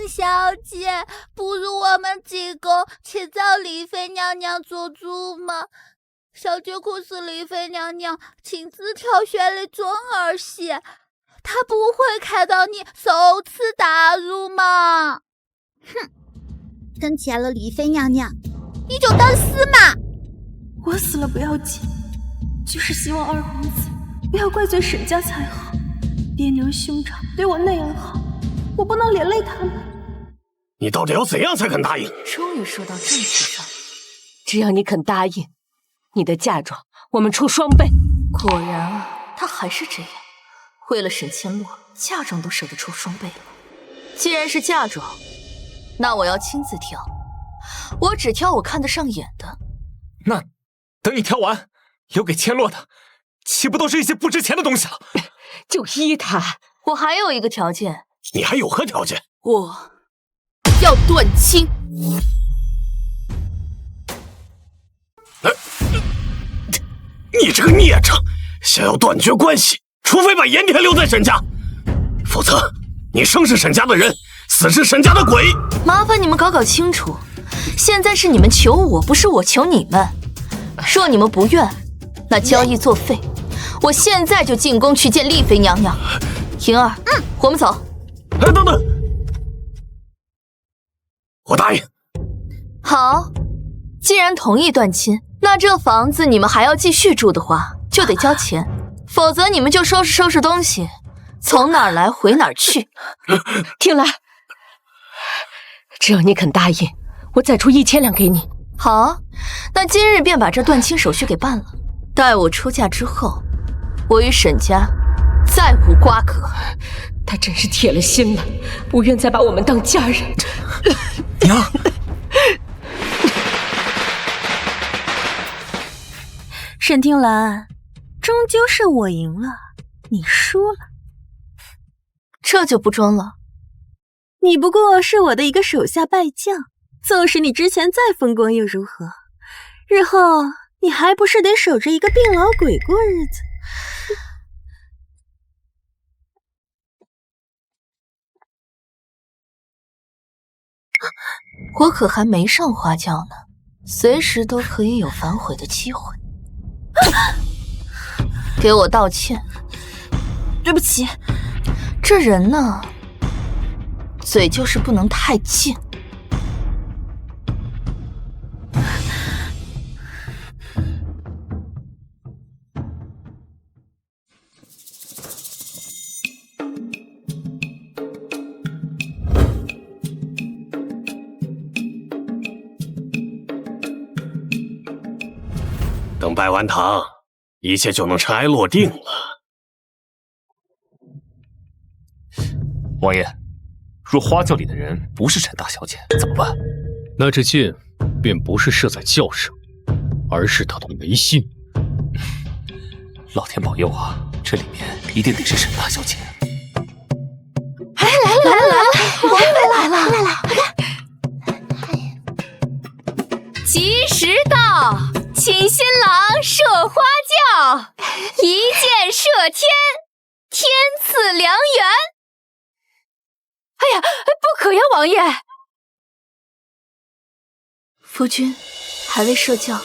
小姐，不如我们几个去找丽妃娘娘做主嘛？小姐可是丽妃娘娘亲自挑选的准儿媳，他不会看到你首次打入吗？哼，真欠了丽妃娘娘，你就等死嘛！我死了不要紧，就是希望二皇子不要怪罪沈家才好。爹娘兄长对我那样好，我不能连累他们。你到底要怎样才肯答应？终于说到正题上，只要你肯答应，你的嫁妆我们出双倍。果然啊，他还是这样，为了沈千洛，嫁妆都舍得出双倍了。既然是嫁妆，那我要亲自挑，我只挑我看得上眼的。那等你挑完，留给千洛的，岂不都是一些不值钱的东西了？就依他。我还有一个条件。你还有何条件？我要断亲。你这个孽障，想要断绝关系，除非把盐田留在沈家，否则你生是沈家的人，死是沈家的鬼。麻烦你们搞搞清楚，现在是你们求我，不是我求你们。若你们不愿，那交易作废。我现在就进宫去见丽妃娘娘。莹儿，我们走。等等，我答应。好，既然同意断亲，那这房子你们还要继续住的话，就得交钱，否则你们就收拾收拾东西，从哪儿来回哪儿去。听来，只要你肯答应，我再出1000两给你。好啊，那今日便把这断亲手续给办了。待我出嫁之后，我与沈家再无瓜葛。他真是铁了心了，不愿再把我们当家人。娘，沈听兰，终究是我赢了，你输了。这就不装了。你不过是我的一个手下败将，纵使你之前再风光又如何？日后你还不是得守着一个病老鬼过日子？我可还没上花轿呢，随时都可以有反悔的机会。给我道歉。对不起。这人呢，嘴就是不能太贱。等拜完堂，一切就能尘埃落定了。王爷，若花轿里的人不是沈大小姐，怎么办？那这箭便不是射在轿上，而是她的眉心。老天保佑啊！这里面一定得是沈大小姐。哎，来了，王妃来了，快看！吉时到，请新郎射花轿，一箭射天，天赐良缘。哎呀，不可呀，王爷！夫君还未射轿，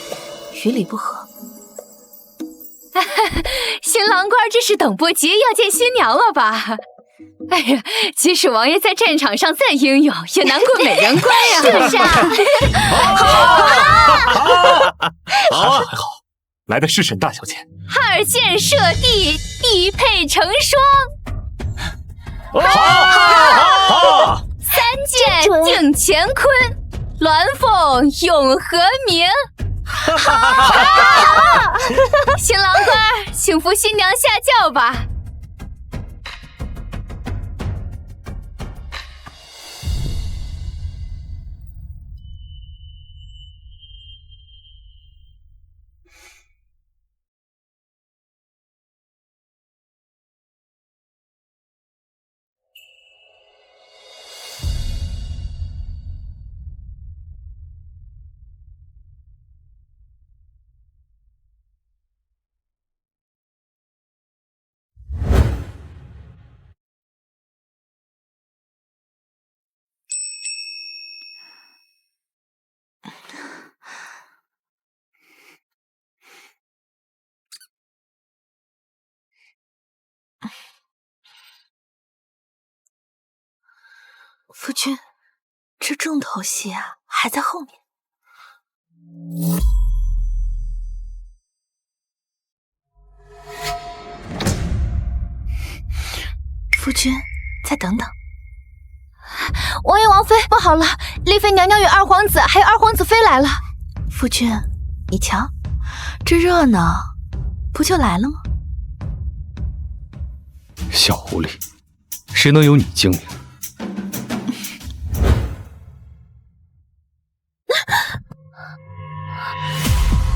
与礼不合。新郎官这是等不及要见新娘了吧？哎呀，即使王爷在战场上再英勇，也难过美人关呀！是不是啊？好啊，还好，来的是沈大小姐。二箭射地，地配成双。好。三箭定乾坤，鸾凤永和鸣。新郎官，请扶新娘下轿吧。夫君，这重头戏啊，还在后面。夫君，再等等。王爷王妃，不好了！丽妃娘娘与二皇子还有二皇子妃来了。夫君，你瞧，这热闹不就来了吗？小狐狸，谁能有你精明？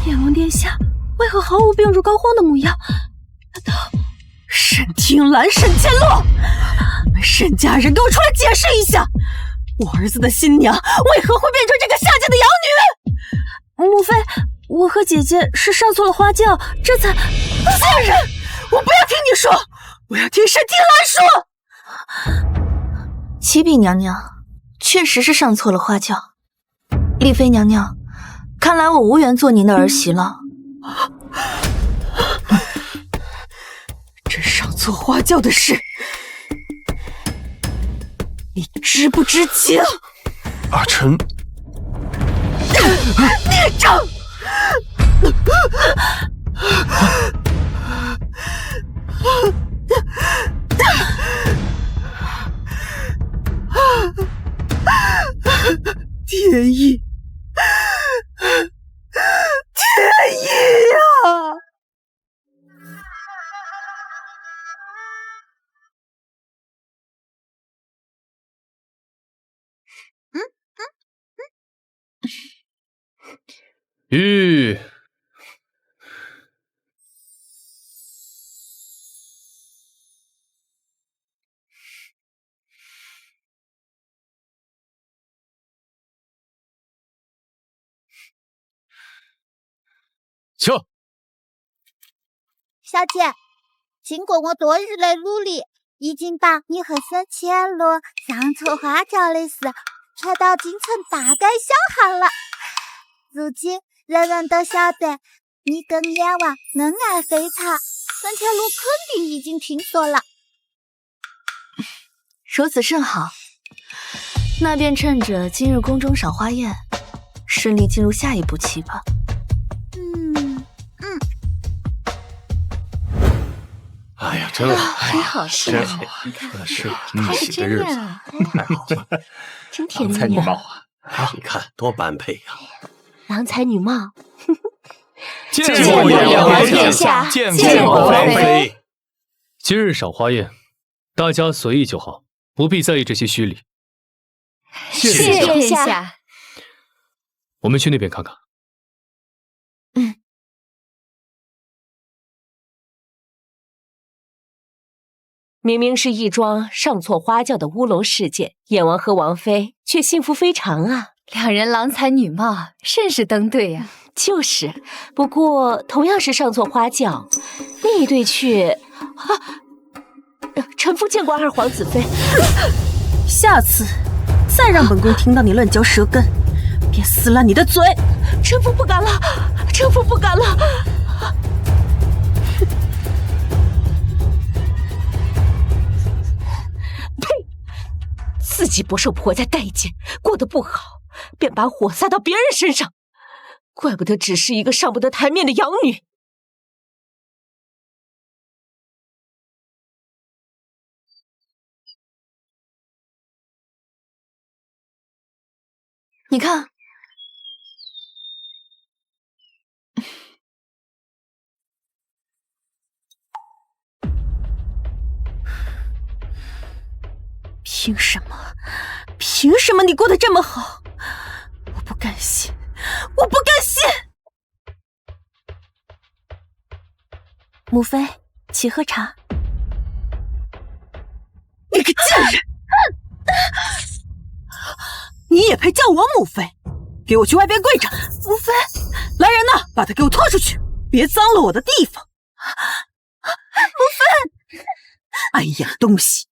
阎王殿下为何毫无病入膏肓的模样？难道沈听兰、沈千洛，你们沈家人给我出来解释一下，我儿子的新娘为何会变成这个下贱的养女？母妃，我和姐姐是上错了花轿，这才……贱人！我不要听你说，我要听沈听兰说。启禀娘娘，确实是上错了花轿。丽妃娘娘，看来我无缘做您的儿媳了。这上错花轿的事，你知不知情？阿晨，孽障！天意，天意呀！玉，瞧，小姐，经过我多日的努力，已经把你和沈千洛上错花轿的事传到京城大街小巷了。如今人人都晓得你跟阎王恩爱非常，沈千洛肯定已经听说了。如此甚好，那便趁着今日宫中赏花宴，顺利进入下一步棋吧。哎呀，真好，真好吃，真好，你看，是还是真的啊，真甜蜜呀！啊，你看多般配呀！郎才女貌，见过阎王殿下，见过王妃。今日赏花宴，大家随意就好，不必在意这些虚礼。谢殿下。我们去那边看看。明明是一桩上错花轿的乌龙事件，燕王和王妃却幸福非常啊！两人郎才女貌，甚是登对呀。就是，不过同样是上错花轿，另一对却……臣夫见过二皇子妃。下次再让本宫听到你乱嚼舌根，便撕烂你的嘴！臣夫不敢了，臣夫不敢了。自己不受婆家待见，过得不好，便把火撒到别人身上，怪不得只是一个上不得台面的养女。你看，凭什么？凭什么你过得这么好？我不甘心，我不甘心！母妃，请喝茶。你个贱人！你也配叫我母妃？给我去外边跪着！母妃，来人呐，把他给我拖出去，别脏了我的地方！母妃，碍眼东西！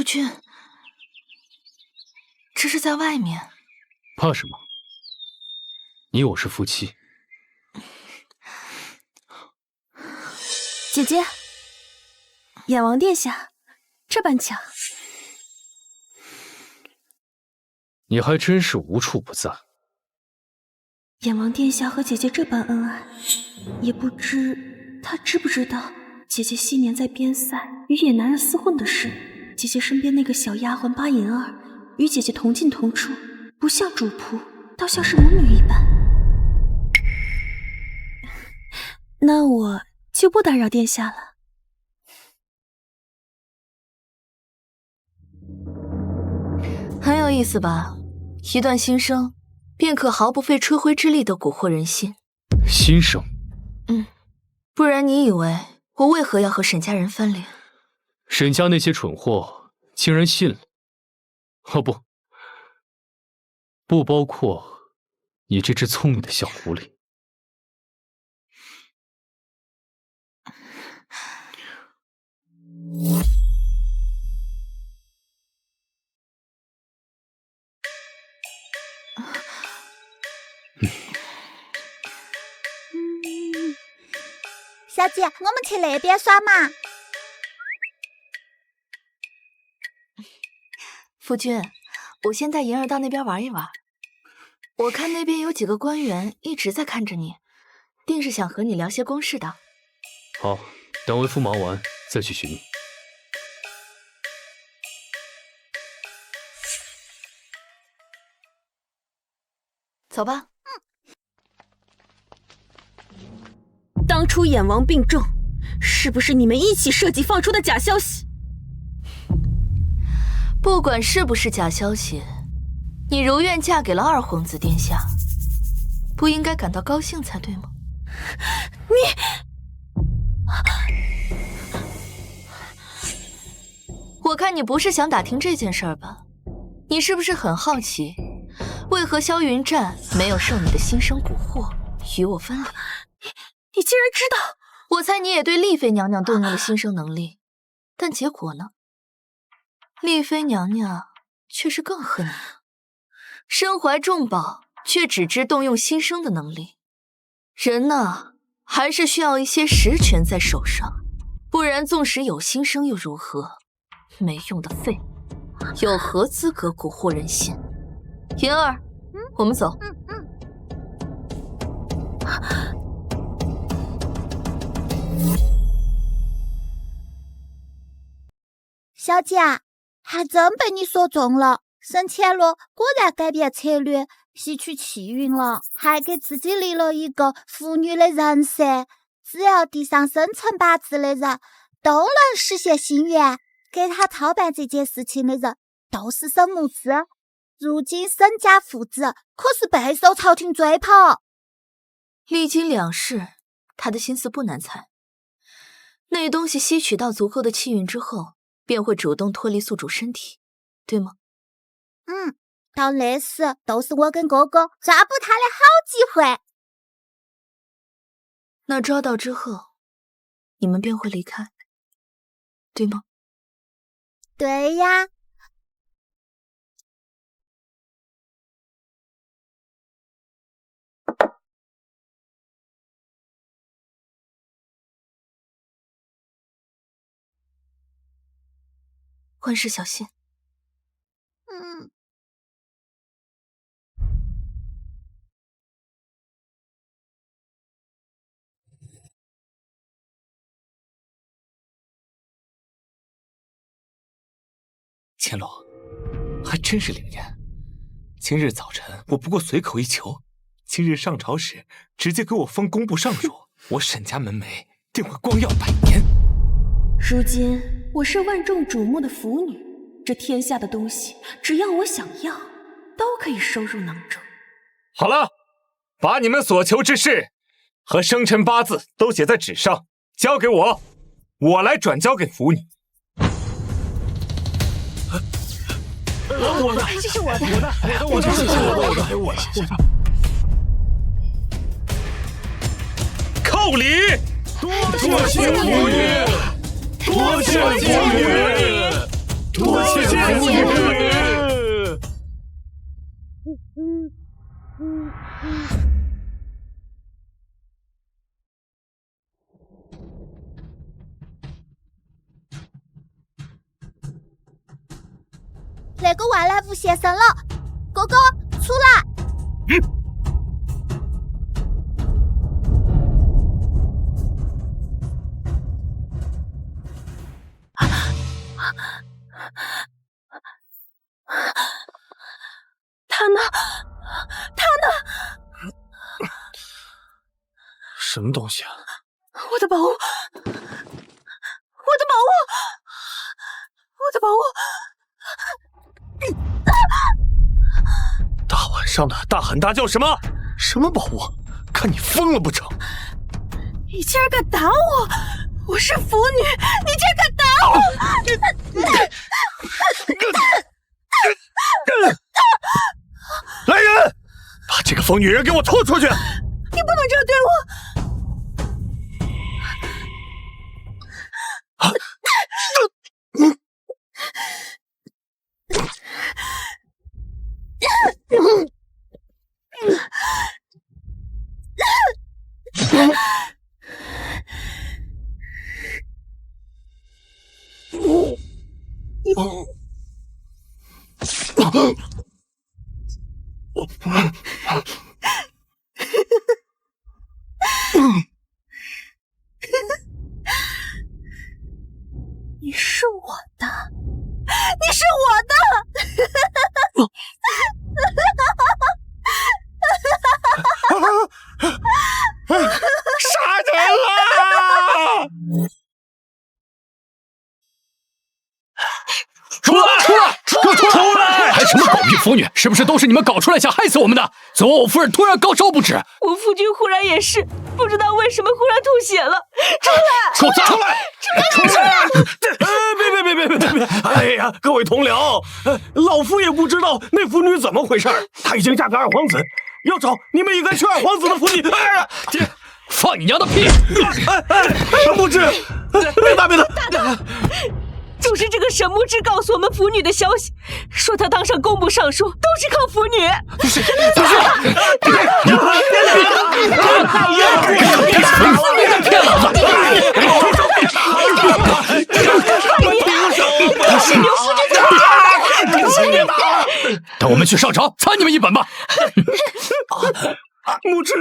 君，这是在外面。怕什么？你我是夫妻。姐姐，眼王殿下，这般巧。你还真是无处不在。眼王殿下和姐姐这般恩爱，也不知他知不知道姐姐昔年在边塞与野男人厮混的事。姐姐身边那个小丫鬟巴银儿与姐姐同进同出，不像主仆，倒像是母女一般。那我就不打扰殿下了。很有意思吧？一段心声，便可毫不费吹灰之力的蛊惑人心。心声？不然你以为我为何要和沈家人翻脸？沈家那些蠢货竟然信了。哦不，不包括你这只聪明的小狐狸。小姐，我们去那边耍嘛。夫君，我先带银儿到那边玩一玩。我看那边有几个官员一直在看着你，定是想和你聊些公事的。好，等为夫忙完再去寻你。走吧。当初眼王病重，是不是你们一起设计放出的假消息？不管是不是假消息，你如愿嫁给了二皇子殿下，不应该感到高兴才对吗？我看你不是想打听这件事儿吧？你是不是很好奇，为何萧云战没有受你的心声蛊惑，与我分离？你竟然知道！我猜你也对丽妃娘娘动用了心声能力，但结果呢？丽妃娘娘却是更恨你，身怀重宝，却只知动用心声的能力。人呢，还是需要一些实权在手上，不然纵使有心声又如何？没用的废物，有何资格蛊惑人心？银儿，我们走。小姐，还真被你说中了。沈浅洛果然改变策略，吸取气运了，还给自己立了一个妇女的人设。只要地上生辰八字的人，都能实现心愿。给他操办这件事情的人，都是沈牧师。如今沈家父子可是备受朝廷追捧。历经两世，他的心思不难猜。那东西吸取到足够的气运之后，便会主动脱离宿主身体，对吗？到那时都是我跟哥哥抓捕他的好机会。那抓到之后，你们便会离开，对吗？对呀。万事小心。千洛，还真是灵验。今日早晨我不过随口一求，今日上朝时直接给我封工部尚书，我沈家门楣定会光耀100年。如今我是万众瞩目的腐女，这天下的东西，只要我想要，都可以收入囊中。好了，把你们所求之事和生辰八字都写在纸上，交给我，我来转交给腐女。我的，这是我的，我的。叩礼！多谢腐女，多谢腐女，多谢夫女。那个外来务现身了，哥哥出来！他呢？他呢？什么东西啊？我的宝物！我的宝物！我的宝物！大晚上的大喊大叫什么？什么宝物？看你疯了不成？你竟然敢打我！我是腐女，你竟然敢打我！来人，把这个疯女人给我拖出去！你不能这样对我！你是我的，你是我的！杀人了！出来！还什么狗屁腐女？是不是都是你们搞出来想害死我们的？昨晚我夫人突然高烧不止，我夫君忽然也是，不知道为什么忽然吐血了。出来！别！哎呀，各位同僚，老夫也不知道那腐女怎么回事，她已经嫁给二皇子，要找你们应该去二皇子的府邸。哎呀，放你娘的屁！木之，别打！就是这个沈木之告诉我们腐女的消息，说他当上工部尚书都是靠腐女。骗老子！等我们去上朝，参你们一本吧。木之，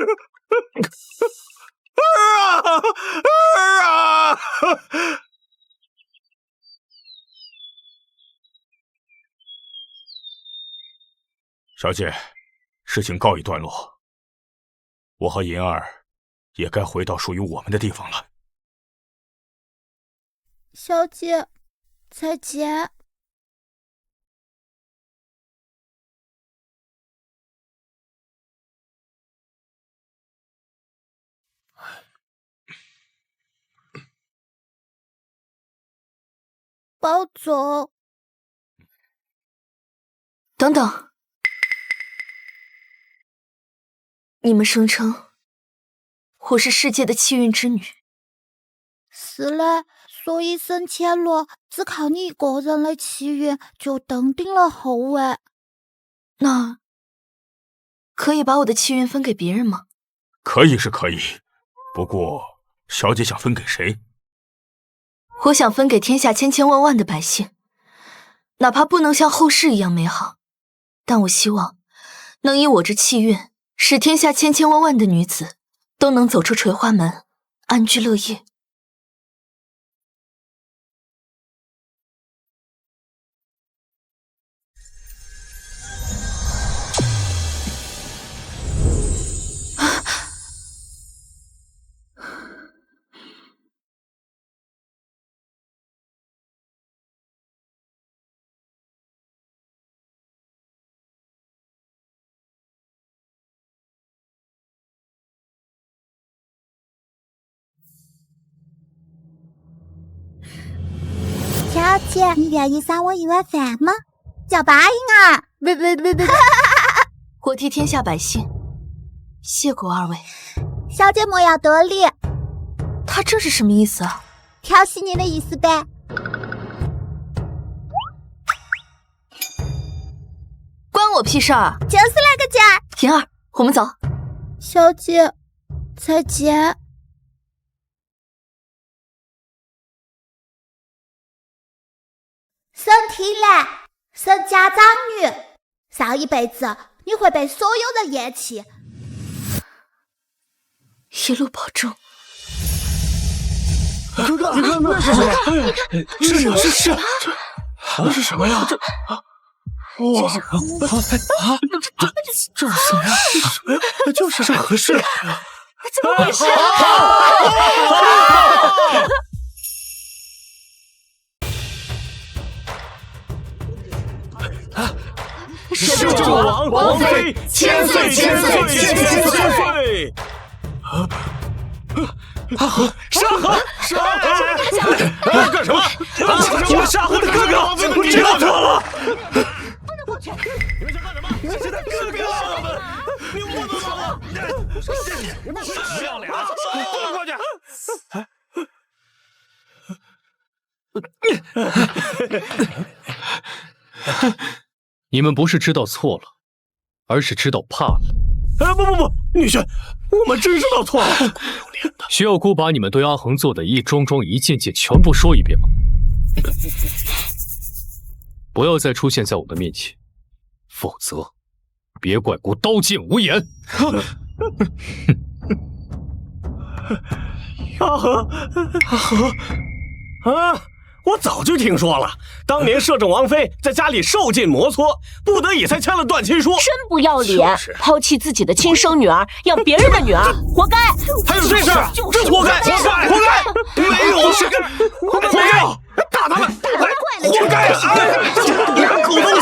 小姐，事情告一段落，我和银儿也该回到属于我们的地方了。小姐，再见。保重。等等，你们声称我是世界的气运之女，是嘞，所以沈千罗只靠你一个人的气运就登顶了后位。那可以把我的气运分给别人吗？可以是可以，不过小姐想分给谁？我想分给天下千千万万的百姓，哪怕不能像后世一样美好，但我希望能以我这气运，使天下千千万万的女子都能走出垂花门，安居乐业。小姐，你愿意赏我一碗饭吗？叫答应啊！不，我替天下百姓谢过二位。小姐莫要得理。他这是什么意思啊？调戏你的意思呗。我屁事儿？就是那个劲儿。妍儿，我们走。小姐，再见。沈听兰，沈家长女，上一辈子你会被所有人厌弃。一路保重。哥哥，你看那是什么？是那是什么呀？这哇啊！这是什么呀？什么呀？就是这合适。怎么回事？摄政王王妃千岁！沙河，干什么？你们沙河的哥哥，我知道错了。不能过去！你们想干什么？你们是他哥哥！你们不能走！你们不要脸！滚过去！你们不是知道错了，而是知道怕了。不，女婿，我们真知道错了。需要姑把你们对阿恒做的一桩桩、一件件全部说一遍吗？不要再出现在我的面前，否则别怪姑刀剑无眼。阿恒啊！我早就听说了，当年摄政王妃在家里受尽摩擦，不得已才签了断亲书。真不要脸！抛弃自己的亲生女儿，要别人的女儿，活该！还有这事，就是活该！没有是活该！打他们！活该！两口子